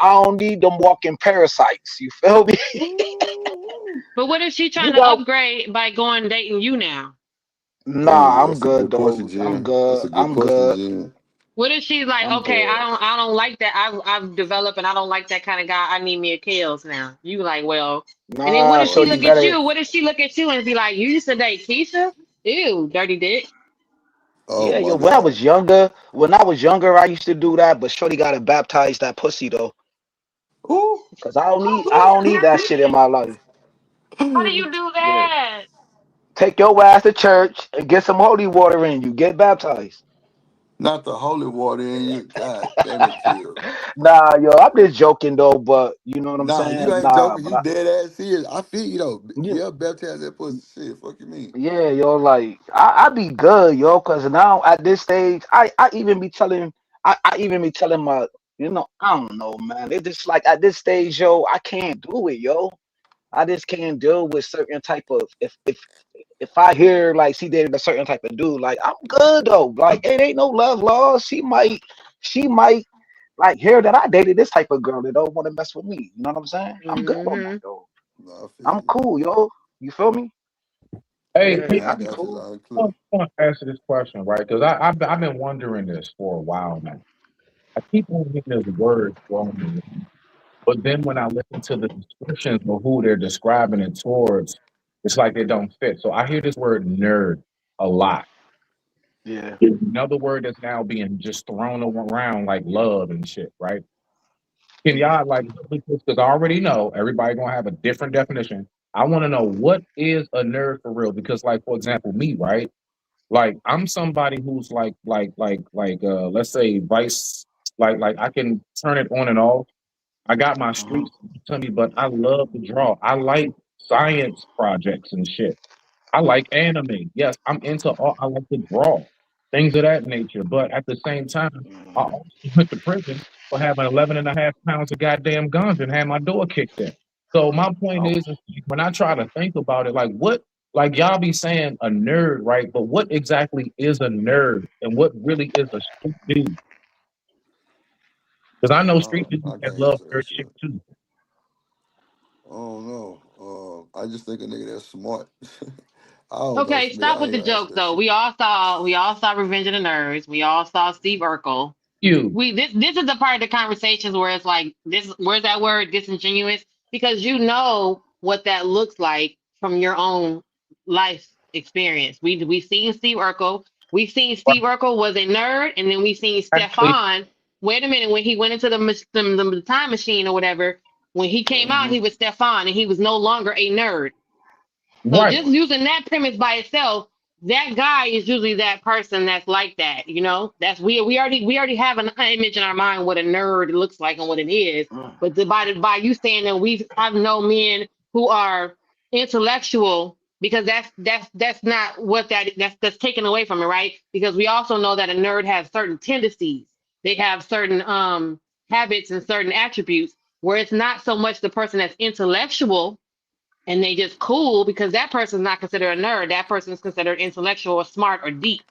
S6: I don't need them walking parasites. You feel me?
S2: Ooh.
S3: But what if she
S6: You
S3: trying to
S6: got
S3: upgrade by going dating you now?
S6: nah.
S2: Oh,
S6: I'm
S2: that's a
S6: good
S2: good question,
S6: though. I'm
S2: Jen. That's
S6: good.
S2: a good
S6: I'm
S2: question,
S6: good.
S2: Jen.
S3: What if she's like,
S6: I'm
S3: okay,
S6: good.
S3: I don't like that. I've developed and I don't like that kind of guy. I need me a kills now. You like, well, and then what
S6: Nah,
S3: if
S2: Oh
S3: she
S6: shorty
S3: look
S2: yeah.
S3: at
S6: better.
S3: you? What if she look at you and be like, you used to date Keisha? Ew, dirty dick.
S2: Oh
S6: Yeah,
S2: my
S6: yo.
S2: God.
S6: When I was younger, I used to do that. But shorty got to baptize that pussy though,
S2: Ooh.
S6: cause I don't need that shit in my life.
S3: How do you do
S6: Yeah.
S3: that?
S6: Take your ass to church and get some holy water in you. Get baptized.
S2: Not the holy water in you. God damn it, kill.
S6: Nah, yo, I'm just joking though. But you know what I'm
S2: Nah, you
S6: saying?
S2: ain't
S6: Nah,
S2: joking.
S6: but
S2: You dead ass serious. I feel you though.
S6: you,
S2: Yeah, baptize that pussy. Shit, fuck you mean?
S6: yeah, yo, like I be good, yo, cause now at this stage, I even be telling, I even be telling my, you know, I don't know, man. It's just like at this stage, yo, I can't do it, yo. I just can't deal with certain type of if I hear like she dated a certain type of dude, like I'm good though. Like it ain't no love laws. She might like hear that I dated this type of girl that don't want to mess with me. You know what I'm saying? I'm good on that
S3: Hmm.
S6: though.
S2: Nah, I feel
S6: I'm
S2: you.
S6: cool, yo. You feel me?
S5: Hey,
S2: Yeah,
S6: Yeah,
S2: I
S6: I be
S2: got you
S6: cool.
S2: loud and
S5: I
S2: clear.
S5: want to answer this question, right? Because I've been wondering this for a while now. I keep on hearing this word thrown around, but then when I listen to the descriptions of who they're describing it towards, it's like they don't fit. So I hear this word nerd a lot.
S6: Yeah.
S5: Another word that's now being just thrown around like love and shit, right? Can y'all like, because I already know everybody gonna have a different definition. I want to know what is a nerd for real, because like for example, me, right? Like I'm somebody who's let's say vice, like I can turn it on and off. I got my
S6: Mhm.
S5: streaks to me, but I love to draw. I like science projects and shit. I like anime. Yes, I'm into art. I like to draw things of that nature. But at the same time, I
S6: Mhm.
S5: also went to prison for having 11.5 pounds of goddamn guns and had my door kicked in. So my point
S6: Oh.
S5: is when I try to think about it, like what, like y'all be saying a nerd, right? But what exactly is a nerd, and what really is a street dude? Because I know street dudes
S2: I
S5: that
S2: can't
S5: love
S2: answer that
S5: nerd
S2: shit.
S5: shit too.
S2: I don't know. I just think a nigga that's smart. I don't know,
S3: Okay,
S2: Smith.
S3: stop
S2: I
S3: with
S2: ain't
S3: the
S2: gonna answer
S3: jokes
S2: that
S3: though.
S2: shit.
S3: We all saw Revenge of the Nerds. We all saw Steve Urkel.
S5: You,
S3: This is the part of the conversations where it's like this, where's that word disingenuous, because you know what that looks like from your own life experience. We seen Steve Urkel. We seen Steve Urkel was a nerd, and then we seen
S5: actually,
S3: Stefan. Wait a minute, when he went into the time machine or whatever, when he came out,
S6: Mhm.
S3: he was Stefan, and he was no longer a nerd. So
S5: right?
S3: just using that premise by itself, that guy is usually that person that's like that. You know, that's we already have an image in our mind what a nerd looks like and what it is.
S6: Mm.
S3: But by you saying that we have no men who are intellectual, because that's not what that's taken away from it, right? Because we also know that a nerd has certain tendencies. They have certain habits and certain attributes where it's not so much the person that's intellectual and they just cool, because that person's not considered a nerd. That person is considered intellectual or smart or deep,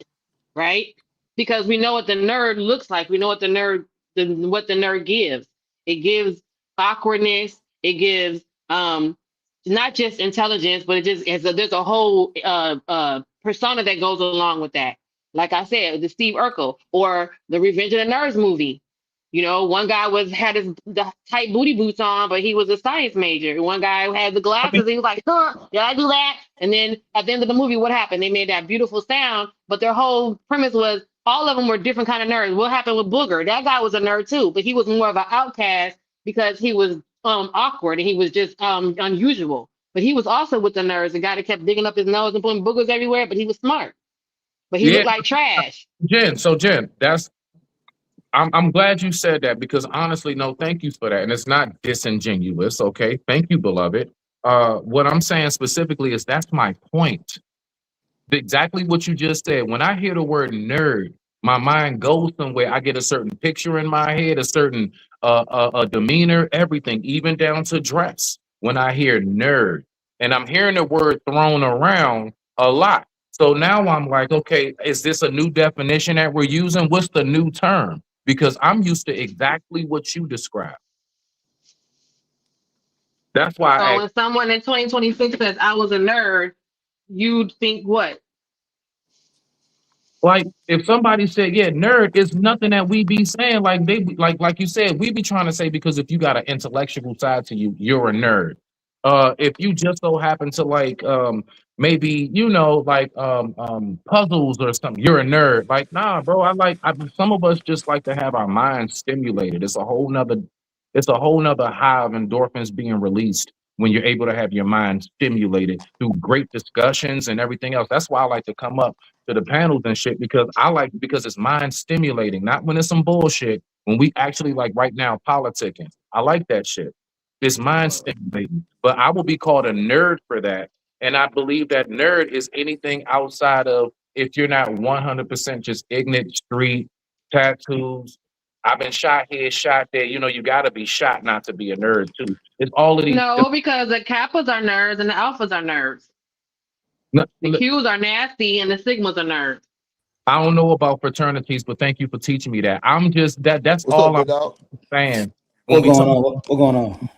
S3: right? Because we know what the nerd looks like. We know what the nerd gives. It gives awkwardness. It gives not just intelligence, but it just there's a whole persona that goes along with that. Like I said, the Steve Urkel or the Revenge of the Nerds movie. You know, one guy had the tight booty boots on, but he was a science major. One guy had the
S5: I mean,
S3: glasses. He was like, "Huh, did I do that?" And then at the end of the movie, what happened? They made that beautiful sound, but their whole premise was all of them were different kind of nerds. What happened with Booger? That guy was a nerd too, but he was more of an outcast because he was awkward and he was just unusual. But he was also with the nerds, the guy that kept digging up his nose and putting boogers everywhere. But he was smart. But he
S5: yeah,
S3: looked like trash.
S5: Jen. So Jen, that's I'm glad you said that because honestly, no, thank you for that. And it's not disingenuous, okay? Thank you, beloved. What I'm saying specifically is that's my point. Exactly what you just said. When I hear the word nerd, my mind goes somewhere. I get a certain picture in my head, a certain demeanor, everything, even down to dress. When I hear nerd, and I'm hearing the word thrown around a lot. So now I'm like, okay, is this a new definition that we're using? What's the new term? Because I'm used to exactly what you described. That's why I
S3: So
S5: asked.
S3: when someone in 2026 says I was a nerd, you'd think what?
S5: Like if somebody said, "Yeah, nerd," is nothing that we be saying. Like like you said, we be trying to say because if you got an intellectual side to you, you're a nerd. If you just so happen to like maybe puzzles or something, you're a nerd. Like nah, bro. Some of us just like to have our minds stimulated. It's a whole nother high of endorphins being released when you're able to have your mind stimulated through great discussions and everything else. That's why I like to come up to the panels and shit because it's mind stimulating, not when it's some bullshit. When we actually like right now politicking, I like that shit. It's mind
S2: Right.
S5: stimulating, but I will be called a nerd for that. And I believe that nerd is anything outside of if you're not 100% just ignorant street tattoos. I've been shot here, shot there. You know, you got to be shot not to be a nerd too. It's all of these.
S3: No, because the Kappas are nerds and the Alphas are nerds. The Qs are nasty and the Sigmas are nerds.
S5: I don't know about fraternities, but thank you for teaching me that. I'm just that. That's
S2: What's up,
S5: all I'm
S2: big dog?
S5: saying. When
S7: What
S5: we
S7: going
S5: talk,
S7: on? What going on?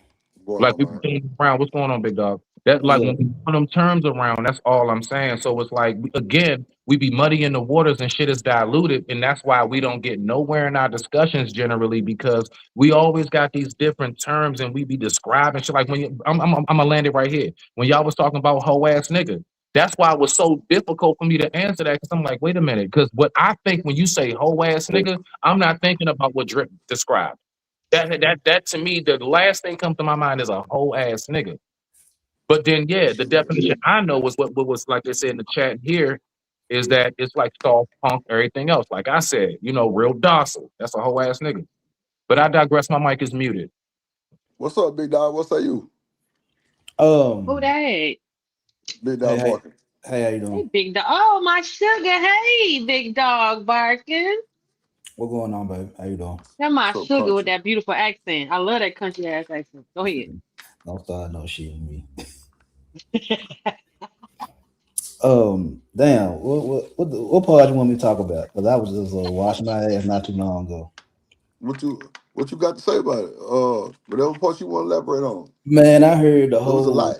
S2: Going
S5: like
S2: on,
S5: we
S2: man.
S5: playing around, what's going on, big dog? That
S7: What's
S5: like
S7: up?
S5: when we put them terms around, that's all I'm saying. So it's like again, we be muddying the waters and shit is diluted, and that's why we don't get nowhere in our discussions generally because we always got these different terms and we be describing shit. Like when I'm gonna land it right here. When y'all was talking about hoe ass nigga, that's why it was so difficult for me to answer that because I'm like, wait a minute, because what I think when you say hoe ass nigga, I'm not thinking about what Drip described. That to me, the last thing comes to my mind is a whole ass nigga. But then, yeah, the definition I know was what was like they said in the chat here. is that it's like soft punk, everything else. Like I said, real docile. That's a whole ass nigga. But I digress. My mic is muted.
S2: What's up, big dog? What's up, you?
S3: Who
S7: Um,
S3: that?
S2: Big
S7: hey,
S2: dog
S7: hey,
S2: barking.
S7: hey, how you
S3: Hey,
S7: doing?
S3: big dog. Oh, my sugar. Hey, big dog barking.
S7: What going on, baby? How you doing?
S3: That's my
S2: What's up,
S3: sugar with
S2: country?
S3: that beautiful accent. I love that country ass accent. Go ahead.
S7: Don't start no shit with me.
S3: Okay,
S7: Damn, what part you want me to talk about? Because I was just washing my ass not too long ago.
S2: What you got to say about it? Whatever part you want to elaborate on.
S7: Man, I heard the
S2: It was a
S7: whole.
S2: lot.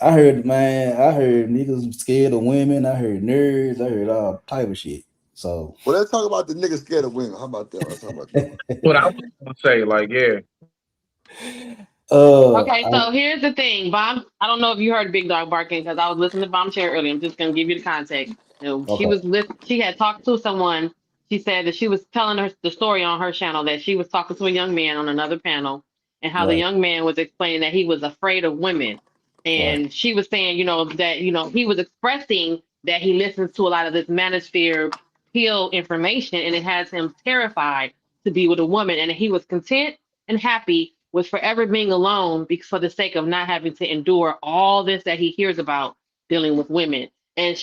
S7: I heard niggas scared of women. I heard nerds. I heard all type of shit. So,
S2: Well, let's talk about the niggas scared of women. How about that? Let's talk about that one.
S5: What I was gonna say, like, yeah,
S7: I,
S3: so here's the thing, Bomb. I don't know if you heard Big Dog barking because I was listening to Bomb Chair earlier. I'm just gonna give you the context. She
S7: okay,
S3: was she had talked to someone. She said that she was telling her the story on her channel that she was talking to a young man on another panel, and how the
S7: right,
S3: young man was explaining that he was afraid of women.
S7: right,
S3: And she was saying, that he was expressing that he listens to a lot of this manosphere pill information, and it has him terrified to be with a woman, and he was content and happy with forever being alone because for the sake of not having to endure all this that he hears about dealing with women. And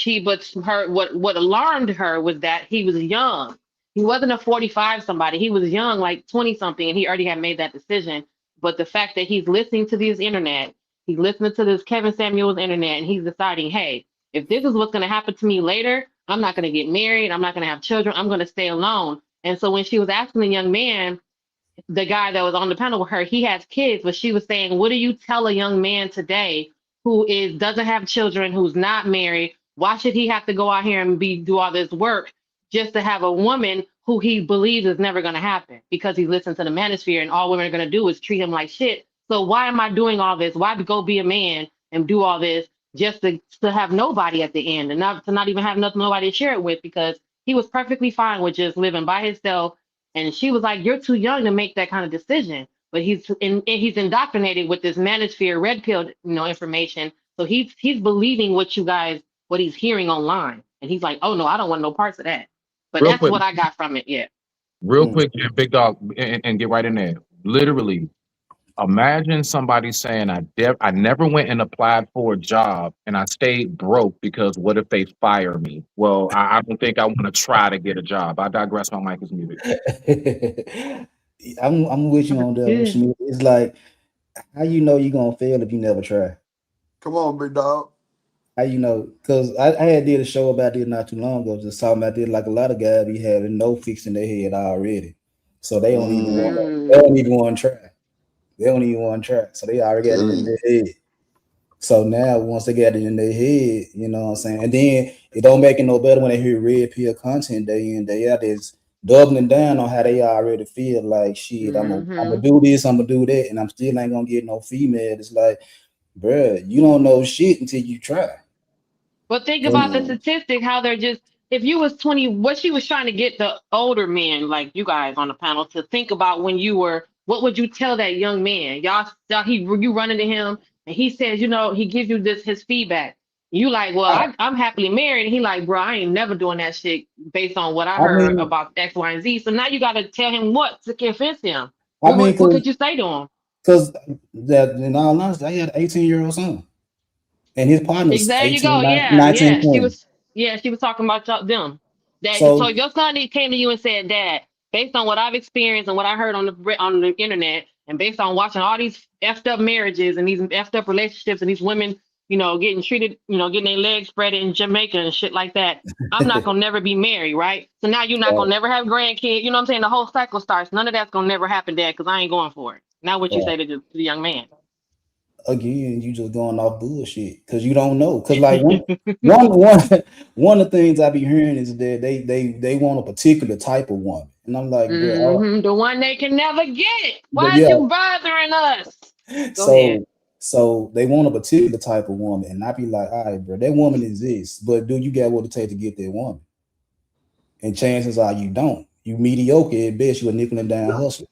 S3: what alarmed her was that he was young. He wasn't a 45 somebody. He was young, like 20 something, and he already had made that decision. But the fact that he's listening to this internet, he's listening to this Kevin Samuels internet, and he's deciding, hey, if this is what's going to happen to me later, I'm not going to get married. I'm not going to have children. I'm going to stay alone. And so when she was asking the young man, the guy that was on the panel with her, he has kids, but she was saying, what do you tell a young man today who is doesn't have children, who's not married? Why should he have to go out here and do all this work just to have a woman who he believes is never going to happen because he listens to the manosphere and all women are going to do is treat him like shit. So why am I doing all this? Why go be a man and do all this just to have nobody at the end and not even have nothing nobody to share it with because he was perfectly fine with just living by himself, and she was like, "You're too young to make that kind of decision." But he's indoctrinated with this manosphere red pill, information. So he's believing what he's hearing online, and he's like, "Oh no, I don't want no parts of that." But
S5: real
S3: that's
S5: quick,
S3: what I got from it. Yeah.
S5: real
S7: mm.
S5: quick, and big dog, and get right in there. Literally, imagine somebody saying, I never went and applied for a job and I stayed broke because what if they fire me? Well, I don't think I want to try to get a job. I digress. My mic is muted.
S7: I'm with you on that one,
S3: Good.
S7: Schmidt. It's like how you know you're gonna fail if you never try.
S2: Come on, big dog.
S7: How you know? Because I had did a show about this not too long ago, just talking about this. Like a lot of guys be having no fix in their head already, so
S2: Mm,
S7: they
S3: Mm.
S7: don't even want to try. They don't even want to try, so they already got it
S2: telling
S7: in
S2: you.
S7: their head. So now once they got it in their head, you know what I'm saying, and then it don't make it no better when they hear red pill content day in day out. Is doubling down on how they already feel like shit. I'm gonna
S3: Mm-hmm.
S7: do this, I'm gonna do that, and I'm still ain't gonna get no female. It's like, bruh, you don't know shit until you try.
S3: But think
S7: And
S3: about the
S2: Mm.
S3: statistic, how they're just, if you was 20, what she was trying to get the older men, like you guys on the panel, to think about when you were, what would you tell that young man? You run into him and he says, he gives you his feedback. You like, well,
S7: I,
S3: I'm happily married. And he like, bro, I ain't never doing that shit based on what I
S7: I
S3: heard
S7: mean,
S3: about X, Y, and Z. So now you got to tell him what to convince him.
S7: I
S3: What,
S7: mean,
S3: what, what could you say to him?
S7: cause that in all honesty, I had an 18-year-old son, and his partner's
S3: There you
S7: 18,
S3: go. Yeah,
S7: 19,
S3: yeah.
S7: 20.
S3: She was talking about them. So
S7: So
S3: your son came to you and said, "Dad, based on what I've experienced and what I heard on the internet, and based on watching all these effed up marriages and these effed up relationships and these women, getting treated, getting their legs spread in Jamaica and shit like that, I'm not gonna never be married, right? So now you're not
S7: right,
S3: gonna never have grandkids. You know what I'm saying? The whole cycle starts. None of that's gonna never happen, Dad, because I ain't going for it. Now what you
S7: right.
S3: say to the young man?
S7: Again, you just going off bullshit because you don't know. Because like one one of the things I be hearing is that they want a particular type of woman, and I'm like, bro,
S3: The one they can never get.
S7: but
S3: Why is
S7: yeah.
S3: you bothering us? Go ahead.
S7: So so they want a particular type of woman, and I be like, all right, bro, that woman exists, but do you got what it takes to get that woman? And chances are you don't. You mediocre at best. You a nickel and dime hustler.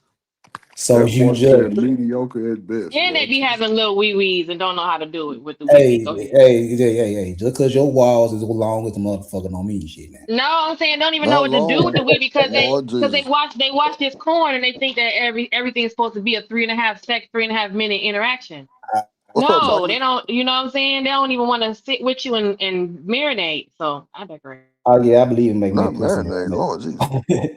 S7: So
S2: That
S7: you
S2: boy said
S7: just
S2: mediocre at best,
S3: And they
S2: Lord
S3: be
S2: Jesus.
S3: having little wee wees and don't know how to do it with the wee wee.
S7: hey,
S3: Go ahead.
S7: hey, just because your walls is as long as the motherfucker don't mean shit, man.
S3: No, I'm saying don't even know
S2: Not
S3: what to do with
S2: long,
S3: the wee because
S2: Lord
S3: they
S2: Jesus.
S3: watch this corn and they think that everything's supposed to be a 3.5 minute interaction.
S7: I,
S2: What's up,
S3: No, they
S2: chocolate?
S3: don't. You know what I'm saying? They don't even want to sit with you and marinate. So I digress.
S7: oh yeah, I believe in making
S2: Not
S7: that pussy
S2: marinade, Lord Jesus.
S7: marinate.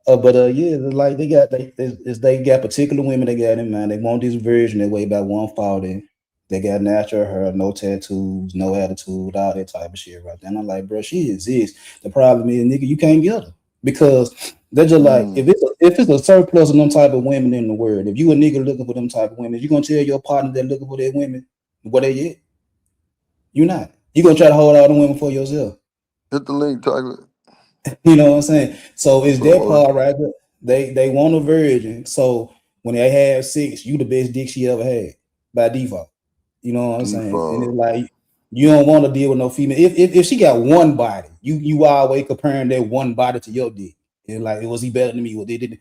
S7: But yeah, like they got particular women they got in mind. They want this virgin that weigh about 140. They got natural hair, no tattoos, no attitude, all that type of shit right there. And I'm like, bro, she exists. The problem is, nigga, you can't get her because they're just like
S2: Mm.
S7: if it's a surplus of them type of women in the world. If you a nigga looking for them type of women, you gonna tell your partner that looking for that women where they at? You not. You gonna try to hold all the women for yourself.
S2: Hit the link, chocolate.
S7: You know what I'm saying? So
S2: What's
S7: it's
S2: up,
S7: that
S2: Odie?
S7: part right there. They want a virgin. So when they have sex, you the best dick she ever had by default. You know what I'm saying? And it's
S2: Default.
S7: like you don't want to deal with no female. If she got one body, you always comparing that one body to your dick. And like, was he better than me? What they did?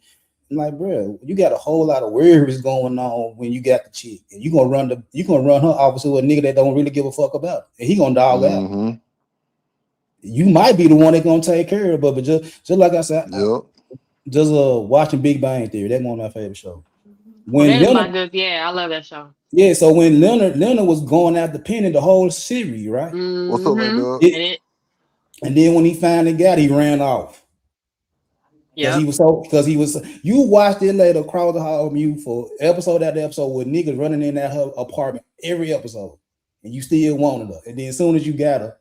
S7: I'm like, bro, you got a whole lot of worries going on when you got the chick, and you gonna run her off to a nigga that don't really give a fuck about it, and he gonna dog out.
S2: Mm-hmm.
S7: You might be the one that gonna take care of it, but just like I said,
S2: Yep.
S7: just watching Big Bang Theory. That's one of my favorite shows.
S3: Well,
S7: When
S3: that is
S7: Leonard,
S3: my good. Yeah, I love that show.
S7: yeah, so when Leonard was going after Penny the whole series, right?
S2: What's up, A
S3: Mm-hmm.
S2: Dub?
S7: It,
S3: And it.
S7: and then when he finally got, he ran off
S3: Yep.
S7: because he was. You watched it later across the hall of you for episode after episode with niggas running in that her apartment every episode, and you still wanted her. And then as soon as you got her,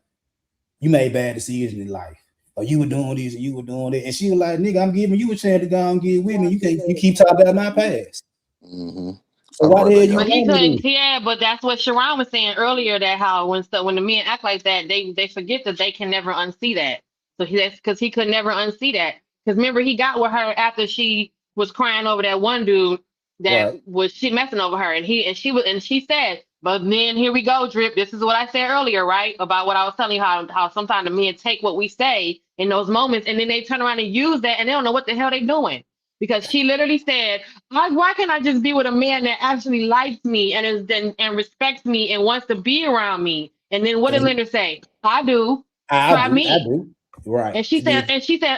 S7: you made bad decisions in life. Or you were doing this and you were doing that. And she was like, nigga, I'm giving you a chance to go and get with me. You keep talking about my past.
S2: Mm-hmm.
S7: So
S2: I'm
S7: why the
S2: right
S7: hell
S2: back,
S7: you
S3: But
S2: y'all.
S3: he
S7: want
S3: couldn't.
S7: me
S3: Yeah, but that's what Sharon was saying earlier. That how when the men act like that, they forget that they can never unsee that. So that's because he could never unsee that. Because remember, he got with her after she was crying over that one dude
S7: to?
S3: that
S7: Right.
S3: was she messing over her, and she said, but then here we go, drip. This is what I said earlier, right? About what I was telling you how sometimes the men take what we say in those moments, and then they turn around and use that, and they don't know what the hell they doing. Because she literally said, why can't I just be with a man that actually likes me and and respects me and wants to be around me? And then what did
S7: And
S3: Linda say? I do.
S7: I
S3: Try
S7: do, I
S3: me.
S7: do. Right.
S3: And she said,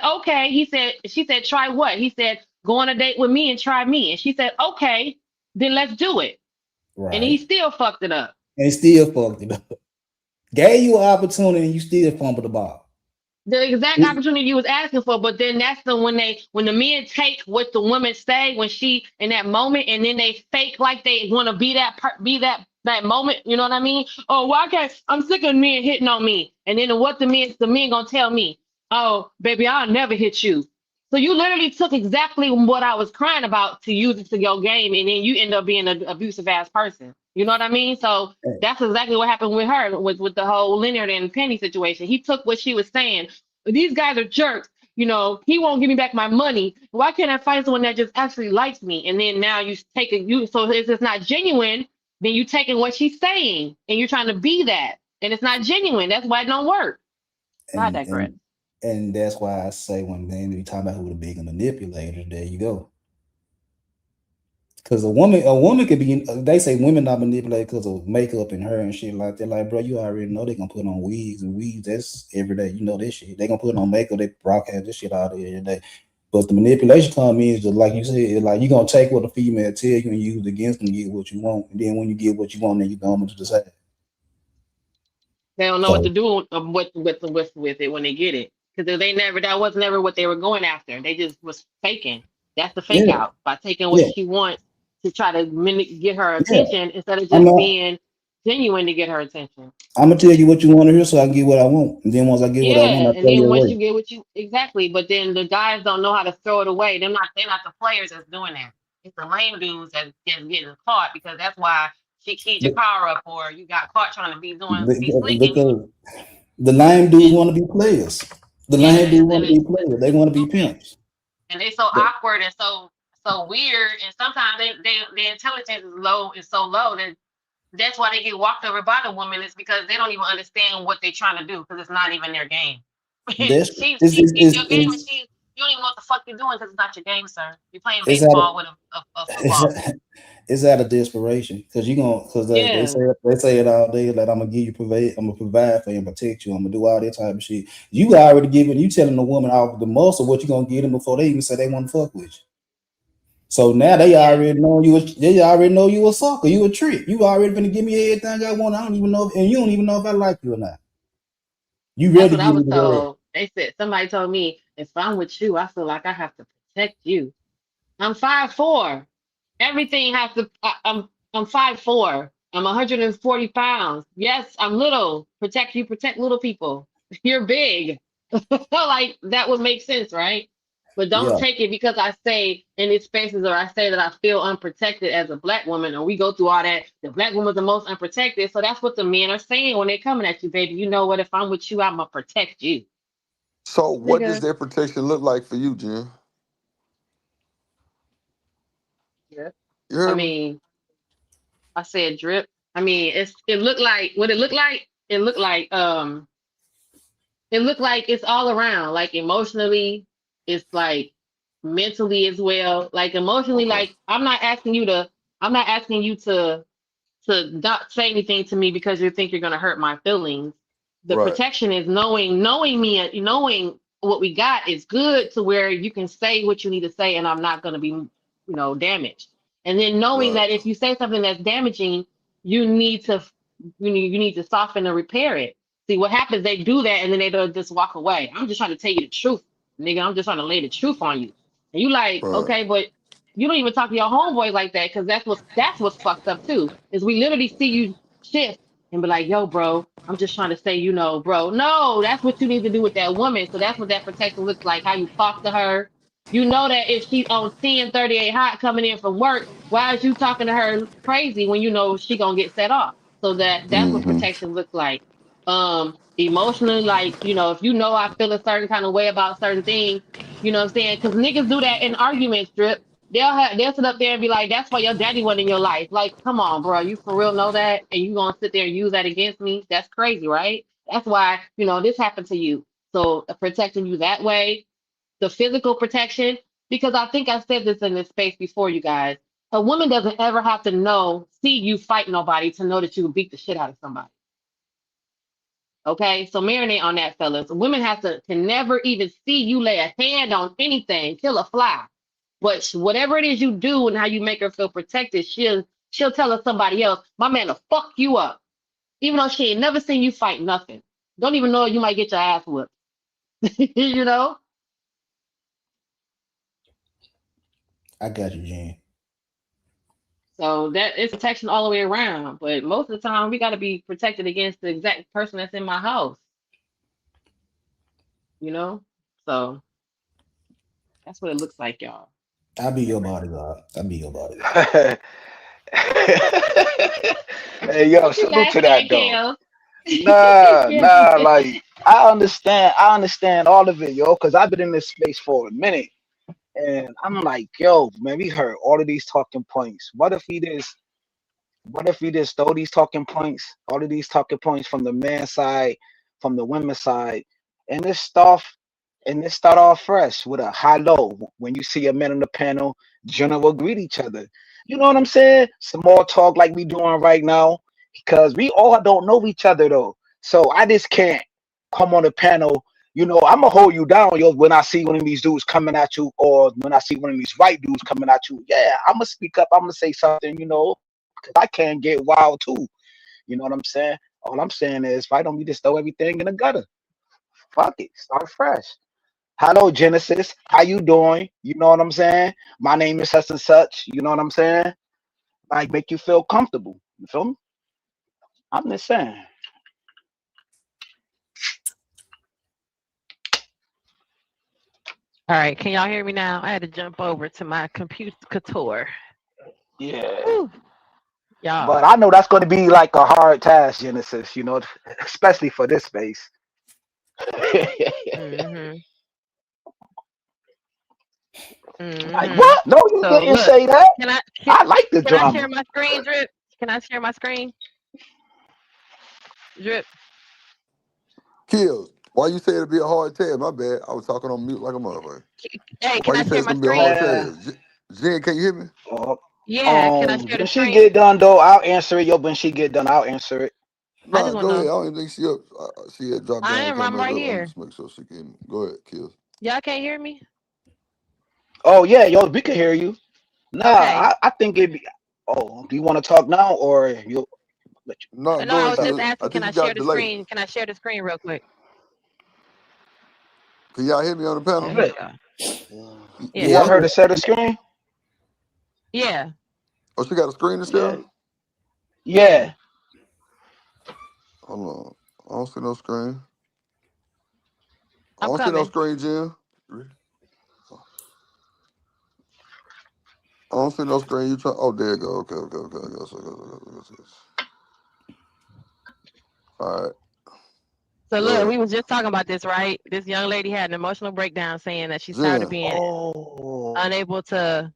S3: okay. She said, try what? He said, go on a date with me and try me. And she said, okay, then let's do it. And he
S7: Right.
S3: still fucked it up.
S7: And still fucked it up. Gave you an opportunity and you still fumbled the ball.
S3: The exact
S7: It-
S3: opportunity you was asking for, but then that's when the men take what the woman say when she in that moment, and then they fake like they want to be be that moment. You know what I mean? Oh, why can't I'm sick of men hitting on me, and then what the men gonna tell me? Oh, baby, I'll never hit you. So you literally took exactly what I was crying about to use it to your game, and then you end up being an abusive ass person. You know what I mean? So that's exactly what happened with her with the whole Leonard and Penny situation. He took what she was saying. These guys are jerks. You know, he won't give me back my money. Why can't I find someone that just actually likes me? And then now you take it, so if it's not genuine, then you taking what she's saying and you're trying to be that. And it's not genuine. That's why it don't work. I
S7: and
S3: digress.
S7: and and that's why I say when they be talking about who the bigger manipulator, there you go. Because a woman could be. They say women not manipulated because of makeup and hair and shit like that. Like, bro, you already know they gonna put on wigs and wigs. That's every day. You know this shit. They gonna put on makeup. They broadcast this shit out there every day. But the manipulation come is just like you said. Like you gonna take what a female tell you and use it against them, get what you want. And then when you get what you want, then you go to the side.
S3: They don't know what to
S7: So
S3: do with it when they get it. Because that was never what they were going after. They just was faking. That's the fake
S7: yeah,
S3: out by taking what
S7: yeah,
S3: she wants to try to get her
S7: yeah.
S3: attention instead of
S7: I'm
S3: just
S7: not.
S3: being genuine to get her attention.
S7: I'm gonna tell you what you want to hear, so I can get what I want. And then once I get what I want,
S3: Yeah,
S7: I
S3: and
S7: throw you
S3: then once you
S7: away.
S3: get what you exactly, but then the guys don't know how to throw it away. They're not the players that's doing that. It's the lame dudes that's just getting caught because that's why she keyed your
S7: But
S3: car up or you got caught trying to be slick
S7: because the lame dudes
S3: and
S7: want to be players. The
S3: yeah,
S7: lame dudes want
S3: and
S7: to
S3: it's,
S7: be players. They
S3: it's
S7: want to be
S3: stupid.
S7: pimps.
S3: And they so
S7: But
S3: awkward and so weird and sometimes their intelligence is so low that that's why they get walked over by the woman is because they don't even understand what they're trying to do because it's not even their game.
S7: that's
S3: she
S7: is
S3: she
S7: is
S3: keeps your game and
S7: is
S3: she You don't even know what the fuck you're doing because it's not your game, sir. You're playing
S7: It's out
S3: baseball with a football.
S7: it's out of desperation because they
S3: Yeah,
S7: say it all day like I'm gonna provide for you and protect you. I'm gonna do all that type of shit. You already giving you telling the woman off the muscle what you gonna give them before they even say they want to fuck with you. So now they
S3: yeah.
S7: already know you a sucker, you a trick. You already gonna give me everything I want. I don't even know, and you don't even know if I like you or not. You
S3: That's
S7: ready to
S3: what I
S7: give me
S3: was
S7: the world?
S3: told. They said somebody told me if I'm with you, I feel like I have to protect you. I'm 5'4". Everything has to. I'm 5'4". I'm 140 pounds. Yes, I'm little. Protect you. Protect little people. You're big. Like that would make sense, right? But don't
S7: Yeah.
S3: take it because I say in these spaces or I say that I feel unprotected as a black woman, or we go through all that. The black woman's the most unprotected. So that's what the men are saying when they're coming at you, baby. You know what? If I'm with you, I'm gonna protect you,
S2: So what does
S3: nigga.
S2: that protection look like for you, Jen?
S3: Yeah.
S2: You
S3: I
S2: heard me?
S3: mean, I said drip. I mean, it looked like what it looked like. It looked like it's all around, like emotionally, it's like mentally as well. Like emotionally,
S2: Okay.
S3: like I'm not asking you to not say anything to me because you think you're gonna hurt my feelings. The
S2: Right.
S3: protection is knowing me, knowing what we got is good to where you can say what you need to say and I'm not gonna be, damaged. And then knowing
S2: Right.
S3: that if you say something that's damaging, you need to you need to soften and repair it. See what happens, they do that and then they don't just walk away. I'm just trying to tell you the truth, nigga. I'm just trying to lay the truth on you. And you like,
S2: Right.
S3: okay, but you don't even talk to your homeboy like that because that's what's fucked up too. Is we literally see you shift and be like, yo, bro, I'm just trying to say, bro. No, that's what you need to do with that woman. So that's what that protection looks like, how you talk to her. You know that if she's on 10:38 hot coming in from work, why is you talking to her crazy when you know she gonna get set off? So that's what
S2: Mm-hmm.
S3: protection looks like. Emotionally, like, if you know I feel a certain kind of way about certain things, you know what I'm saying? Because niggas do that in arguments, Drip. They'll sit up there and be like, "That's why your daddy wasn't in your life." Like, come on, bro, you for real know that, and you gonna sit there and use that against me? That's crazy, right? That's why this happened to you. So protecting you that way, the physical protection, because I think I said this in this space before, you guys. A woman doesn't ever have to see you fight nobody to know that you would beat the shit out of somebody. Okay, so marinate on that, fellas. Women have to can never even see you lay a hand on anything, kill a fly. But whatever it is you do and how you make her feel protected, she'll tell us somebody else, my man will fuck you up. Even though she ain't never seen you fight nothing. Don't even know you might get your ass whipped. you know?
S7: I got you, Jen.
S3: So that it's protection all the way around. But most of the time we gotta be protected against the exact person that's in my house. You know? So that's what it looks like, y'all.
S7: I'll be your bodyguard. I'll be your bodyguard.
S6: Hey, yo,
S3: You
S6: salute to
S3: laughing
S6: that
S3: at
S6: though.
S3: Kale.
S6: Nah, like I understand all of it, yo, because I've been in this space for a minute, and I'm like, yo, man, we heard all of these talking points. What if we just throw these talking points, all of these talking points from the man side, from the women's side, and start off fresh with a high low. When you see a man on the panel, general greet each other. You know what I'm saying? Small talk like we doing right now, because we all don't know each other though. So I just can't come on the panel. I'm gonna hold you down, yo. When I see one of these dudes coming at you, or when I see one of these white dudes coming at you, yeah, I'm gonna speak up. I'm gonna say something, 'cause I can get wild too. You know what I'm saying? All I'm saying is, why don't we just throw everything in the gutter? Fuck it, start fresh. Hello, Genesis. How you doing? You know what I'm saying? My name is such and such. You know what I'm saying? Like, make you feel comfortable. You feel me? I'm just saying.
S3: All right, can y'all hear me now? I had to jump over to my computer couture.
S6: Yeah.
S3: Whew,
S6: But
S3: y'all.
S6: I know that's going to be like a hard task, Genesis, especially for this space.
S3: Mm-hmm.
S6: Like,
S3: Mm-hmm.
S6: what? No, you
S3: So
S6: didn't
S3: look,
S6: say that.
S3: can I can,
S6: I like the
S3: can I share
S6: drama.
S3: my screen, Drip? Can I share my screen, Drip?
S2: Kills. Why you say it'd be a hard test? My bad. I was talking on mute like a motherfucker.
S3: Hey,
S2: Why
S3: can I
S2: you say
S3: share
S2: it's
S3: my
S2: gonna be a hard
S3: screen?
S6: Man,
S2: test? Jen, can you hear me?
S6: uh,
S3: Yeah, can I share the
S6: when she
S3: screen?
S6: get done though, I'll answer it. Yo, when she get done, I'll answer it.
S3: I
S2: Nah,
S3: just want
S2: go
S3: to
S2: ahead. I
S3: know.
S2: don't even think she up. She had dropped
S3: I
S2: down and
S3: am.
S2: come
S3: I'm
S2: back
S3: right
S2: up. I'm
S3: here.
S2: just making sure she can. Go ahead, Kills.
S3: Y'all can't hear me?
S6: Oh yeah, yo, we can hear you. Nah,
S3: Okay.
S6: I think it'd be. Oh, do you want to talk now or you? Let
S2: Nah,
S3: No,
S2: go
S3: I
S2: ahead,
S3: was just
S2: Kills. I
S3: asking, can
S2: think
S3: I
S2: you
S3: share
S2: got
S3: the
S2: delay.
S3: screen? Can I share the screen real quick?
S2: Can y'all hear me on the
S3: Yeah,
S2: panel?
S3: here we
S6: you.
S3: go.
S6: You
S3: Yeah.
S7: Yeah,
S6: want her to share the screen?
S3: Yeah.
S2: Oh, she got a screen to
S6: Yeah,
S2: share?
S6: yeah.
S2: Hold on. I don't see no screen. I
S3: I'm
S2: don't see no
S3: coming.
S2: screen, Jen. I don't see no screen. You try. Oh, there you go. Okay, okay, okay. I guess. All right,
S3: So
S2: go
S3: look,
S2: ahead,
S3: we was just talking about this, right? This young lady had an emotional breakdown saying that she's tired of
S2: Jen.
S3: being
S6: Oh,
S3: unable to.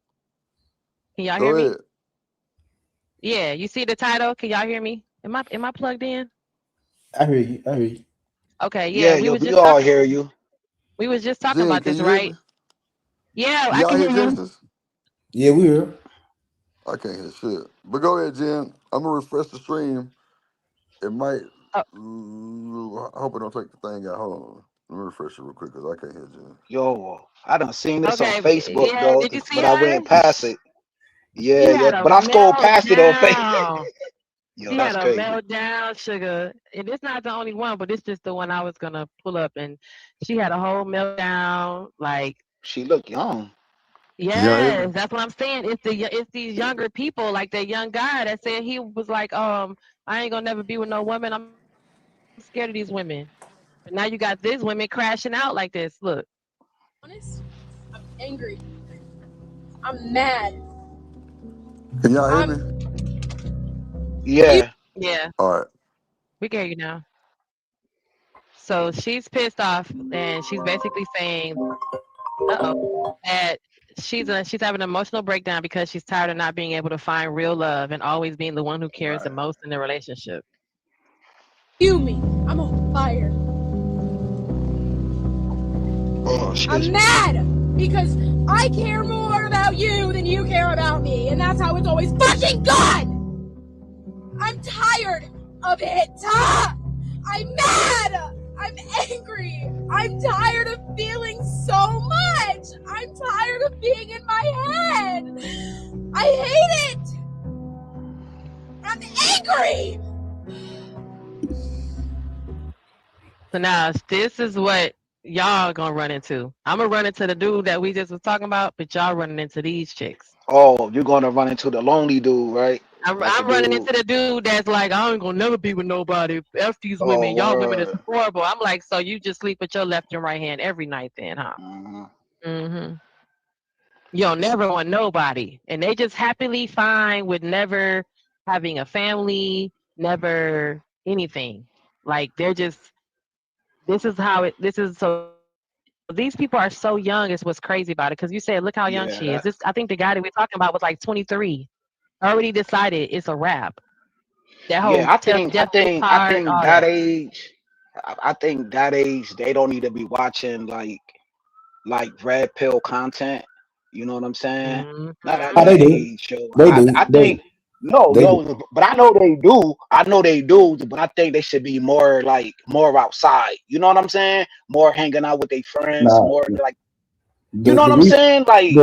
S3: Can y'all
S2: Go
S3: hear me?
S2: ahead.
S3: Yeah, you see the title? Can y'all hear me? Am I plugged in?
S7: I hear you. I hear you.
S3: Okay, yeah,
S6: yeah, yo, we all hear you.
S3: we was just talking
S2: Jen,
S3: about
S2: can
S3: this,
S2: you hear me?
S3: right? Yeah,
S2: Can
S3: I
S2: y'all
S3: can
S2: hear
S3: hear you.
S2: Genesis?
S7: Yeah, we hear.
S2: I can't hear shit. But go ahead, Jen. I'm gonna refresh the stream. It might.
S3: Oh,
S2: I hope it don't take the thing out. Hold on. Let me refresh it real quick because I can't hear Jen.
S6: Yo, I done seen this on
S3: okay,
S6: Facebook
S3: yeah,
S6: though,
S3: did you see
S6: but I
S3: her?
S6: went past it.
S3: She
S6: Yeah, yeah,
S3: had a
S6: but I scrolled past it on Facebook.
S3: meltdown.
S6: Yo,
S3: She had
S6: that's
S3: a
S6: crazy.
S3: meltdown, sugar. And it's not the only one, but it's just the one I was gonna pull up. And she had a whole meltdown. Like,
S6: She look young.
S2: Can y'all hear me?
S3: yes, that's what I'm saying. It's these younger people, like that young guy that said he was like, I ain't gonna never be with no woman. I'm scared of these women. But now you got these women crashing out like this. Look.
S8: Honest, I'm angry. I'm mad.
S2: Can y'all hear me?
S8: I'm
S6: Yeah.
S3: Yeah,
S2: All right.
S3: we can hear you now. So she's pissed off, and she's basically saying, that she's having an emotional breakdown because she's tired of not being able to find real love and always being the one who cares the
S2: Right.
S3: most in the relationship.
S8: you me. I'm on fire.
S6: Oh, excuse
S8: I'm
S6: me.
S8: mad because I care more about you than you care about me, and that's how it's always fucking gone. I'm tired of it. I'm mad. I'm angry. I'm tired of feeling so much. I'm tired of being in my head. I hate it. I'm angry.
S3: So now this is what y'all gonna run into. I'm gonna run into the dude that we just was talking about, but y'all running into these chicks.
S6: Oh, you're gonna run into the lonely dude, right? Like the
S3: I'm running
S6: dude.
S3: into the dude that's like, I ain't gonna never be with nobody. F these
S6: Oh,
S3: women. Y'all women is
S6: word.
S3: horrible. I'm like, so you just sleep with your left and right hand every night then, huh?
S6: Mhm.
S3: Mm-hmm. You don't never want nobody. And they just happily fine with never having a family, never anything. Like they're just this is so these people are so young is what's crazy about it. Cause you said, look how young
S6: Yeah,
S3: she is.
S6: that.
S3: I think the guy that we're talking about was like 23. Already decided it's a wrap. That whole
S6: Yeah, I
S3: deathly
S6: think, I
S3: part,
S6: think
S3: all
S6: that
S3: that.
S6: age. I think that age they don't need to be watching like red pill content. You know what I'm saying? Not at
S3: Mm-hmm.
S7: Oh,
S6: that
S7: they do.
S6: age. So
S7: They do.
S6: I think no,
S7: They do.
S6: no, but I know they do. I know they do, but I think they should be more like more outside. You know what I'm saying? More hanging out with their friends.
S7: Nah,
S6: More like you
S7: the
S6: know what
S7: the
S6: I'm
S7: reason
S6: saying? Like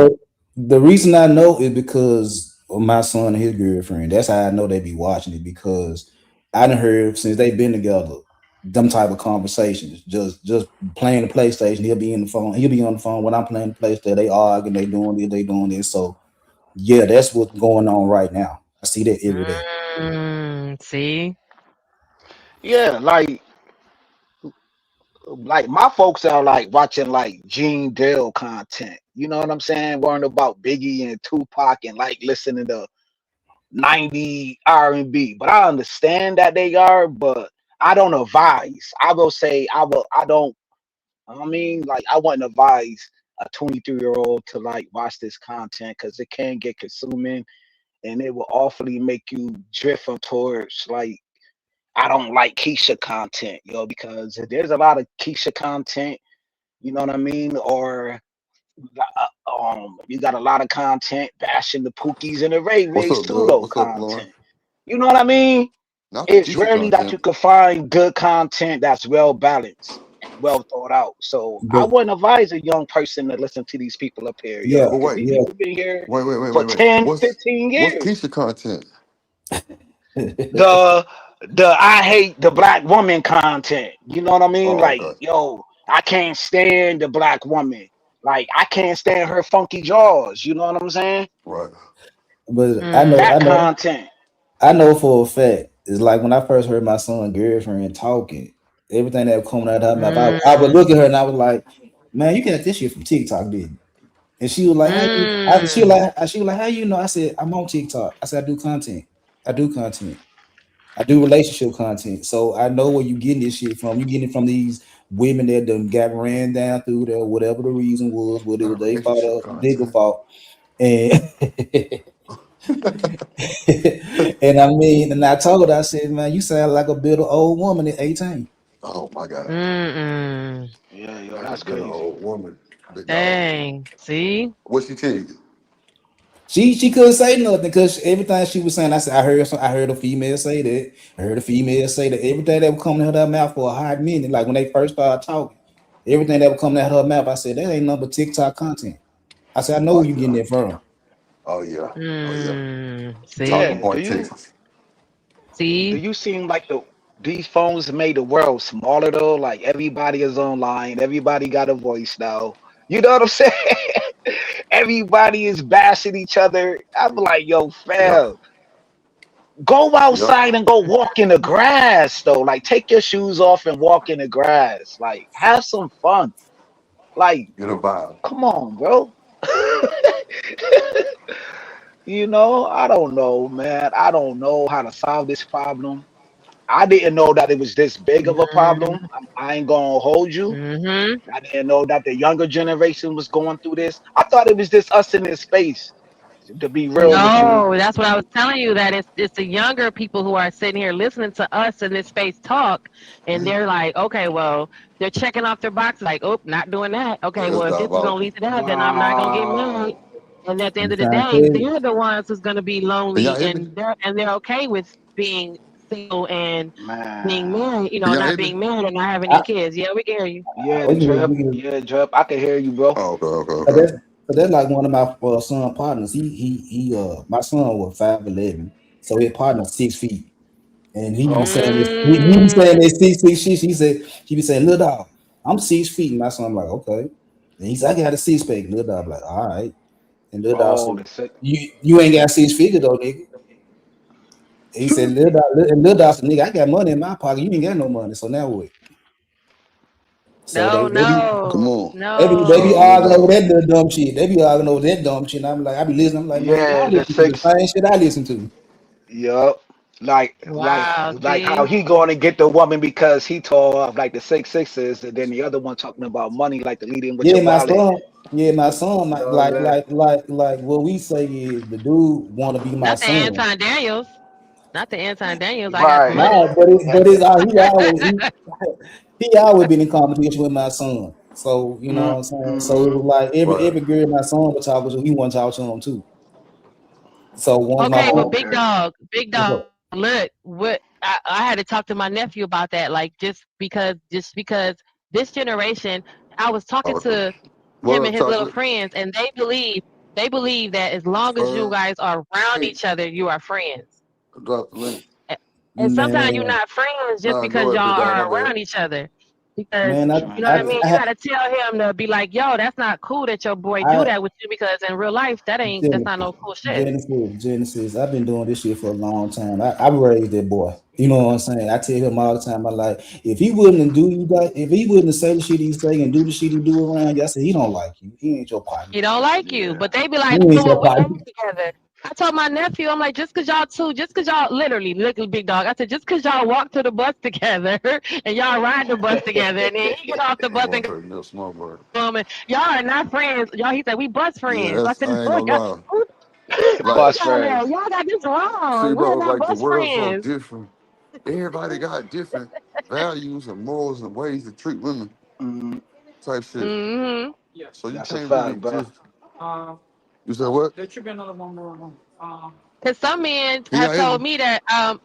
S7: the reason I know is because of my son and his girlfriend. That's how I know they be watching it because I done heard since they've been together them type of conversations. Just playing the PlayStation. He'll be in the phone. He'll be on the phone when I'm playing the PlayStation. They arguing. They doing this. They doing this. So yeah, that's what's going on right now. I see that every day.
S3: See?
S6: yeah, like my folks are like watching like Gene Dale content. You know what I'm saying? Worrying about Biggie and Tupac and like listening to 90 R&B. But I understand that they are, but I don't advise. I will say I don't I mean like I wouldn't advise a 23-year-old to like watch this content because it can get consuming and it will awfully make you drift up towards like I don't like Keisha content, because there's a lot of Keisha content. You know what I mean? Or you got a lot of content bashing the Pookies and the Ray
S2: What's
S6: Rays
S2: up,
S6: too,
S2: Dub?
S6: though.
S2: What's up, Lauren?
S6: Content. You know what I mean?
S2: Not the
S6: It's
S2: Keisha
S6: rarely that you
S2: content.
S6: can find good content that's well balanced and well thought out. So I
S7: But
S6: wouldn't advise a young person to listen to these people up here,
S7: yeah,
S2: But
S6: because
S2: wait,
S6: these
S7: yeah.
S6: people been here for
S2: wait.
S6: 10, 15
S2: What's
S6: years.
S2: Keisha content?
S6: The I hate the black woman content. You know what I mean?
S2: Oh,
S6: Like,
S2: okay.
S6: I can't stand the black woman. Like, I can't stand her funky jaws. You know what I'm saying?
S2: Right.
S7: But I know,
S3: Mm.
S6: That
S7: I know,
S6: content.
S7: I know for a fact. It's like when I first heard my son girlfriend talking, everything that was coming out of her mouth, I would
S3: Mm.
S7: look at her and I was like, "Man, you got this shit from TikTok, didn't you?" And she was like, "How you?"
S3: Mm.
S7: She was like, "How you know?" I said, "I'm on TikTok." I said, "I do content. I do content. I do relationship content. So I know where you getting this shit from. You getting it from these women that done got ran down through there, whatever the reason was, whether it was
S2: Not
S7: they fault
S2: relationship
S7: or nigga
S2: content.
S7: fault." And and I mean, and I told her, I said, "Man, you sound like a bitter old woman at 18."
S2: Oh my God.
S3: Mm-mm.
S6: Yeah,
S2: Like a
S6: that's
S2: bitter
S6: crazy.
S2: old woman. Big dog.
S3: Dang. See?
S2: What she tell you?
S7: She couldn't say nothing because everything she was saying, I said, I heard a female say that. I heard a female say that everything that was coming out of her mouth for a hot minute, like when they first started talking, everything that was coming out of her mouth, I said, that ain't nothing but TikTok content. I said, I know
S2: Oh
S7: where you getting
S2: yeah.
S7: that from.
S2: Oh yeah. Oh yeah. Talking
S3: See?
S6: Yeah.
S2: Point Texas.
S6: Do
S3: See?
S6: you seem like these phones made the world smaller though? Like, everybody is online. Everybody got a voice now. You know what I'm saying? Everybody is bashing each other. I'm like, yo,
S2: Yep.
S6: fam, go
S2: Yep.
S6: outside and go walk in the grass though. Like, take your shoes off and walk in the grass. Like, have some fun. Like,
S2: Get a vibe.
S6: come on, bro. I don't know, man. I don't know how to solve this problem. I didn't know that it was this big of a problem. I ain't gonna hold you.
S3: Mm-hmm.
S6: I didn't know that the younger generation was going through this. I thought it was just us in this space, to be real with you.
S3: No, that's what I was telling you. That it's the younger people who are sitting here listening to us in this space talk, and they're like, okay, well, they're checking off their box, like, oh, not doing that. Okay,
S2: Yeah, that's
S3: well, if this is gonna
S2: diabolical.
S3: lead to that, then I'm not gonna get married.
S6: Wow.
S3: And at the end
S7: You
S3: of the
S7: trying to
S3: day,
S7: tell you?
S3: they're the ones who's gonna be
S2: Can y'all
S3: lonely,
S2: hear me?
S3: and they're okay with being single and being
S6: Man.
S3: married.
S2: Can y'all
S3: Not
S2: hear me?
S3: being married and not having
S7: I,
S3: any kids. Yeah, we can hear you.
S6: Yeah,
S7: we can,
S6: Drip.
S7: we can,
S6: Yeah, Drip. I can hear you, bro.
S2: Oh, okay,
S7: so
S2: okay.
S7: that's like one of my son partners. My son was 5'11", so his partner 6 feet. And he be
S6: Okay.
S7: saying this, he be saying
S3: Mm,
S7: this 6 feet shit. He be saying, little dog, I'm 6 feet. And my son, I'm like, okay. And he said, I got a 6 pack. Little dog, I'm like, all right. And little dog
S6: Oh,
S7: said,
S6: the sick.
S7: you ain't got 6 figures though, nigga. And he said, and little dog said, nigga, I got money in my pocket. You ain't got no money. So now what? So
S3: no,
S2: Come
S3: no,
S2: on.
S7: they
S2: Shout
S7: be
S2: out to Lil
S7: arguing over
S2: Dog.
S7: that little dumb shit. They be arguing over that dumb shit. And I'm like, I be listening. I'm like, man,
S6: Yeah,
S7: y'all
S6: the
S7: listen to the
S6: six.
S7: same shit I listen to.
S6: Yup. Like, like,
S3: wow.
S6: like how
S3: See,
S6: he going to get the woman because he tall up, like the 6'6" and then the other one talking about money, like the lead in with
S7: Yeah,
S6: your
S7: my
S6: wallet.
S7: son. Yeah, my son.
S6: You know what I'm saying?
S7: Like what we say is the dude want to be my
S3: not the
S7: son.
S3: Anton Daniels. Not the Anton Daniels. I got the
S6: Right.
S3: money.
S7: No, but it's he always been in competition with my son. So you know what I'm saying. So it
S6: Mm-hmm.
S7: was like
S2: Right.
S7: every girl my son was talking to, he want to talk to him too. So one of my
S3: Okay, but
S7: friends,
S6: Okay.
S3: big
S7: what's
S3: dog,
S7: up?
S3: look, what I had to talk to my nephew about that. Like just because this generation, I was talking
S2: Okay.
S3: to
S2: What
S3: him
S2: up,
S3: and his little
S2: chocolate?
S3: friends, and they believe that as long as you
S2: Uh,
S3: guys are around
S2: hey,
S3: each other, you are friends.
S2: drop the link.
S3: A- And sometimes you're
S7: Man,
S3: not friends just
S2: Nah, go
S3: because
S2: ahead, big
S3: y'all
S2: dog.
S3: are
S2: My bad.
S3: around each other. Because
S7: man,
S3: you know what I
S6: True.
S3: mean? You gotta tell him to be like, yo, that's not cool that your boy do
S7: I
S3: that with you because in real life that's not no cool shit.
S7: Genesis. I've been doing this shit for a long time. I raised that boy. You know what I'm saying? I tell him all the time. I like if he wouldn't do you that, if he wouldn't say the shit he say and do the shit he do around you, I said he don't like you. He ain't your partner.
S3: He don't like you,
S6: Yeah.
S3: but they be
S7: He
S3: like,
S7: ain't
S3: look
S7: your
S3: what we
S7: partner.
S3: have together. I told my nephew, I'm like, just cause y'all literally little big dog. I said, just cause y'all walk to the bus together and y'all ride the bus together, and then he get off the
S2: I'm
S3: bus
S2: going
S3: and
S2: to take a little small bird.
S3: go home, and y'all are not friends. Y'all, he said, we bus
S2: Yeah,
S3: friends. I
S2: that's,
S3: said,
S2: I ain't
S3: no,
S2: gonna lie.
S3: who
S2: Like,
S3: told
S6: Bus
S3: y'all that?
S6: friends.
S3: Y'all got this
S2: see,
S3: wrong. We're
S2: bro,
S3: not
S2: like the
S3: bus
S2: world's so
S3: friends.
S2: different. everybody got different values and morals and ways to treat women
S6: Mm,
S2: type shit.
S3: Mm-hmm.
S2: So you
S6: that's a
S2: can't really
S6: fact, bro.
S2: just. You said what?
S3: Cause some men
S2: Can
S3: have
S2: y'all hear
S3: told
S2: me?
S3: me that,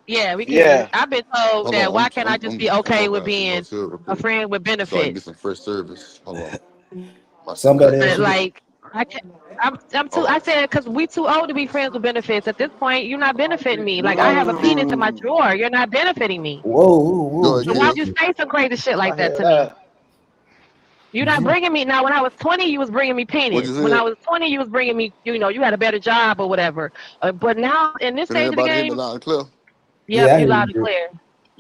S3: yeah, we can hear you.
S6: Yeah.
S3: I've been told
S2: Hold
S3: that
S2: on,
S3: why can't I just be
S2: I'm
S3: okay with
S2: about to go
S3: being
S2: to it real
S3: a
S2: quick
S3: friend with
S2: so I can get
S3: benefits?
S2: some fresh service. Hold on, my shit
S7: Somebody
S2: cutting
S7: else
S3: But
S2: out.
S7: you could,
S3: like, I can't. I'm too.
S2: Oh,
S3: I said because we too old to be friends with benefits. At this point, you're not benefiting me. Like I have a penis in my
S6: Mm,
S3: drawer. You're not benefiting me.
S7: whoa, whoa,
S2: go
S7: whoa,
S2: ahead,
S3: So why'd you
S2: Kills.
S7: Genesis.
S3: say some crazy shit
S6: I
S3: like that
S6: hear
S3: to me?
S6: that.
S3: You're not
S7: Gen-
S3: bringing me now. When I was 20, you was bringing me
S2: What
S3: penis.
S2: you
S3: When I
S2: said?
S3: was 20, you was bringing me. You had a better job or whatever. But now in this
S2: Can
S3: stage of the
S2: everybody hear me
S3: game,
S2: loud and clear?
S3: yep,
S7: Yeah, I
S3: you
S7: hear
S3: loud
S7: you,
S3: and
S7: Drip.
S3: clear.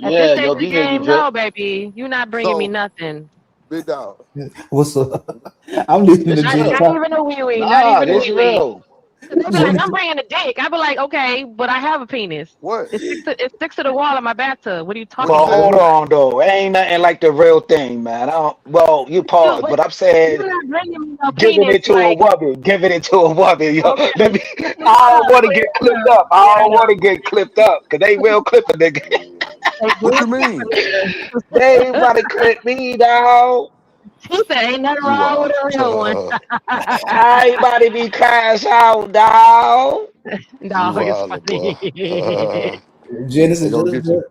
S3: At this
S6: Yeah,
S3: stage
S6: yo,
S3: of the
S6: we hear you,
S3: game,
S6: Drip.
S3: no, baby, you're not bringing me
S2: So,
S3: nothing.
S2: big dog.
S7: What's up? I'm listening to
S6: It's
S7: Jenny
S3: Not
S6: real.
S7: talk.
S3: even a wee wee. Not
S6: Nah,
S3: even a
S6: this
S3: wee wee.
S6: real.
S3: They be like,
S7: Jenny,
S3: I'm bringing a dick. I be like, okay, but I have a penis.
S2: What?
S3: It sticks to the wall of my bathtub. What are you
S2: What you
S3: talking
S6: Well,
S3: about?
S2: said?
S6: hold on though. Ain't nothing like the real thing, man. I don't, well, you
S3: You,
S6: pause,
S3: but
S6: but I'm saying
S3: you're not bringing me no
S6: giving
S3: penis.
S6: it to a
S3: Like,
S6: woman, giving it to a woman, yo. Let
S3: okay,
S6: me.
S3: clear
S6: I
S3: it
S6: don't
S3: up,
S6: want to
S3: clear
S6: get
S3: it
S6: clipped
S3: up,
S6: up. I
S3: clear
S6: don't
S3: it
S6: want
S3: up.
S6: to get clipped up because they will clip a nigga.
S3: They
S2: What
S3: will
S2: you
S3: clip
S2: mean?
S3: a
S6: They ain't
S3: nigga.
S6: about to clip me, dog.
S3: He said, ain't nothing
S2: You
S3: wrong with
S2: wild.
S3: a real one.
S6: I ain't about to be crash out, dog.
S2: You
S3: Dog is
S2: wild, boy.
S3: funny.
S2: They
S7: Genesis,
S2: gonna get you.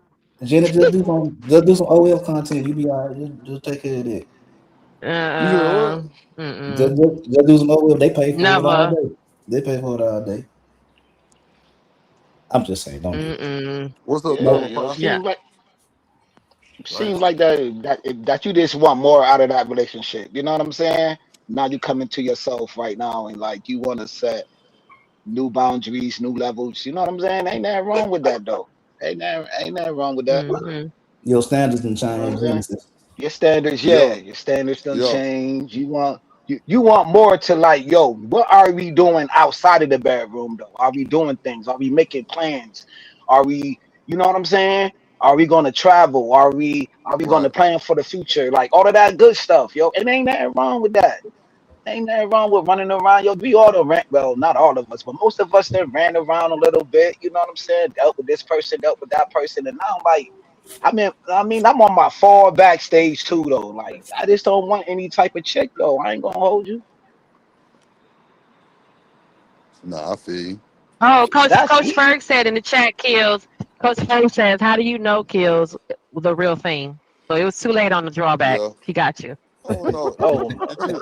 S7: Jenny, just do some OL content. You be all right. Just take care of that.
S2: You said
S3: uh,
S2: what?
S3: mm-mm.
S7: Just do some OL. They pay for it all
S3: Never.
S7: day. They pay for it all day. I'm just saying, don't do it.
S3: Mm-mm.
S2: What's up,
S6: Yeah,
S7: No,
S2: though,
S6: yo.
S2: y'all?
S3: Yeah.
S2: Right.
S6: Seems like that you just want more out of that relationship. You know what I'm saying? Now you coming to yourself right now and like you want to set new boundaries, new levels. You know what I'm saying? Ain't nothing wrong with that though. Ain't nothing wrong with that.
S3: Mm-hmm.
S7: your standards can
S6: You know what I'm
S7: change,
S6: saying?
S7: Genesis.
S6: Your standards,
S2: Yeah,
S6: yeah, your standards don't
S2: yeah,
S6: change. You want more to like, yo, what are we doing outside of the bedroom though? Are we doing things? Are we making plans? Are we, you know what I'm saying? Are we gonna travel? Are we
S2: right,
S6: gonna plan for the future? Like all of that good stuff, yo. And ain't nothing wrong with that. Ain't nothing wrong with running around. Yo, we all the ran, well, not all of us, but most of us that ran around a little bit, you know what I'm saying? Dealt with this person, dealt with that person. And now I'm like, I mean, I'm on my fall backstage too, though. Like, I just don't want any type of chick, though. I ain't gonna hold you.
S2: nah, I feel you.
S3: Oh,
S6: That's
S3: Coach
S6: me.
S3: Ferg said in the chat, kills. Coach Ferg says, "How do you know kills the real thing?" So it was too late on the drawback.
S2: Yeah.
S3: He got you.
S2: Oh no,
S6: Oh
S2: did you?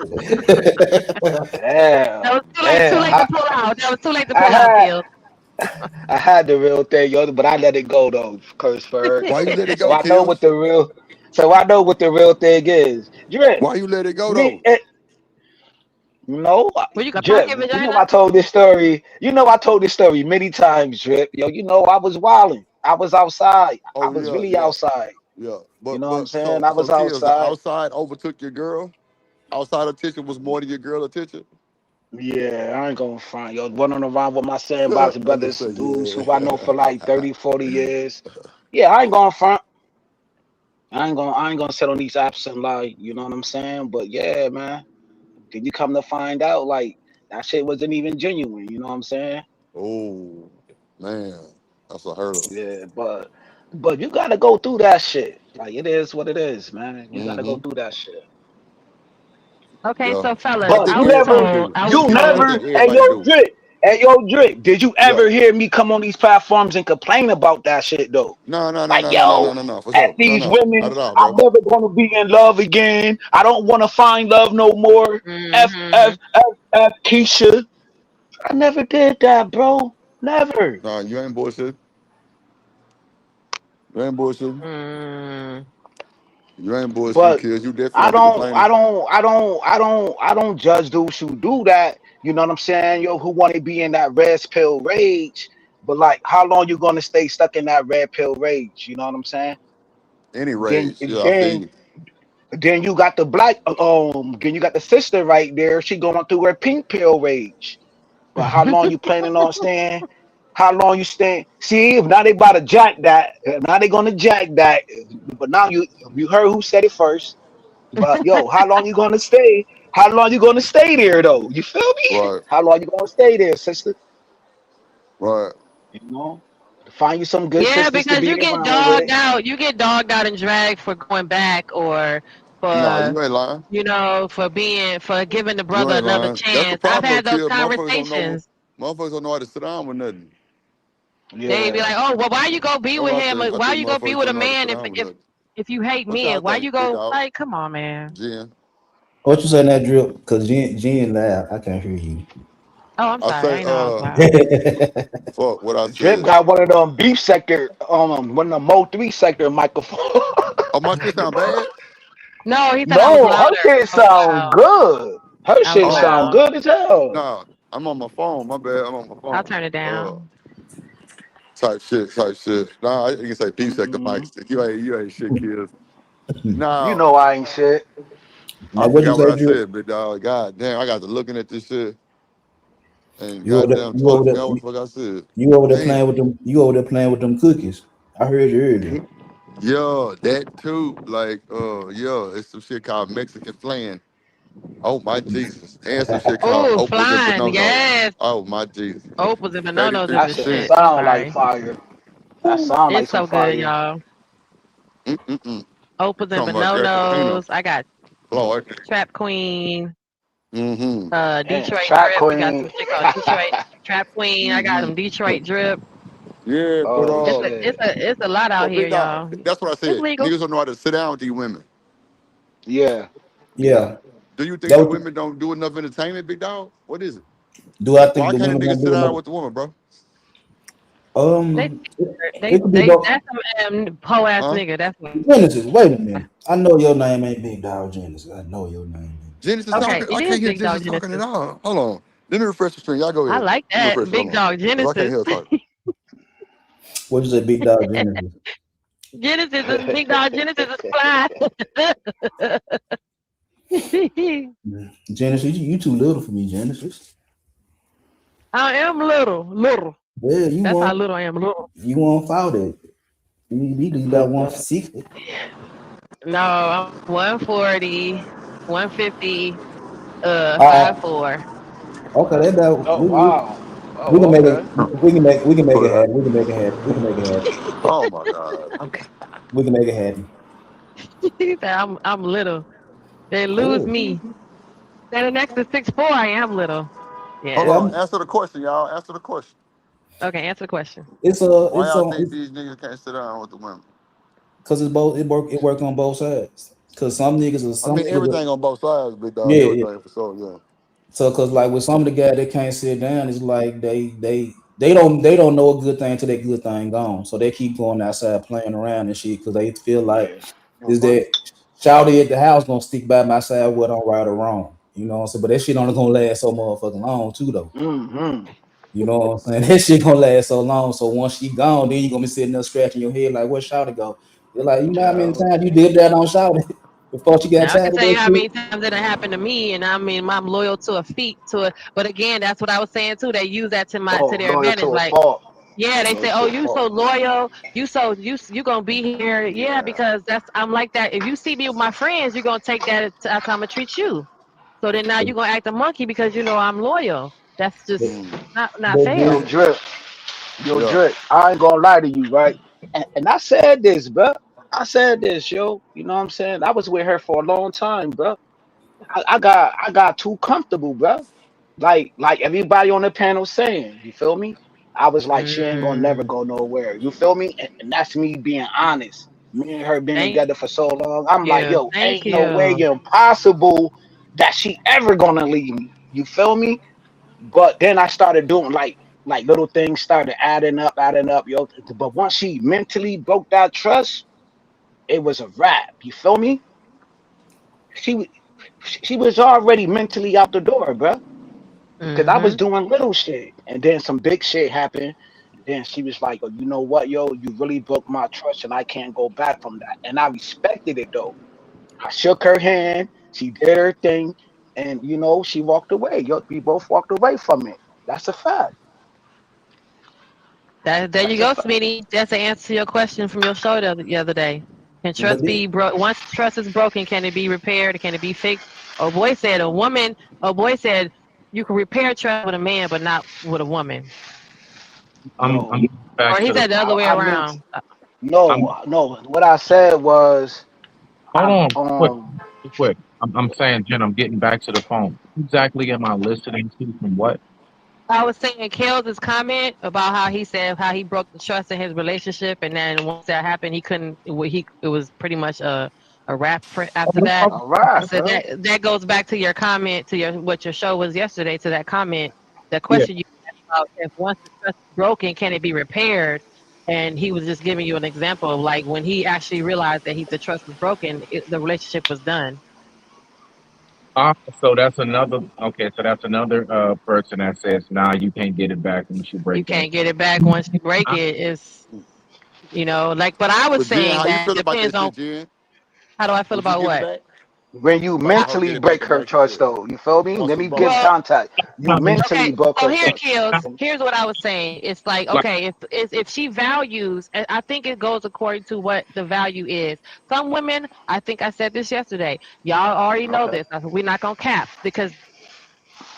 S6: no, damn,
S3: That was too late. Too
S6: damn.
S3: late to pull out. That was too late to
S6: I
S3: pull out,
S6: had,
S3: kills.
S6: I had the real thing, yo, but I let it go though, Curse
S2: Why you let it
S6: So
S2: go,
S6: I know what
S2: Kills?
S6: the real, so I know what the real thing is. Drip,
S2: Why you let it go
S6: me,
S2: though?
S6: no,
S3: Well, you got
S6: Drip.
S3: pocket
S6: You know
S3: vagina.
S6: I told this story. You know I told this story many times, Drip. Yo, you know I was wilding. I was outside. I
S2: Oh
S6: was
S2: yeah,
S6: really
S2: yeah,
S6: outside.
S2: yeah.
S6: You
S2: But
S6: know what I'm
S2: but
S6: saying?
S2: so
S6: I
S2: so
S6: was
S2: Kills, the
S6: outside.
S2: outside overtook your girl. Outside attention was more than your girl attention.
S6: Yeah, I ain't gonna front. Yo, running around with my sandbox
S2: That nigga
S6: brothers,
S2: say
S6: dudes who I know for like
S2: yeah.
S6: 30, 40 years. Yeah, I ain't gonna front. I ain't gonna sit on these apps and lie, you know what I'm saying? But yeah, man. Then you come to find out like that shit wasn't even genuine, you know what I'm saying?
S2: Oh man, that's a hurdle.
S6: Yeah, but you gotta go through that shit. Like it is what it is, man. You gotta go
S2: Mm-hmm.
S6: through that shit.
S3: Okay,
S2: Yeah.
S3: so
S2: I
S3: fellas,
S6: But
S2: think
S3: I was
S2: everybody
S3: told.
S2: do.
S3: I was
S6: you
S2: I
S3: told.
S6: never,
S2: think everybody do.
S6: Hey yo, Drake, did you
S2: Yeah.
S6: ever hear me come on these platforms and complain about that shit though?
S2: No, no, no,
S6: Like,
S2: no, no, no,
S6: yo,
S2: no, no, no. For
S6: at
S2: sure. No,
S6: these
S2: no. Not
S6: women,
S2: at all,
S6: I'm
S2: bro.
S6: never gonna be in love again. I don't wanna find love no more. F
S3: Mm-hmm.
S6: F F F Keisha. I never did that, bro. Never.
S2: No, you ain't bullshit. You ain't bullshit.
S3: Mm.
S2: You ain't bullshit,
S6: But
S2: kids. You definitely
S6: I
S2: don't be
S6: don't, I
S2: complaining.
S6: don't, I don't, I don't, I don't judge dudes who do that. You know what I'm saying? Yo, who want to be in that red pill rage. But like, how long you gonna stay stuck in that red pill rage? You know what I'm saying?
S2: Any
S6: Then,
S2: rage. Yeah, I feel
S6: then,
S2: you.
S6: then you got the then you got the sister right there. She going through her pink pill rage. But how long you planning on staying? How long you staying? See, if now they about to jack that, now they gonna jack that. But now you heard who said it first. But yo, how long you gonna stay? How long you gonna stay there though? You feel me?
S2: Right,
S6: How long you gonna stay there, sister?
S2: right.
S6: You know? Find you some good
S3: Yeah,
S6: sisters to
S3: because
S6: be
S3: you get
S6: around with.
S3: dogged out. You get dogged out and dragged for going back or
S2: No,
S3: for,
S2: you ain't lying.
S3: for giving the
S2: You
S3: brother
S2: ain't
S3: another
S2: lying. That's the
S3: chance. I've
S2: problem though,
S3: had those
S2: kid.
S3: conversations.
S2: Motherfuckers don't know how to sit down with nothing.
S3: They be
S6: Yeah.
S3: like, "Oh, well, why you go be
S2: That's
S3: with
S2: what I
S3: him?
S2: think. I
S3: Why
S2: think
S3: you go be
S2: motherfuckers
S3: with a
S2: don't know how to
S3: man
S2: sit
S3: if
S2: down with
S3: if
S2: nothing.
S3: if you hate
S2: What y'all
S3: men? Why you
S2: think, big
S3: go
S2: dog?
S3: like? Come on, man.
S2: Jen.
S7: What you saying that drip? Because Jen laugh. I can't hear you.
S3: Oh, I'm
S2: I
S3: sorry. I
S2: say,
S3: ain't know I was loud.
S2: fuck what I
S6: Drip
S2: said.
S6: got one of them beef sector, one of the Mo 3 sector microphones.
S2: Oh, my shit sound bad?
S3: No, he said I was
S6: No, her
S3: louder.
S6: shit
S3: I was
S6: sound
S3: loud.
S6: good. Her
S3: I was
S6: shit
S2: Oh,
S6: sound
S3: loud.
S6: good as hell.
S2: nah. I'm on my phone. My bad. I'm on my
S3: I'll
S2: phone.
S3: turn it down.
S2: Type shit. Nah, you can say peace at the mic
S6: Hmm.
S2: stick. You ain't shit, kids.
S6: You
S2: Nah,
S6: know I ain't shit.
S7: Now
S2: I
S7: what you
S2: forgot what
S7: say,
S2: I
S7: drip?
S2: said, big dog. God damn, I got to looking at this shit and
S7: You over there,
S2: goddamn totally forgot what the fuck I said.
S7: you over there
S2: Damn.
S7: playing with them. You over there playing with them cookies. I heard you earlier.
S2: Yeah, that too. Like, yeah, it's some shit called Mexican flan. Oh my Jesus. And some shit called
S3: Oh,
S2: Opas and
S3: flying.
S2: Bononos.
S3: Yes.
S2: Oh my Jesus.
S3: Opals and bananas is
S6: That
S3: the
S2: 33%.
S6: shit
S3: shit. I'm
S6: sound like
S3: sorry.
S6: fire. That sound like
S3: It's
S6: some
S3: so good,
S6: fire.
S3: y'all.
S2: Mm-mm-mm.
S3: Opals and
S2: Talking about that casino.
S3: bananas. I got
S2: Lord.
S3: Trap Queen,
S2: Mm-hmm.
S6: And
S3: Detroit
S6: Trap
S3: Drip. We got some
S6: Queen.
S3: shit called Detroit Trap Queen. I got
S6: Hmm.
S3: some Detroit Drip.
S2: Yeah, but
S6: Oh shit.
S3: It's a lot
S2: so
S3: out here,
S2: big dog.
S3: y'all.
S2: That's what I
S3: It's
S2: said.
S3: legal.
S2: Niggas don't know how to sit down with these women.
S6: Yeah. Yeah.
S7: Yeah.
S2: Do you think
S7: That
S2: the
S7: was,
S2: women don't do enough entertainment, big dog? What is it?
S7: do I think
S2: Why
S7: the
S2: can't a
S7: women
S2: nigga
S7: don't
S2: sit
S7: do
S2: down
S7: enough?
S2: with the woman, bro?
S3: They
S7: It could be both.
S3: that's some po ass
S2: Huh?
S3: nigga. That's what.
S7: Genesis, wait a minute. I know your name ain't Big Dog Genesis. I know your name ain't.
S2: Genesis
S3: Okay,
S2: talking?
S3: it
S2: I
S3: is
S2: can't hear
S3: Big Dog
S2: Genesis talking at
S3: Genesis.
S2: all. Hold on. Let me refresh the screen. Y'all go
S3: I
S2: ahead.
S3: like
S2: Let me
S3: that
S2: refresh it. Hold
S3: Big
S2: on.
S3: Dog
S2: Because I can't
S3: Genesis.
S2: hear her talking.
S7: What you say, Big Dog Genesis?
S3: Genesis is Big Dog Genesis is fly.
S7: Genesis, you too little for me, Genesis.
S3: I am little.
S7: Yeah,
S3: That's how little I am. Little.
S7: you won't fall that. You need to be about 160.
S3: No, I'm 140, 150,
S7: Uh
S3: 5'4".
S7: okay, that about
S6: Oh wow.
S7: we can
S6: Oh
S7: make
S6: okay.
S7: it we can make it
S2: But,
S7: happen. We can make it happen. We can make it happen.
S2: oh my God.
S7: We can make it happen.
S3: He said I'm little. They lose
S7: Yeah.
S3: me. Standing next to 6'4", I am little.
S2: Hold
S3: Yeah.
S7: Yeah,
S2: on. Answer the question, y'all. Answer the question.
S3: Okay, answer the question.
S2: Why y'all think
S7: it's
S2: these niggas can't sit down with the women?
S7: because it's both it work on both sides. Cause
S2: I mean, everything on both sides, big dog.
S7: yeah, yeah.
S2: Everything for sure, yeah.
S7: So, cause like with some of the guys that can't sit down, it's like they don't know a good thing till that good thing gone. So they keep going outside playing around and shit because they feel like
S6: Yeah.
S7: is that shouty at the house gonna stick by my side whether I'm right or wrong. You know what I'm saying? But that shit only gonna last so motherfucking long too though.
S6: Hmm.
S7: You know what I'm saying? That shit gonna last so long. So once she gone, then you gonna be sitting there scratching your head like where shouty go? You're like, you know how many
S6: Yeah.
S7: times you did that on shouty before she got
S3: Now I can
S7: tired of
S3: tell
S7: that
S3: you how
S7: shit?
S3: many times it happened to me, and I mean I'm loyal to a feet to it. But again, that's what I was saying too. They use that to
S6: Oh,
S3: their
S6: loyal
S3: advantage.
S6: to a
S3: Like,
S6: fault.
S3: yeah, they
S6: Loyal
S3: say, "Oh,
S6: to a
S3: you so
S6: fault.
S3: loyal. You gonna be here." Yeah,
S6: Yeah.
S3: because I'm like that. If you see me with my friends, you're gonna take that. That's how I'm gonna treat you. So then now you're gonna act a monkey because you know I'm loyal. That's just
S2: Mm,
S3: not
S7: But
S6: Yo,
S3: fair.
S7: then,
S6: drip. Yo,
S2: yeah.
S6: drip. I ain't gonna lie to you, right? And I said this, bro. I said this, yo. You know what I'm saying? I was with her for a long time, bro. I got too comfortable, bro. Like everybody on the panel saying, you feel me? I was like, she ain't gonna never
S3: Mm,
S6: go nowhere. You feel me? And that's me being honest. Me and her been
S3: thank
S6: together for so long. I'm like,
S3: you.
S6: yo,
S3: Thank
S6: ain't no way
S3: you.
S6: impossible that she ever gonna leave me. You feel me? But then I started doing like little things started adding up, yo. But once she mentally broke that trust, it was a wrap. You feel me? She wa- she was already mentally out the door, bro. Because I was
S3: Mm-hmm.
S6: doing little shit, and then some big shit happened. And then she was like, "Oh, you know what, yo? You really broke my trust, and I can't go back from that." And I respected it though. I shook her hand. She did her thing, and she walked away. Yo, we both walked away from it. That's a fact.
S3: There you
S6: That's a
S3: go,
S6: fact.
S3: Smitty. That's to answer your question from your show the other day. Can
S7: but
S3: trust be broke? Once trust is broken, can it be repaired? Can it be fixed? A boy said you can repair trust with a man, but not with a woman.
S6: No,
S5: I'm back
S3: Or he
S5: to the
S3: said the other way
S6: I meant
S3: around.
S6: no,
S5: I'm
S6: no. What I said was
S5: hold
S6: I
S5: on quick, quick. I'm saying, Jen, I'm getting back to the phone. What exactly am I listening to from what?
S3: I was saying Kels' comment about how he said how he broke the trust in his relationship, and then once that happened, he couldn't. It was pretty much a wrap after that.
S6: all right,
S3: I said
S6: huh?
S3: that goes back to your comment to your what your show was yesterday. To that comment, the
S5: Yeah.
S3: question you asked about if once the trust is broken, can it be repaired? And he was just giving you an example of like when he actually realized that the trust was broken, the relationship was done.
S5: So that's another okay. So that's another person that says, "Nah, you can't get it back once you
S3: You
S5: break that."
S3: can't get it back once you break it. It's like. But I was
S2: But Jen,
S3: saying
S2: how you
S3: that
S2: feel about
S3: depends
S2: that
S3: on
S2: shit, Jen?
S3: how do I feel
S2: Would you
S3: about
S2: give it
S3: what.
S2: back?
S6: When you
S2: Like for her to
S6: mentally
S2: get it back
S6: break
S2: and
S6: her
S2: like you
S6: trust,
S2: said,
S6: though, you feel me?
S2: once
S6: Let
S2: it's
S6: me give
S2: broken.
S3: Well,
S6: contact. You mentally
S3: okay.
S6: broke
S3: So
S6: her
S3: here,
S6: trust.
S3: Kills. Here's what I was saying. It's like,
S5: Like,
S3: okay, if she values, and I think it goes according to what the value is. Some women, I think I said this yesterday. Y'all already know
S6: Okay.
S3: this. We're not gonna cap because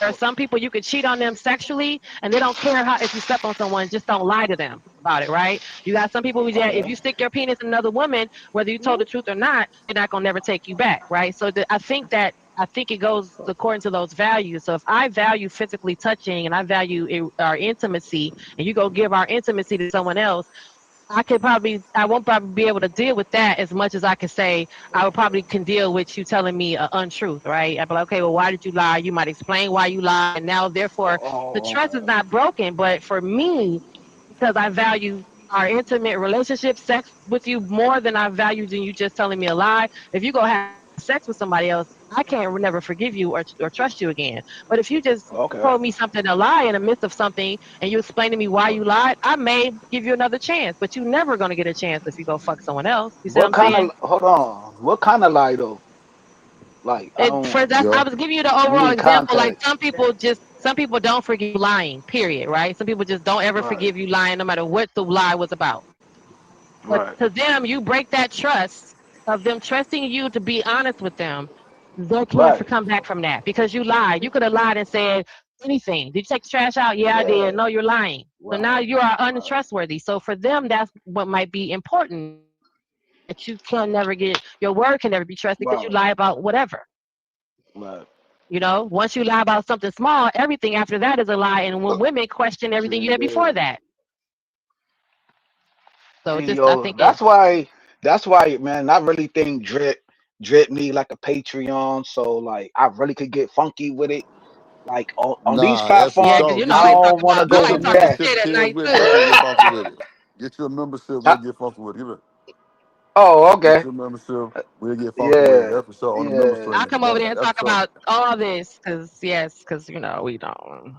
S3: there are some people you could cheat on them sexually, and they don't care how if you step on someone. Just don't lie to them about it, right? You got some people who, yeah, if
S6: Okay.
S3: you stick your penis in another woman, whether you told the truth or not, they're not gonna never take you back, right? So I think it goes according to those values. So if I value physically touching and I value our intimacy, and you go give our intimacy to someone else, I won't probably be able to deal with that as much as I can say I would probably can deal with you telling me an untruth, right? I'd be like, okay, well, why did you lie? You might explain why you lied, and now therefore the
S6: Oh,
S3: trust is not broken. But for me, because I value our intimate relationship, sex with you more than I value than you just telling me a lie. If you go have sex with somebody else, I can't never forgive you or trust you again. But if you just
S6: okay.
S3: told me something a lie in the midst of something and you explain to me why you lied, I may give you another chance. But you're never gonna get a chance if you go fuck someone else. You see what
S6: What
S3: I'm
S6: kind
S3: saying?
S6: of hold on? What kind of lie though? Like I
S3: It for
S6: don't.
S3: that
S2: Yeah.
S3: I was giving you the
S6: I
S3: overall
S6: need
S3: example. Like
S6: context.
S3: some people don't forgive lying. Period. Right? Some people just don't ever
S6: Right.
S3: forgive you lying, no matter what the lie was about. But
S6: Right.
S3: to them, you break that trust of them trusting you to be honest with them. They can't
S6: Right.
S3: come back from that because you lied. You could have lied and said anything. Did you take the trash out? Yeah, I
S6: Yeah.
S3: did. No, you're lying. So now
S6: Right.
S3: you are
S6: Right.
S3: untrustworthy. So for them, that's what might be important. That you can never get your word can never be trusted because you
S6: Right.
S3: lie about whatever.
S6: Right.
S3: Once you lie about something small, everything after that is a lie. And when women question everything you
S6: See,
S3: did before
S6: yeah.
S3: that, so
S6: See,
S3: just I
S6: yo,
S3: think it.
S6: that's why. That's why, man. I really think drip need like a Patreon, so like I really could get funky with it. Like on these
S2: Nah, that's for
S3: Yeah, because
S6: platforms,
S2: sure.
S3: you know
S6: I
S2: Get
S3: I like
S2: your
S3: to talk
S6: don't want
S3: about
S6: to
S3: I
S6: go
S2: get
S3: like
S2: your
S3: to
S6: with
S3: talk about
S6: that.
S2: membership,
S3: shit at
S2: Kill.
S3: night
S2: We'll
S3: too.
S2: definitely get funky with it. Get your membership.
S6: Uh,
S2: We'll get funky with it. Give it.
S6: Oh,
S2: Get
S6: okay.
S2: your membership. We'll get funky with it.
S6: Yeah.
S2: That's for sure. On the member
S6: Yeah.
S3: I'll
S2: service.
S3: come over there and
S2: That's
S3: talk
S2: for sure.
S3: about all this because we don't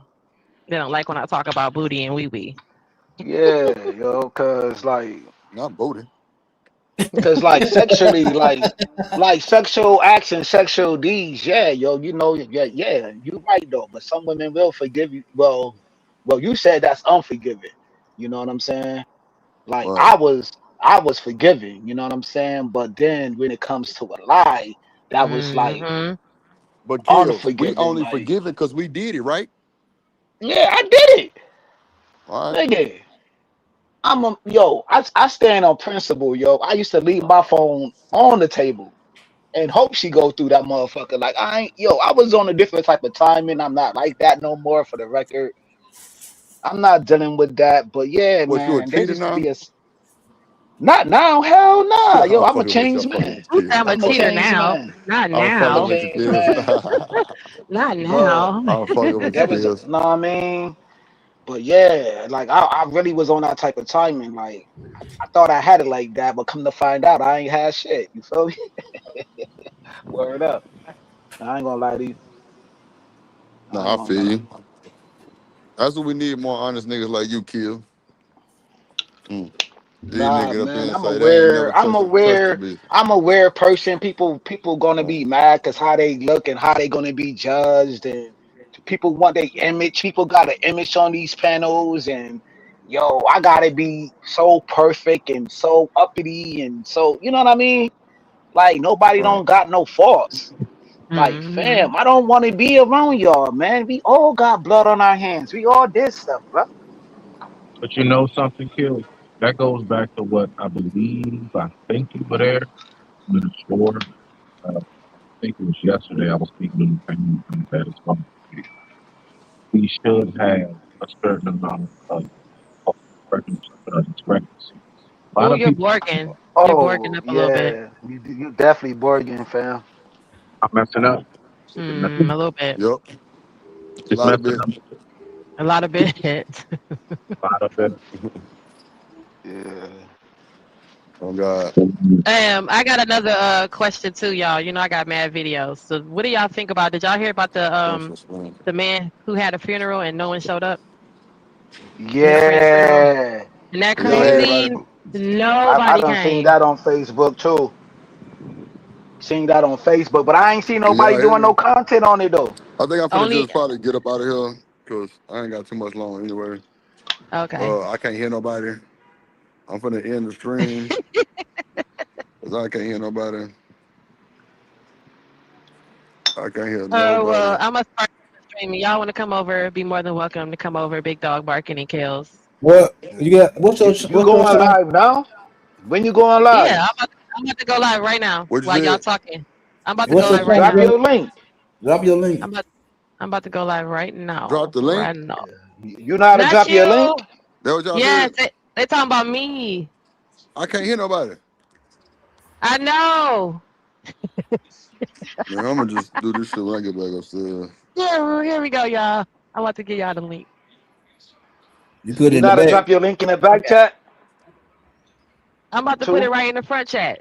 S3: they don't like when I talk about booty and wee wee.
S6: Yeah, yo,
S2: Not voting.
S6: cause like sexually, like sexual acts and sexual deeds, yeah, yo, yeah, yeah, you're right though. But some women will forgive you. Well, you said that's unforgiving. You know what I'm saying? Like
S2: Right.
S6: I was forgiving. You know what I'm saying? But then when it comes to a lie, that was like
S3: Mm-hmm.
S2: But Kills, we
S6: unforgiving.
S2: only
S6: Like,
S2: forgive it because we did it, right?
S6: yeah, I did it,
S2: All right.
S6: nigga. I stand on principle, yo. I used to leave
S2: Uh,
S6: my phone on the table and hope she go through that motherfucker. Like I was on a different type of timing. I'm not like that no more. For the record, I'm not dealing with that. But yeah,
S2: what, you a
S6: man, there
S2: cheater
S6: used to
S2: now?
S6: be not now. Hell nah, yo.
S2: I'm
S6: I'm a
S2: fucking with you. I'm
S6: changed
S2: fucking
S6: man.
S2: with
S3: Who
S2: you,
S3: said I'm a
S6: I'm a
S2: Kills.
S3: cheater
S6: changed
S3: now?
S6: man.
S3: Not
S2: I'm
S6: I'm a
S2: fucking
S3: now.
S2: with you,
S6: changed
S2: Kills.
S6: man.
S3: Not
S6: But
S3: now.
S2: I'm fucking with you,
S6: there was,
S2: Kills.
S6: know what I mean. But yeah, like I really was on that type of timing. Like I thought I had it like that, but come to find out, I ain't had shit. You feel me? Word up. I ain't gonna lie to you. I
S2: Nah,
S6: ain't
S2: I
S6: gonna
S2: feel
S6: lie.
S2: you. That's what we need, more honest niggas like you, Kill. Mm. These
S6: Nah,
S2: niggas up
S6: man.
S2: there and say they ain't never trusted me.
S6: I'm aware person. People gonna
S2: Uh,
S6: be mad because how they look and how they gonna be judged, and people want their image. People got an image on these panels, and yo, I gotta be so perfect and so uppity and so you know what I mean. Like nobody
S2: uh,
S6: don't got no faults. Like
S3: Mm-hmm.
S6: fam, I don't want to be around y'all, man. We all got blood on our hands. We all did stuff, bro.
S5: But you know something, Kill? That goes back to what I believe. I think you were there in the store. I think it was yesterday. I was speaking to the family that is going to be. We should have a certain amount of discrepancy. A lot
S3: Oh,
S5: of
S3: you're
S5: people
S3: borking. You're borking
S6: Oh
S3: up a little bit.
S6: yeah, you definitely bargain, fam.
S5: are messing up. It's
S3: A little bit.
S2: Yep. A lot of
S5: messing
S2: bit.
S5: up
S3: A lot of bit.
S5: a lot of it.
S6: Yeah.
S2: Oh God.
S3: I got another question too, y'all. You know, I got mad videos. So, what do y'all think about? Did y'all hear about the man who had a funeral and no one showed up? His friend's funeral.
S6: Yeah.
S3: Isn't that
S2: Did y'all hear
S6: Yeah.
S2: about
S3: crazy?
S2: it?
S6: I
S3: Nobody
S6: done seen
S3: came.
S6: that on Facebook too. Seen that on Facebook, but I ain't seen
S2: Can
S6: nobody
S2: y'all hear
S6: doing no
S2: me?
S6: content on it though.
S2: I think I'm finna
S3: Only
S2: just probably get up out of here because I ain't got too much long anyway.
S3: okay.
S2: I can't hear nobody. I'm finna end the stream because I can't hear nobody. I can't hear
S3: Oh well,
S2: nobody.
S3: I'm gonna start streaming. Y'all want to come over? Be more than welcome to come over. Big dog barking and kills.
S7: What you got? What's your
S6: You
S7: what's your
S6: going
S7: channel?
S6: live now? When you going live?
S3: Yeah, I'm about to go live right now
S2: What you
S3: while y'all
S2: said?
S3: talking. I'm about to
S7: What's
S3: go
S7: your
S3: live right
S7: channel,
S6: Drop
S3: now.
S7: bro?
S6: your link.
S7: Drop your
S3: I'm
S7: link.
S3: about I'm about to go live right
S2: Drop
S3: now.
S2: the link.
S3: Right now.
S6: You know how to
S3: Not
S6: drop your
S3: you.
S6: link?
S2: That what y'all
S3: Yes,
S2: said?
S3: they talking about me.
S2: I can't hear nobody.
S3: I know.
S2: Man, I'm gonna just do this shit when I get back upstairs.
S3: Yeah, well, here we go, y'all. I'm about to give y'all the link.
S7: You put it
S6: You
S7: in
S6: know
S7: the
S6: how to
S7: back.
S6: drop your link in the back
S3: Okay.
S6: chat
S3: I'm about to put
S6: too?
S3: it right in the front chat.